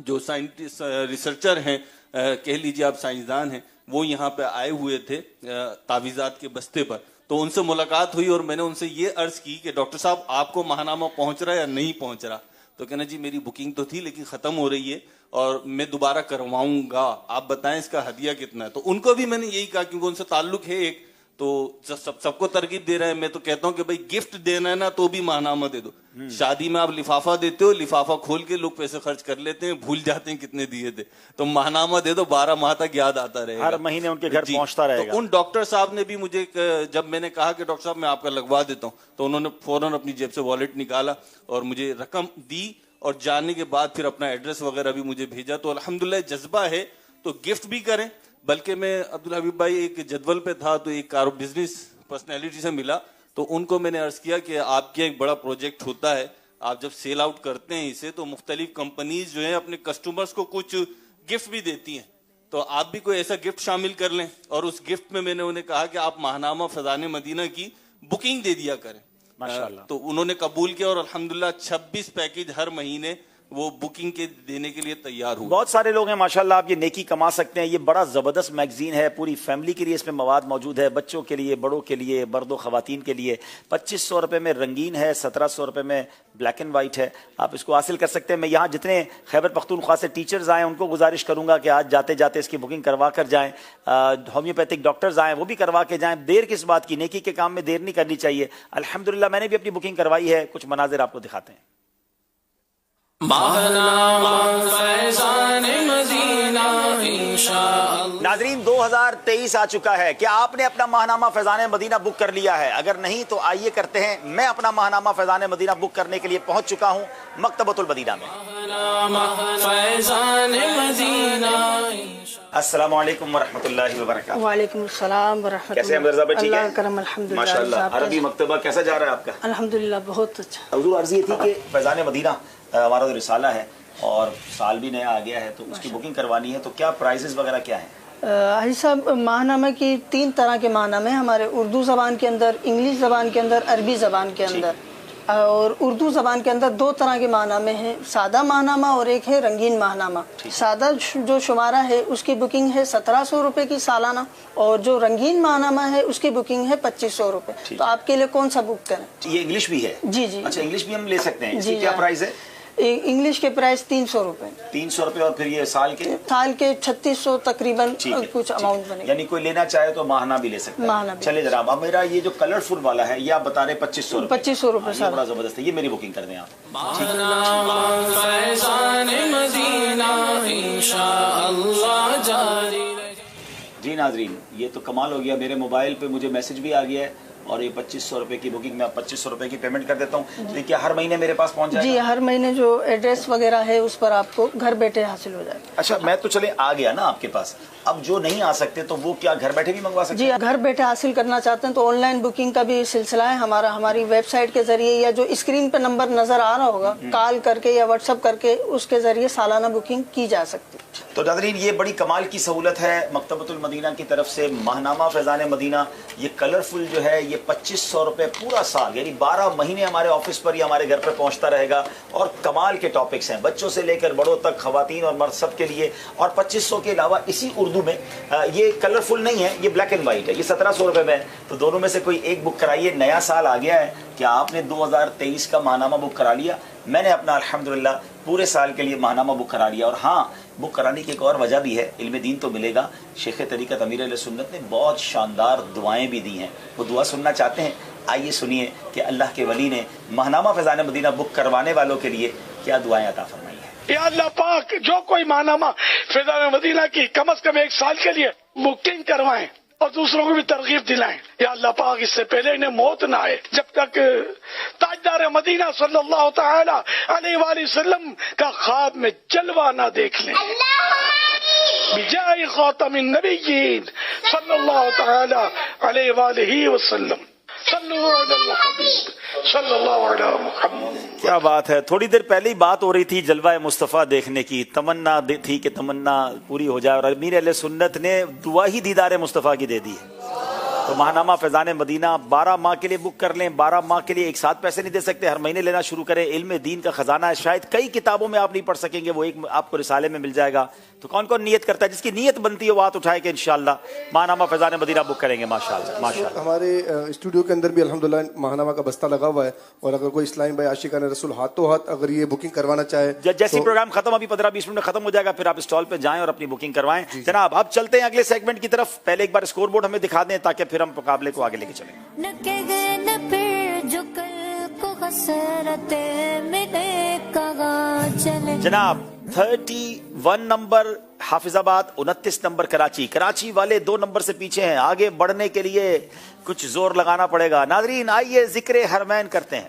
जो साइंटिस्ट रिसर्चर हैं, कह लीजिए आप साइंसदान हैं, वो यहाँ पे आए हुए थे तावीज़ात के बस्ते पर। तो उनसे मुलाकात हुई और मैंने उनसे ये अर्ज की कि डॉक्टर साहब आपको माहनामा पहुंच रहा है या नहीं पहुंच रहा? तो कहना जी मेरी बुकिंग तो थी लेकिन खत्म हो रही है और मैं दोबारा करवाऊंगा, आप बताएं इसका हदिया कितना है। तो उनको भी मैंने यही कहा क्योंकि उनसे ताल्लुक है एक, तो सबको तरकीब दे रहे हैं। मैं तो कहता हूं कि भाई गिफ्ट देना है ना तो भी माहनामा दे दो। शादी में आप लिफाफा देते हो, लिफाफा खोल के लोग पैसे खर्च कर लेते हैं, भूल जाते हैं कितने दिए थे। तो माहनामा दे दो, 12 माह तक याद आता रहेगा, हर महीने उनके घर पहुंचता रहेगा। तो उन डॉक्टर साहब ने भी मुझे, जब मैंने कहा कि डॉक्टर साहब मैं आपका लगवा देता हूँ, तो उन्होंने फौरन अपनी जेब से वॉलेट निकाला और मुझे रकम दी और जाने के बाद फिर अपना एड्रेस वगैरह भी मुझे भेजा। तो अल्हम्दुलिल्लाह जज्बा है तो गिफ्ट भी करें। बल्कि मैं अब्दुल हबीब भाई एक जदवल पे था तो एक बिजनेस पर्सनैलिटी से मिला, तो उनको मैंने अर्ज किया कि आपके एक बड़ा प्रोजेक्ट होता है, आप जब सेल आउट करते हैं इसे तो मुख्तलिफ कंपनीज जो है अपने कस्टमर्स को कुछ गिफ्ट भी देती हैं, तो आप भी कोई ऐसा गिफ्ट शामिल कर लें। और उस गिफ्ट में मैंने उन्हें कहा कि आप माहनामा फैज़ान मदीना की बुकिंग दे दिया करें। माशाअल्लाह। तो उन्होंने कबूल किया और अल्हम्दुलिल्लाह 26 पैकेज हर महीने वो बुकिंग के देने के लिए तैयार हुए। बहुत सारे लोग हैं माशाल्लाह, आप ये नेकी कमा सकते हैं। ये बड़ा ज़बरदस्त मैगजीन है, पूरी फैमिली के लिए इसमें मवाद मौजूद है, बच्चों के लिए, बड़ों के लिए, मर्दों ख़वातीन के लिए। 2500 रुपये में रंगीन है, 1700 रुपये में ब्लैक एंड वाइट है, आप इसको हासिल कर सकते हैं। मैं यहाँ जितने खैबर पख्तूनख्वा से टीचर्स आए उनको गुजारिश करूँगा कि आज जाते जाते इसकी बुकिंग करवा कर जाएँ। होम्योपैथिक डॉक्टर्स आएँ वो भी करवा के जाएँ। देर किस बात की, नेकी के काम में देर नहीं करनी चाहिए। अल्हम्दुलिल्लाह मैंने भी अपनी बुकिंग करवाई है, कुछ मनाजिर आपको दिखाते हैं। नाज़रीन 2023 आ चुका है, क्या आपने अपना माहनामा फैज़ान मदीना बुक कर लिया है? अगर नहीं तो आइए करते हैं। मैं अपना माहनामा फैज़ान मदीना बुक करने के लिए पहुंच चुका हूं मकतबतुल मदीना में। अस्सलामु अलैकुम वरहमतुल्लाहि वबरकातुहू। वालेकुम अस्सलाम वरहमतुल्लाह। कैसे हैं मिर्ज़ा भाई? ठीक है, करम अल्हम्दुलिल्लाह। माशाअल्लाह। अरबी मकतबा कैसा जा रहा है आपका? अल्हम्दुलिल्लाह बहुत अच्छा। हुजूर अर्ज़ ये थी कि फैज़ान मदीना हमारा जो रिसाला है और साल भी नया आ गया है तो उसकी बुकिंग करवानी है, तो क्या प्राइसेस वगैरह क्या हैं? हाजी साहब, माहनामा की 3 तरह के माहनामे हमारे, उर्दू ज़बान के अंदर, इंग्लिश ज़बान के अंदर, अरबी ज़बान के अंदर। और उर्दू ज़बान के अंदर 2 तरह के माहनामे हैं, सादा माहनामा और एक है रंगीन माहनामा। सादा जो शुमारा है उसकी बुकिंग है 1700 रुपये की सालाना, और जो रंगीन माहनामा है उसकी बुकिंग है 2500 रुपये। तो आपके लिए कौन सा बुक करें? ये इंग्लिश भी है? जी जी। अच्छा, इंग्लिश भी हम ले सकते हैं। इसकी क्या प्राइस है? इंग्लिश के प्राइस 300 रुपये। 300 रुपये। और फिर ये साल के 3600 तकरीबन कुछ अमाउंट बनेगा। यानी कोई लेना चाहे तो माहना भी ले सकता है। माहना भी। चले जनाब, अब मेरा ये जो कलरफुल वाला है ये आप बता रहे 2500 रुपये। 2500 रुपये साल। बड़ा जबरदस्त है, ये मेरी बुकिंग कर दें आप। जी नाजरीन, ये तो कमाल हो गया। मेरे मोबाइल पे मुझे मैसेज भी आ गया है और ये 2500 रुपये की बुकिंग, मैं 2500 रुपये की पेमेंट कर देता हूँ। तो क्या हर महीने मेरे पास पहुँच जाएगा? जी, हर महीने जो एड्रेस वगैरह है उस पर आपको घर बैठे हासिल हो जाएगा। अच्छा, मैं तो चले आ गया ना आपके पास, अब जो नहीं आ सकते तो वो क्या घर बैठे भी मंगवा सकते हैं? जी, घर बैठे हासिल करना चाहते हैं तो ऑनलाइन बुकिंग का भी सिलसिला है हमारा। हमारी वेबसाइट के जरिए या जो स्क्रीन पर नंबर नजर आ रहा होगा, कॉल करके या व्हाट्सएप करके उसके जरिए सालाना बुकिंग की जा सकती है। تو ناظرین یہ بڑی کمال کی سہولت ہے مکتبۃ المدینہ کی طرف سے. ماہنامہ فیضان مدینہ یہ کلرفل جو ہے یہ 2500 روپے پورا سال یعنی 12 مہینے ہمارے آفس پر یا ہمارے گھر پر پہنچتا رہے گا. اور کمال کے ٹاپکس ہیں بچوں سے لے کر بڑوں تک, خواتین اور مرد سب کے لیے. اور 2500 کے علاوہ اسی اردو میں یہ کلرفل نہیں ہے, یہ بلیک اینڈ وائٹ ہے, یہ 1700 روپے میں ہے. تو دونوں میں سے کوئی ایک بک کرائیے. نیا سال آ گیا ہے, کیا آپ نے 2023 کا ماہنامہ بک کرا لیا؟ میں نے اپنا الحمدللہ پورے سال کے لیے ماہنامہ بک کرا لیا. اور ہاں, بک کرانے کی ایک اور وجہ بھی ہے, علم دین تو ملے گا. شیخ طریقت امیر اہل سنت نے بہت شاندار دعائیں بھی دی ہیں, وہ دعا سننا چاہتے ہیں؟ آئیے سنیے کہ اللہ کے ولی نے ماہنامہ فیضان مدینہ بک کروانے والوں کے لیے کیا دعائیں عطا فرمائی ہیں. یا اللہ پاک جو کوئی ماہنامہ فیضان مدینہ کی کم از کم 1 سال کے لیے بکنگ کروائیں اور دوسروں کو بھی ترغیب دلائیں. یا اللہ پاک اس سے پہلے انہیں موت نہ آئے جب تک تاجدار مدینہ صلی اللہ تعالی علیہ وآلہ وسلم کا خواب میں جلوہ نہ دیکھ لیں. بجائے خاتم النبیین صلی اللہ تعالی علیہ وآلہ وسلم. صلو علی الحبیب صلی اللہ علیہ محمد. کیا بات ہے. تھوڑی دیر پہلے ہی بات ہو رہی تھی جلوہ مصطفیٰ دیکھنے کی, تمنا تھی کہ تمنا پوری ہو جائے, اور امیر اہل سنت نے دعا ہی دیدار مصطفیٰ کی دے دی ہے. تو ماہنامہ فیضان مدینہ 12 ماہ کے لیے بک کر لیں. 12 ماہ کے لیے ایک ساتھ پیسے نہیں دے سکتے, ہر مہینے لینا شروع کریں. علم دین کا خزانہ ہے, شاید کئی کتابوں میں آپ نہیں پڑھ سکیں گے, وہ ایک آپ کو رسالے میں مل جائے گا. تو کون کون نیت کرتا ہے, جس کی نیت بنتی ہے وہ ہاتھ اٹھائے کہ انشاءاللہ ماہنامہ فیضان مدینہ بک کریں گے. ماشاءاللہ ماشاءاللہ. ہمارے اسٹوڈیو کے اندر بھی الحمدللہ ماہنامہ کا بستہ لگا ہوا ہے, اور اگر کوئی اسلام بھائی عاشقان رسول ہاتھوں ہاتھ اگر یہ بکنگ کروانا چاہے, جیسی پروگرام ختم ابھی 15-20 منٹ میں ختم ہو جائے گا, پھر آپ اسٹال پہ جائیں اور اپنی بکنگ کروائیں. جناب اب چلتے ہیں اگلے سیگمنٹ کی طرف. پہلے ایک بار اسکور بورڈ ہمیں دکھا دیں تاکہ پھر ہم مقابلے کو آگے لے کے چلیں. جناب 31 نمبر حافظ آباد, 29 نمبر کراچی. کراچی والے 2 نمبر سے پیچھے ہیں, آگے بڑھنے کے لیے کچھ زور لگانا پڑے گا. ناظرین آئیے ذکر حرمین کرتے ہیں.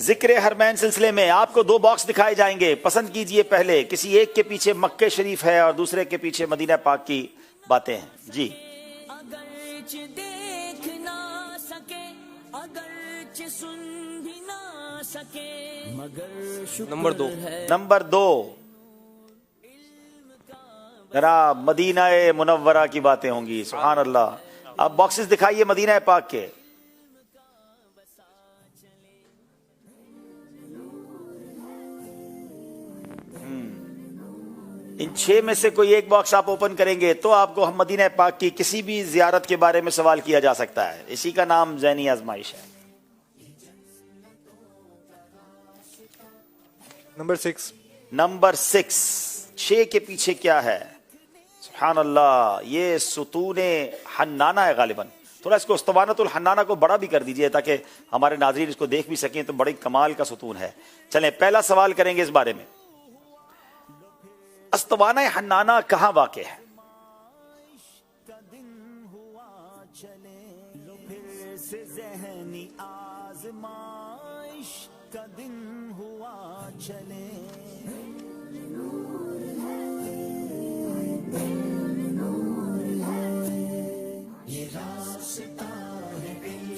ذکر حرمین سلسلے میں آپ کو 2 باکس دکھائے جائیں گے, پسند کیجئے. پہلے کسی ایک کے پیچھے مکہ شریف ہے اور دوسرے کے پیچھے مدینہ پاک کی باتیں ہیں. جی نمبر 2 ذرا مدینہ منورہ کی باتیں ہوں گی. سبحان اللہ. اب باکسز دکھائیے مدینہ پاک کے. ان 6 میں سے کوئی ایک باکس آپ اوپن کریں گے تو آپ کو ہم مدینہ پاک کی کسی بھی زیارت کے بارے میں سوال کیا جا سکتا ہے. اسی کا نام ذہنی آزمائش ہے. نمبر 6 6 کے پیچھے کیا ہے؟ سبحان اللہ, یہ ستون حنانہ ہے غالباً. تھوڑا اس کو اسطوانۃ الحنانہ کو بڑا بھی کر دیجئے تاکہ ہمارے ناظرین اس کو دیکھ بھی سکیں. تو بڑی کمال کا ستون ہے. چلیں پہلا سوال کریں گے اس بارے میں. اسطوانہ حنانہ کہاں واقع ہے؟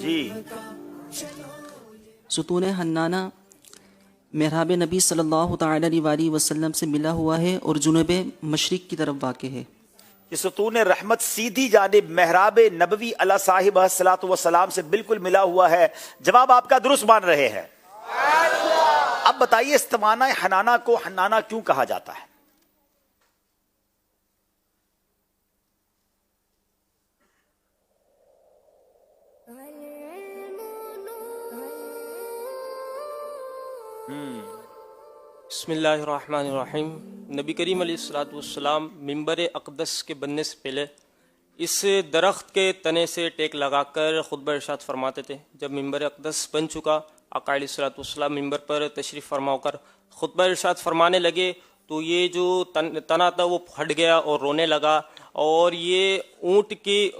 جی ستون حنانہ محراب نبی صلی اللہ تعالی علیہ وآلہ وسلم سے ملا ہوا ہے اور جنوب مشرق کی طرف واقع ہے. یہ ستون رحمت سیدھی جانب محراب نبوی علیہ صاحب الصلاۃ والسلام سے بالکل ملا ہوا ہے. جواب آپ کا درست مان رہے ہیں. اب بتائیے اسطوانہ حنانہ کو حنانہ کیوں کہا جاتا ہے؟ بسم اللہ الرحمن الرحیم. نبی کریم علیہ الصلوۃ والسلام ممبر اقدس کے بننے سے پہلے اس درخت کے تنے سے ٹیک لگا کر خطبہ ارشاد فرماتے تھے. جب ممبر اقدس بن چکا آقا علیہ الصلوۃ والسلام ممبر پر تشریف فرما ہو کر خطبہ ارشاد فرمانے لگے تو یہ جو تنا تھا وہ پھٹ گیا اور رونے لگا, اور یہ اونٹ کی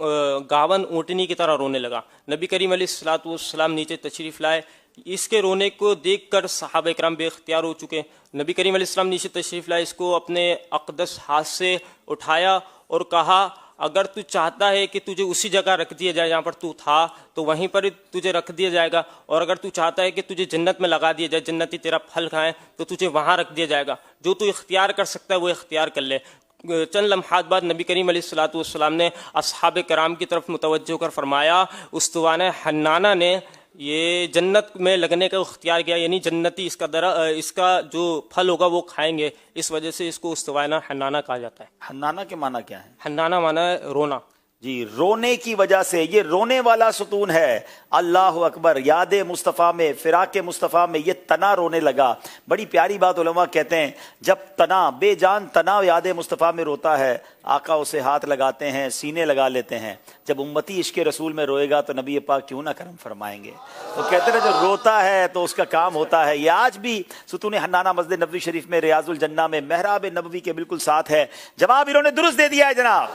گاون اونٹنی کی طرح رونے لگا. نبی کریم علیہ الصلوۃ والسلام نیچے تشریف لائے. اس کے رونے کو دیکھ کر صحابہ اکرام بے اختیار ہو چکے. نبی کریم علیہ السلام نیچے تشریف لائے, اس کو اپنے اقدس ہاتھ سے اٹھایا اور کہا अगर तू चाहता है कि तुझे उसी जगह रख दिया जाए जहाँ पर तू था, तो वहीं पर तुझे रख दिया जाएगा, और अगर तू चाहता है कि तुझे जन्नत में लगा दिया जाए, जन्नती तेरा फल खाएं, तो तुझे वहाँ रख दिया जाएगा। जो तू इख्तियार कर सकता है वो इख्तियार कर ले। चंद लम्हात बाद नबी करीम अलैहिस्सलातु वस्सलाम ने असहाब कराम की तरफ मुतवज्जो होकर फरमाया, उस्तवान हन्नाना ने ये जन्नत में लगने का इख्तियार किया, यानी जन्नती इसका जो फल होगा वो खाएंगे, इस वजह से इसको उस्तवाना हन्नाना कहा जाता है। हन्नाना के माना क्या है? हन्नाना माना है रोना जी, रोने की वजह से, ये रोने वाला सुतून है। अल्लाह अकबर, याद मुस्तफ़ा में, फिराक मुस्तफ़ा में ये तना रोने लगा। बड़ी प्यारी बात उलमा कहते हैं, जब तना, बेजान तना याद मुस्तफ़ा में रोता है, आका उसे हाथ लगाते हैं, सीने लगा लेते हैं। जब उम्मती इश्क़ रसूल में रोएगा तो नबी पाक क्यों ना करम फरमाएंगे। तो कहते हैं जो रोता है तो उसका काम होता है। ये आज भी सुतून हन्नाना मस्जिद नबवी शरीफ में रियाजुल जन्ना में महराब नबवी के बिल्कुल साथ है। जवाब इन्होंने दुरुस्त दे दिया है जनाब।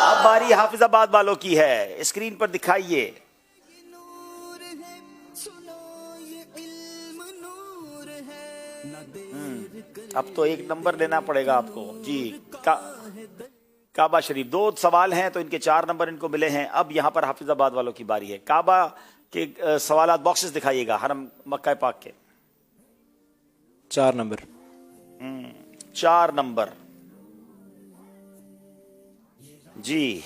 अब बारी हाफिजाबाद वालों की है, स्क्रीन पर दिखाइए। अब तो एक नंबर लेना पड़ेगा आपको जी। काबा शरीफ, 2 सवाल हैं तो इनके 4 नंबर इनको मिले हैं। अब यहाँ पर हाफिजाबाद वालों की बारी है। काबा के सवालात बॉक्सेस दिखाइएगा, हरम मक्का पाक के। 4 नंबर। 4 नंबर जी।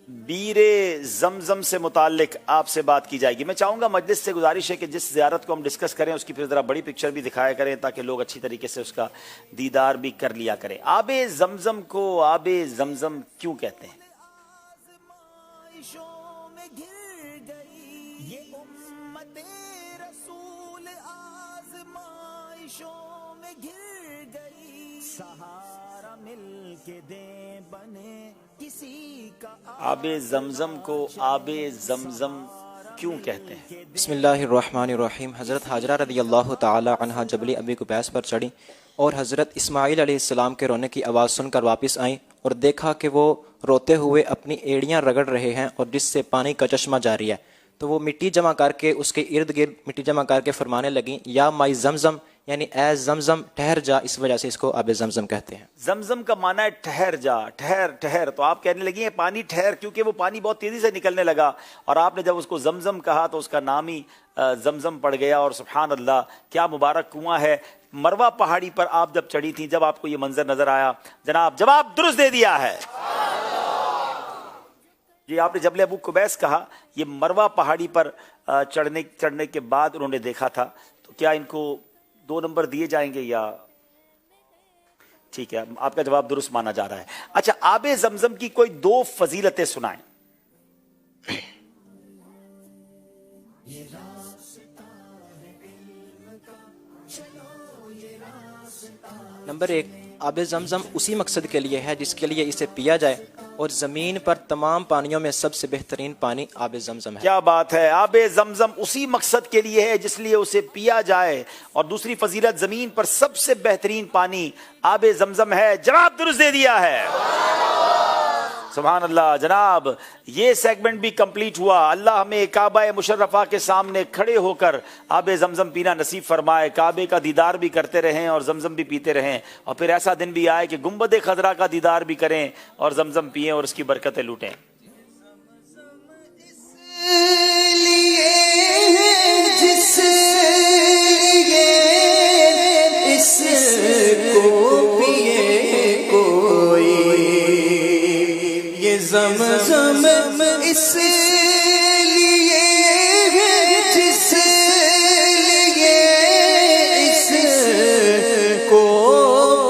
बीरे जमजम से मुतालिक आपसे बात की जाएगी। मैं चाहूंगा मजलिस से गुजारिश है कि जिस ज़ियारत को हम डिस्कस करें उसकी फिर जरा बड़ी पिक्चर भी दिखाया करें, ताकि लोग अच्छी तरीके से उसका दीदार भी कर लिया करें। आबे जमजम को आबे जमजम क्यों कहते हैं? आबे जमजम को आबे जमजम क्यों कहते हैं? बिस्मिल्लाहिर्रहमानिर्रहीम। हज़रत हाजरा रज़ियल्लाहु ताला अन्हा जबल अबी कुबैस पर चढ़ी और हज़रत इस्माइल अलैहिस्सलाम के रोने की आवाज़ सुनकर वापस आईं और देखा कि वो रोते हुए अपनी एड़ियाँ रगड़ रहे हैं और जिससे पानी का चश्मा जारी है। तो वो मिट्टी जमा करके उसके इर्द गिर्द मिट्टी जमा करके फरमाने लगी, या माई जमजम, यानी ए जमजम ठहर जा। इस वजह से इसको आबे जमजम कहते हैं। जमजम का माना है ठहर जा, ठहर ठहर। तो आप कहने लगी है पानी ठहर, क्योंकि वो पानी बहुत तेजी से निकलने लगा और आपने जब उसको जमजम कहा तो उसका नाम ही जमजम पड़ गया। और सुभान अल्लाह, क्या मुबारक कुआं है। मरवा पहाड़ी पर आप जब चढ़ी थी, जब आपको ये मंजर नजर आया, जनाब जवाब दुरुस्त दे दिया है जी। आपने जबल अबू कुबैस कहा, ये मरवा पहाड़ी पर चढ़ने के बाद उन्होंने देखा था। तो क्या इनको 2 नंबर दिए जाएंगे या? ठीक है, आपका जवाब दुरुस्त माना जा रहा है। अच्छा, आबे जमजम की कोई 2 फजीलतें सुनाएं। नंबर 1, आबे ज़मज़म उसी मकसद के लिए है जिसके लिए इसे पिया जाए, और ज़मीन पर तमाम पानियों में सबसे बेहतरीन पानी आबे ज़मज़म है। क्या बात है। आबे ज़मज़म उसी मकसद के लिए है जिसलिए उसे पिया जाए। और दूसरी फजीलत, ज़मीन पर सबसे बेहतरीन पानी आबे ज़मज़म है। जवाब दुरुस्त दे दिया है। सुभान अल्लाह। जनाब, ये सेगमेंट भी कंप्लीट हुआ। अल्लाह हमें काबा मुशर्रफा के सामने खड़े होकर आबे जमजम पीना नसीब फरमाए, काबे का दीदार भी करते रहें और जमजम भी पीते रहें, और फिर ऐसा दिन भी आए कि गुंबद खजरा का दीदार भी करें और जमजम पिएं और उसकी बरकतें लूटें। ज़मज़म इसलिए है जिसलिए इसको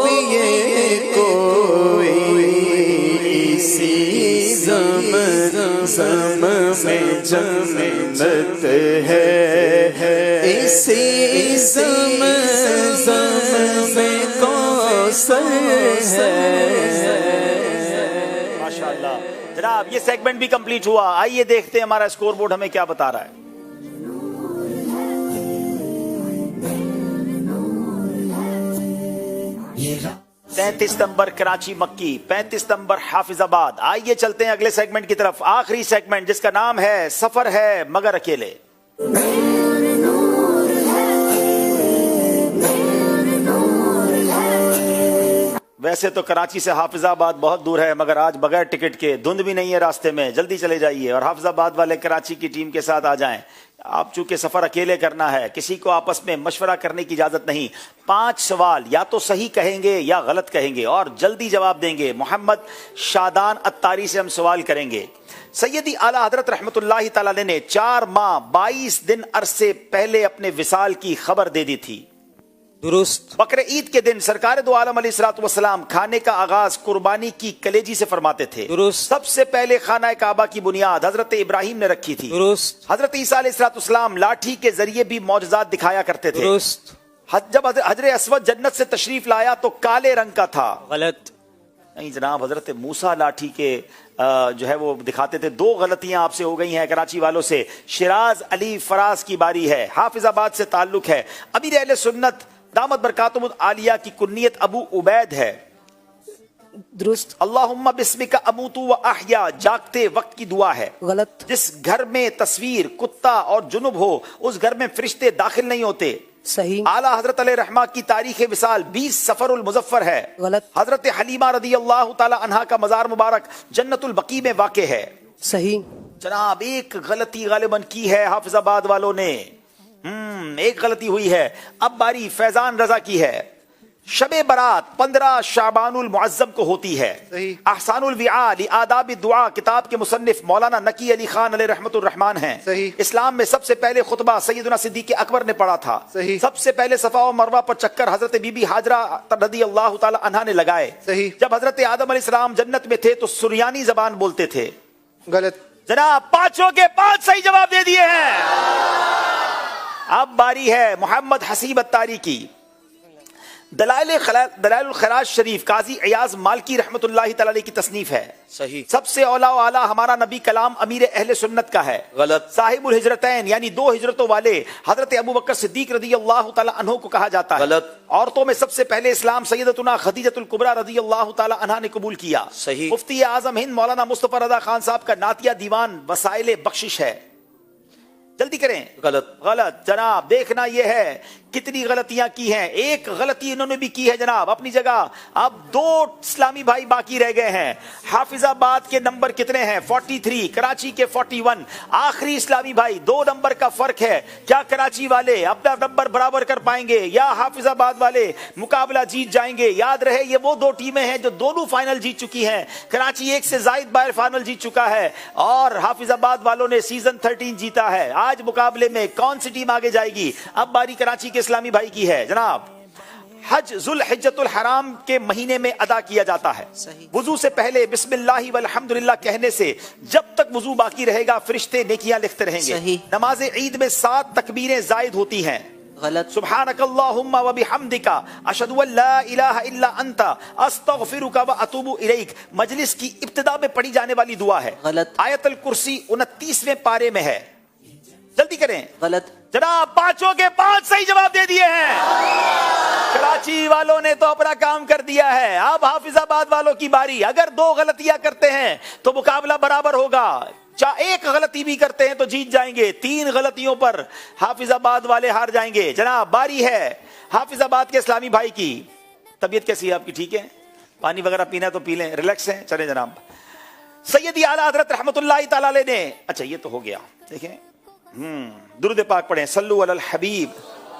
पिए कोई, इसी ज़मज़म में जन्नत है, इसी ज़मज़म में कौसर है। जनाब, ये सेगमेंट भी कंप्लीट हुआ। आइए देखते हैं हमारा स्कोर बोर्ड हमें क्या बता रहा है। तैंतीस नंबर कराची मक्की, 35 नंबर हाफिजाबाद। आइए चलते हैं अगले सेगमेंट की तरफ, आखिरी सेगमेंट जिसका नाम है सफर है मगर अकेले। वैसे तो कराची से हाफिजाबाद बहुत दूर है, मगर आज बगैर टिकट के, धुंध भी नहीं है रास्ते में, जल्दी चले जाइए और हाफिजाबाद वाले कराची की टीम के साथ आ जाएं। आप चूंकि सफर अकेले करना है, किसी को आपस में मशवरा करने की इजाजत नहीं। 5 सवाल या तो सही कहेंगे या गलत कहेंगे और जल्दी जवाब देंगे। मोहम्मद शादान अत्तारी से हम सवाल करेंगे। सैयदी आला हजरत रहमतुल्लाहि तआला ने 4 माह 22 दिन अरसे पहले अपने विसाल की खबर दे दी थी। दुरुस्त। बकरे ईद के दिन सरकार दो आलम अलैहिस्सलातु वस्सलाम खाने का आगाज कुर्बानी की कलेजी से फरमाते थे। दुरुस्त। सबसे पहले खाना काबा की बुनियाद हजरत इब्राहिम ने रखी थी। दुरुस्त। हजरत ईसा अलैहिस्सलातु वस्सलाम लाठी के जरिए भी मौजज़ात दिखाया करते थे। दुरुस्त। जब हजरत अस्वद जन्नत से तशरीफ लाया तो काले रंग का था। गलत। नहीं जनाब, हजरत मूसा लाठी के जो है वो दिखाते थे। 2 गलतियां आपसे हो गई हैं कराची वालों से। शिराज अली फराज की बारी है, हाफिजाबाद से ताल्लुक है। अमीर अहले सुन्नत दामत बरकातुहुल आलिया की कुन्नियत अबू उबैद है। दुरुस्त। अल्लाहुम्मा बिस्मिका अमूतु व अहया जागते वक्त की दुआ है। गलत। जिस घर में तस्वीर, कुत्ता और जुनुब हो उस घर में फरिश्ते दाखिल नहीं होते। सही। आला हजरत अलैहि रहमा की तारीख विसाल 20 सफरुल मुजफ्फर है। गलत। हजरत हलीमा रदी अल्लाह ताला अन्हा का मजार मुबारक जन्नतुल बकी में वाक़े है। सही। जनाब एक गलती गालिबन की है हाफिजाबाद वालों ने। एक गलती हुई है। अब बारी फैजान रजा की है। शबे बरात 15 शाबानुल मुअज्जम को होती है। अहसानुल विआ लि आदाब दुआ किताब के मुसन्निफ मौलाना नकी अली खान अलैहि रहमतुर रहमान हैं। इस्लाम में सबसे पहले खुतबा सैयदना सिद्दीक़ अकबर ने पढ़ा था। सबसे पहले सफा और मरवा पर चक्कर हजरत बीबी हाजरा रदी अल्लाह ताला अन्हा ने लगाए। जब हजरत आदम अलैहिस्सलाम जन्नत में थे तो सुरयानी जबान बोलते थे। गलत। जनाब 5 के 5 सही जवाब दे दिए हैं। अब बारी है मोहम्मद हसीब अत्तारी की। दलाइल खराज शरीफ काजी इयाज मालकी रहमतुल्लाहि तआला की तसनीफ है। सही। सबसे औला आला हमारा नबी कलाम अमीर अहले सुन्नत का है। गलत। साहिबुल हिजरतैन यानी 2 हिजरतों वाले हजरत अबू बकर सिद्दीक रदी अल्लाह ताला अन्हु को कहा जाता है। गलत। औरतों में सबसे पहले इस्लाम सैयदतुना खदीजतुल कुबरा रदी अल्लाह ताला अन्हा ने कबूल किया। सही। मुफ्ती आजम हिंद मौलाना मुस्तफा रजा खान साहब का नातिया दीवान वसाइल बख्शिश है। जल्दी करें। गलत। गलत। जनाब देखना यह है कितनी गलतियां की हैं। एक गलती इन्होंने भी की है जनाब अपनी जगह। अब 2 इस्लामी भाई बाकी रह गए हैं। हाफिजाबाद के नंबर कितने हैं? 43, कराची के 41। आखिरी इस्लामी भाई 2 नंबर का फर्क है। क्या कराची वाले अपना नंबर बराबर कर पाएंगे या हाफिजाबाद वाले मुकाबला जीत जाएंगे? याद रहे ये वो 2 टीमें हैं जो दोनों फाइनल जीत चुकी हैं। कराची 1 से जायद बार फाइनल जीत चुका है और हाफिजाबाद वालों ने सीजन 13 जीता है। आज मुकाबले में कौन सी टीम आगे जाएगी? अब बारी कराची के इस्लामी भाई की है। जनाब हज जुल हिज्जतुल हराम के महीने में अदा किया जाता है। वुजू से पहले बिस्मिल्लाहि वल्हम्दुलिल्लाह कहने से जब तक वुजू बाकी रहेगा फरिश्ते नेकियां लिखते रहेंगे। नमाज ईद में 7 तकबीरें जायद होती हैं। गलत। सुब्हानकल्लाहुम्मा व बिहम्दिका अशहदु अन ला इलाहा इल्ला अंता अस्तगफिरुका व अतूबु इलैक मजलिस की इब्तिदा में पढ़ी जाने वाली दुआ है। गलत। आयतुल कुर्सी 29वें पारे में है। जल्दी करें। गलत। जनाब 5 के 5 सही जवाब दे दिए हैं। कराची वालों ने तो अपना काम कर दिया है। अब हाफिजाबाद वालों की बारी। अगर 2 गलतियां करते हैं तो मुकाबला बराबर होगा। 1 गलती भी करते हैं तो जीत जाएंगे। 3 गलतियों पर हाफिजाबाद वाले हार जाएंगे। जनाब बारी है हाफिजाबाद के इस्लामी भाई की। तबीयत कैसी है आपकी? ठीक है? पानी वगैरह पीना है तो पी लें। रिलैक्स है? चले जनाब। सैयदी आला हजरत रहमतुल्लाहि तआला अलैह ने, अच्छा ये तो हो गया। देखें दुरूद पाक पढ़ें। सल्लु अलल हबीब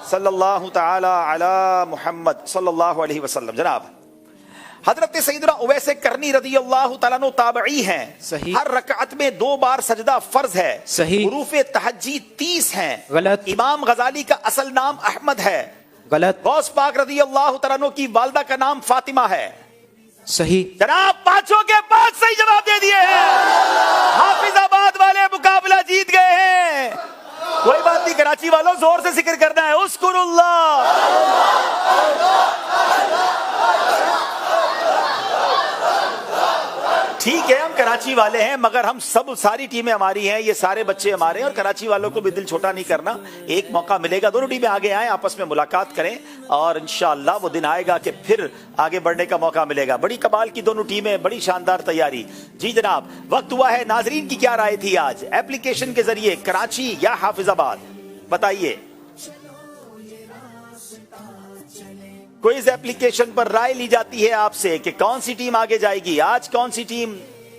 सल्लल्लाहु तआला अला मुहम्मद सल्लल्लाहु अलैहि वसल्लम। जनाब हजरत सैयदना उवैस करनी रदी अल्लाह तआला अन्हु ताबई हैं। सही। हर रकात में 2 बार सजदा फर्ज है। सही। हुरूफे तहज्जी 30 हैं। गलत। इमाम गजाली का असल नाम अहमद है। गलत। गौस पाक रदी अल्लाह तआला अन्हु की वालिदा का नाम फातिमा है। सही। जनाब 5 के 5 सही जवाब दे दिए हैं। हाफिजाबाद वाले मुकाबला जीत गए हैं। कोई बात नहीं कराची वालों जोर से जिक्र करना है। उस्कुरुल्लाह। ठीक है हम कराची वाले हैं मगर हम सब सारी टीमें हमारी हैं। ये सारे बच्चे हमारे हैं और कराची वालों को भी दिल छोटा नहीं करना। एक मौका मिलेगा, दोनों टीमें आगे आए, आपस में मुलाकात करें और इंशाअल्लाह वो दिन आएगा कि फिर आगे बढ़ने का मौका मिलेगा। बड़ी कमाल की दोनों टीमें, बड़ी शानदार तैयारी। जी जनाब वक्त हुआ है। नाजरीन की क्या राय थी आज एप्लीकेशन के जरिए, कराची या हाफिजाबाद? बताइए। क्विज एप्लीकेशन पर राय ली जाती है आपसे कि कौन सी टीम आगे जाएगी, आज कौन सी टीम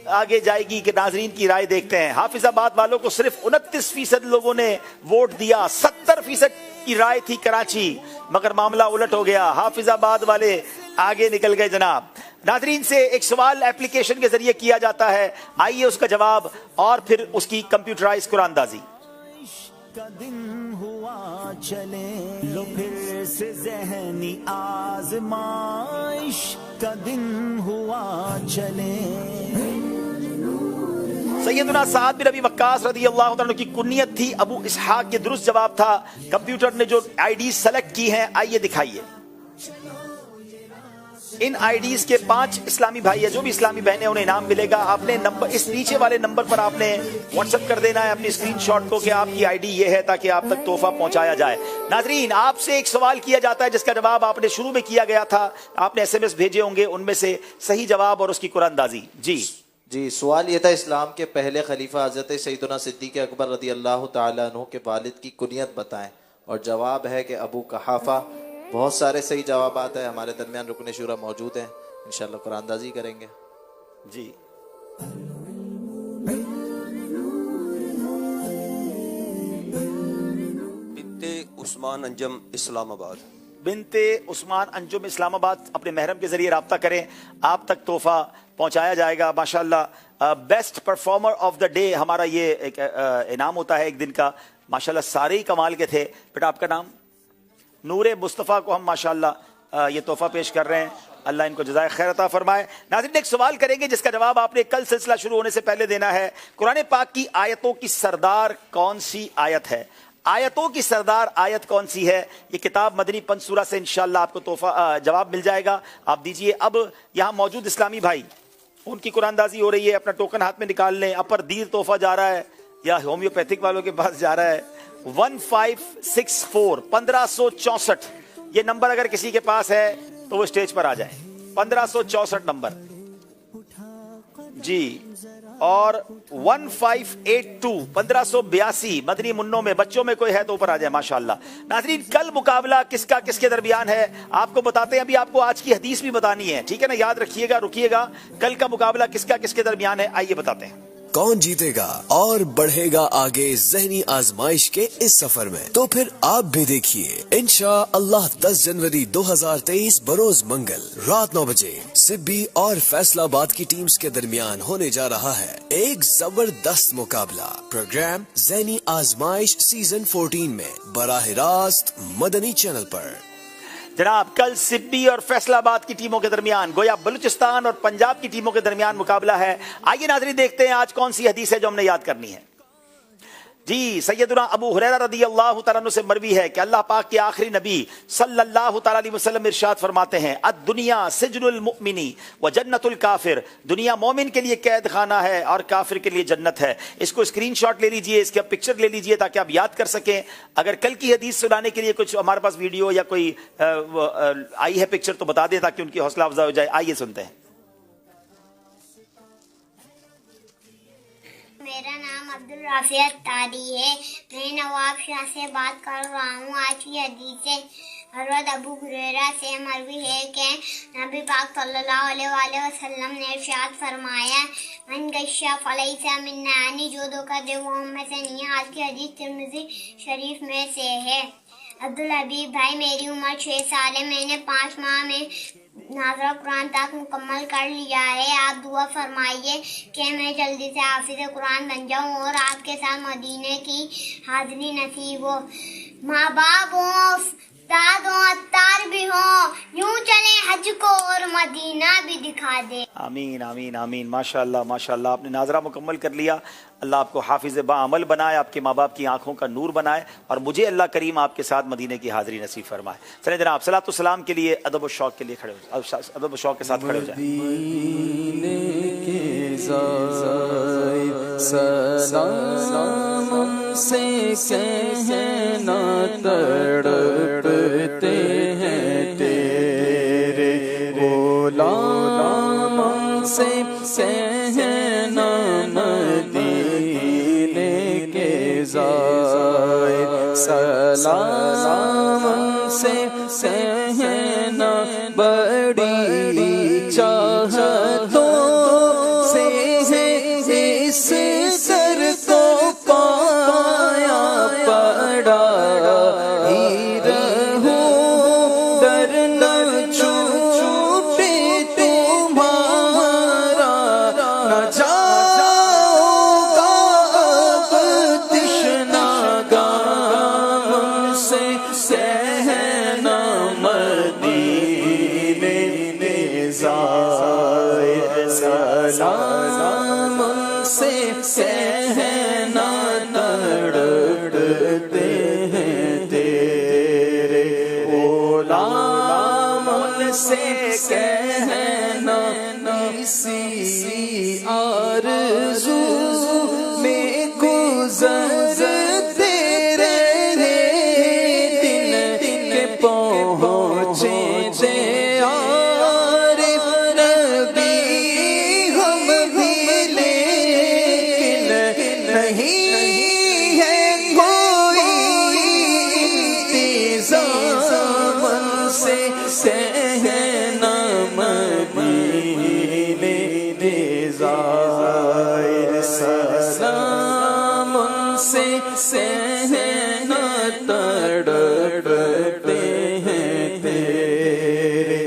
आगे जाएगी कि नाजरीन की राय देखते हैं। हाफिजाबाद वालों को सिर्फ 29% लोगों ने वोट दिया, 70% की राय थी कराची, मगर मामला उलट हो गया, हाफिजाबाद वाले आगे निकल गए जनाब। नाजरीन से एक सवाल एप्लीकेशन के जरिए किया जाता है, आइए उसका जवाब और फिर उसकी कंप्यूटराइज कुरानदाजी। का दिन हुआ चले लो फिर से ज़हनी आज़माइश का दिन हुआ चले। सैयदना साद बिन अबी वक्कास रज़ी अल्लाह तआला की कुनियत थी अबू इसहाक, ये दुरुस्त जवाब था। कंप्यूटर ने जो आईडी सेलेक्ट की हैं आइए दिखाइए। इन आईडीज के 5 इस्लामी भाई है, जो भी इस्लामी बहनें उन्हें इनाम मिलेगा। आपने नंबर इस नीचे वाले नंबर पर आपने व्हाट्सएप कर देना है अपनी स्क्रीनशॉट को कि आपकी आईडी ये है, ताकि आप तक तोहफा पहुंचाया जाए। नाजरीन आपसे एक सवाल किया जाता है जिसका जवाब आपने शुरू में किया गया था, आपने एसएमएस भेजे होंगे, उनमें से सही जवाब और उसकी कुरानदाजी। जी सवाल ये था, इस्लाम के पहले खलीफा हजरत सैयदना सिद्दीक़ अकबर रज़ी अल्लाह तआला अन्हु के वालिद की कुनियत बताएं, और जवाब है कि अबू कहाफा। बहुत सारे सही जवाबात है, हमारे दरमियान रुकने शुरा मौजूद हैं, इंशाल्लाह कुरानदाजी करेंगे। जी बिनते उस्मान अंजुम इस्लामाबाद। बिनते उस्मान अंजुम इस्लामाबाद, अपने महरम के जरिए राब्ता करें, आप तक तोहफा पहुंचाया जाएगा। माशाल्लाह best performer of the day हमारा ये एक इनाम होता है एक दिन का। माशाल्लाह सारे ही कमाल के थे। बेटा आपका नाम? नूरे मुस्तफ़ा को हम माशाल्लाह ये तोहफा पेश कर रहे हैं, अल्लाह इनको जज़ाए खैर अता फरमाए। नाज़रीन एक सवाल करेंगे जिसका जवाब आपने कल सिलसिला शुरू होने से पहले देना है। कुरान पाक की आयतों की सरदार कौन सी आयत है? आयतों की सरदार आयत कौन सी है? ये किताब मदनी पंसूरा से इंशाल्लाह आपको तोहफा जवाब मिल जाएगा, आप दीजिए। अब यहाँ मौजूद इस्लामी भाई, उनकी कुरानदाजी हो रही है, अपना टोकन हाथ में निकाल लें। अपर दीर तोहफा जा रहा है या होम्योपैथिक वालों के पास जा रहा है? 1564 1564 ये नंबर अगर किसी के पास है तो वो स्टेज पर आ जाए। 1564 नंबर जी। और 1582 1582 मदनी मुन्नों में बच्चों में कोई है तो ऊपर आ जाए माशाल्लाह। नाज़रीन कल मुकाबला किसका किसके दरमियान है आपको बताते हैं। अभी आपको आज की हदीस भी बतानी है, ठीक है ना, याद रखिएगा, रुकिएगा। कल का मुकाबला किसका किसके दरमियान है आइए बताते हैं। कौन जीतेगा और बढ़ेगा आगे ज़हनी आजमाइश के इस सफर में? तो फिर आप भी देखिए इंशाअल्लाह 10 जनवरी 2023 बरोज मंगल रात 9 बजे सिब्बी और फैसलाबाद की टीम्स के दरमियान होने जा रहा है एक जबरदस्त मुकाबला। प्रोग्राम ज़हनी आजमाइश सीजन 14 में बराह रास्त मदनी चैनल पर। जनाब कल सिब्बी और फैसलाबाद की टीमों के दरमियान, गोया बलूचिस्तान और पंजाब की टीमों के दरमियान मुकाबला है। आइए नाज़रीन देखते हैं आज कौन सी हदीस है जो हमने याद करनी है। जी सैयदना अबू हुरैरा रज़ी अल्लाह तआला अन्हु से मरवी है कि अल्लाह पाक के आखिरी नबी सल्लल्लाहु तआला अलैहि वसल्लम इरशाद फरमाते हैं, अद-दुनिया सिजनुल मुमिनी व जन्नतुल काफिर। दुनिया मोमिन के लिए कैद खाना है और काफिर के लिए जन्नत है। इसको स्क्रीनशॉट ले लीजिए, इसका पिक्चर ले लीजिए ताकि आप याद कर सकें। अगर कल की हदीस सुनाने के लिए कुछ हमारे पास वीडियो या कोई आई है पिक्चर तो बता दें ताकि उनकी हौसला अफजा हो जाए। आइए सुनते हैं। मेरा नाम अब्दुल राफिया तारी है, मैं नवाब शाह से बात कर रहा हूँ। आज की हदीस से हज़रत अबू हुरैरा से मरवी है कि नबी पाक सल्लल्लाहु अलैहि वसल्लम ने इरशाद फरमाया, मन गश्शा फलैसा मिन्ना, यानी जो धोखा दे वो हम में से नहीं है। आज की हदीस तिर्मिज़ी शरीफ में से है। अब्दुल हबीब भाई, मेरी उम्र 6 साल है, मैंने 5 माह में नाज़रा कुरान तक मुकम्मल कर लिया है। आप दुआ फरमाइए कि मैं जल्दी से हाफिज़ कुरान बन जाऊं और आपके साथ मदीने की हाज़िरी नसीब हो। माँ बाप हो, उस्ताद हो, अत्तार भी हो, यूं चले हज को और मदीना भी दिखा दे। आमीन आमीन आमीन। माशाल्लाह माशाल्लाह, आपने नाजरा मुकम्मल कर लिया। अल्लाह आपको हाफिज़ बाअमल बनाए, आपके माँ बाप की आंखों का नूर बनाए और मुझे अल्लाह करीम आपके साथ मदीने की हाज़िरी नसीब फरमाए। चले जनाब सलातो सलाम के लिए अदब व शौक के लिए खड़े हो, अदब व शौक के साथ खड़े हो जाए। सलाम से कहना तड़पते हैं तेरे गुलाम से कहना मदीने के ज़ाए। सलाम से कहना تڑپتے ہیں تیرے غلام سے کہنا اسی آرزو میں گزرتے رہے دن کے پہنچے تھے اور نبی ہم بھی لیکن نہیں ہے کوئی انتظام سے کہنا مدینے زائر سلام سے کہنا تڑپتے ہیں تیرے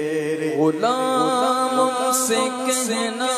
غلام سے کہنا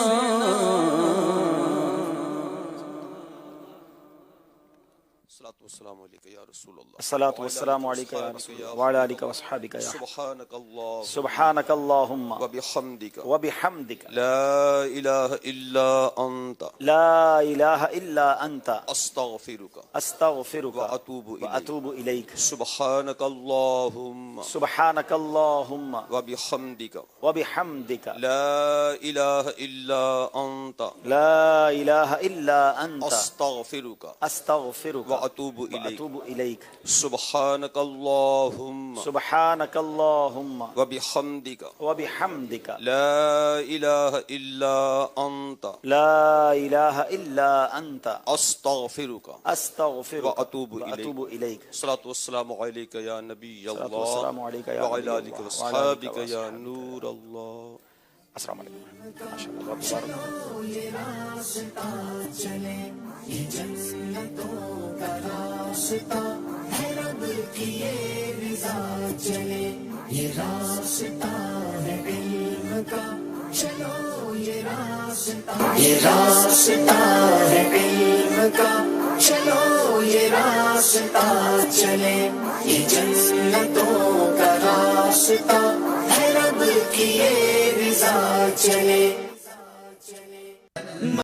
السلام علیکم یا رسول اللہ الصلاۃ والسلام علیک یا رسول اللہ وعلی آلک وصحبک یا سبحانک اللہ سبحانک اللہم وبحمدک وبحمدک لا الہ الا انت لا الہ الا انت استغفرک استغفرک واتوب الیک سبحانک اللہم سبحانک اللہم وبحمدک وبحمدک لا الہ الا انت لا الہ الا انت استغفرک استغفرک واتوب واتوب الیک سبحانک اللہم سبحانک اللہم وبحمدک وبحمدک لا الہ الا انت لا الہ الا انت استغفرک استغفرک واتوب الیک الصلاۃ والسلام علیک یا نبی والسلام اللہ علیک یا وعلی آلک نبی وصحابک یا نور اللہ. السلام علیکم ماشاءاللہ چلے یہ جنتوں کا راستہ ہے رب کی یہ رضا چلے یہ راستہ ہے علم کا چلو یہ راستہ ہے علم کا چلو یہ راستہ چلے یہ جنتوں کا راستہ ہے رب کی یہ رضا چلے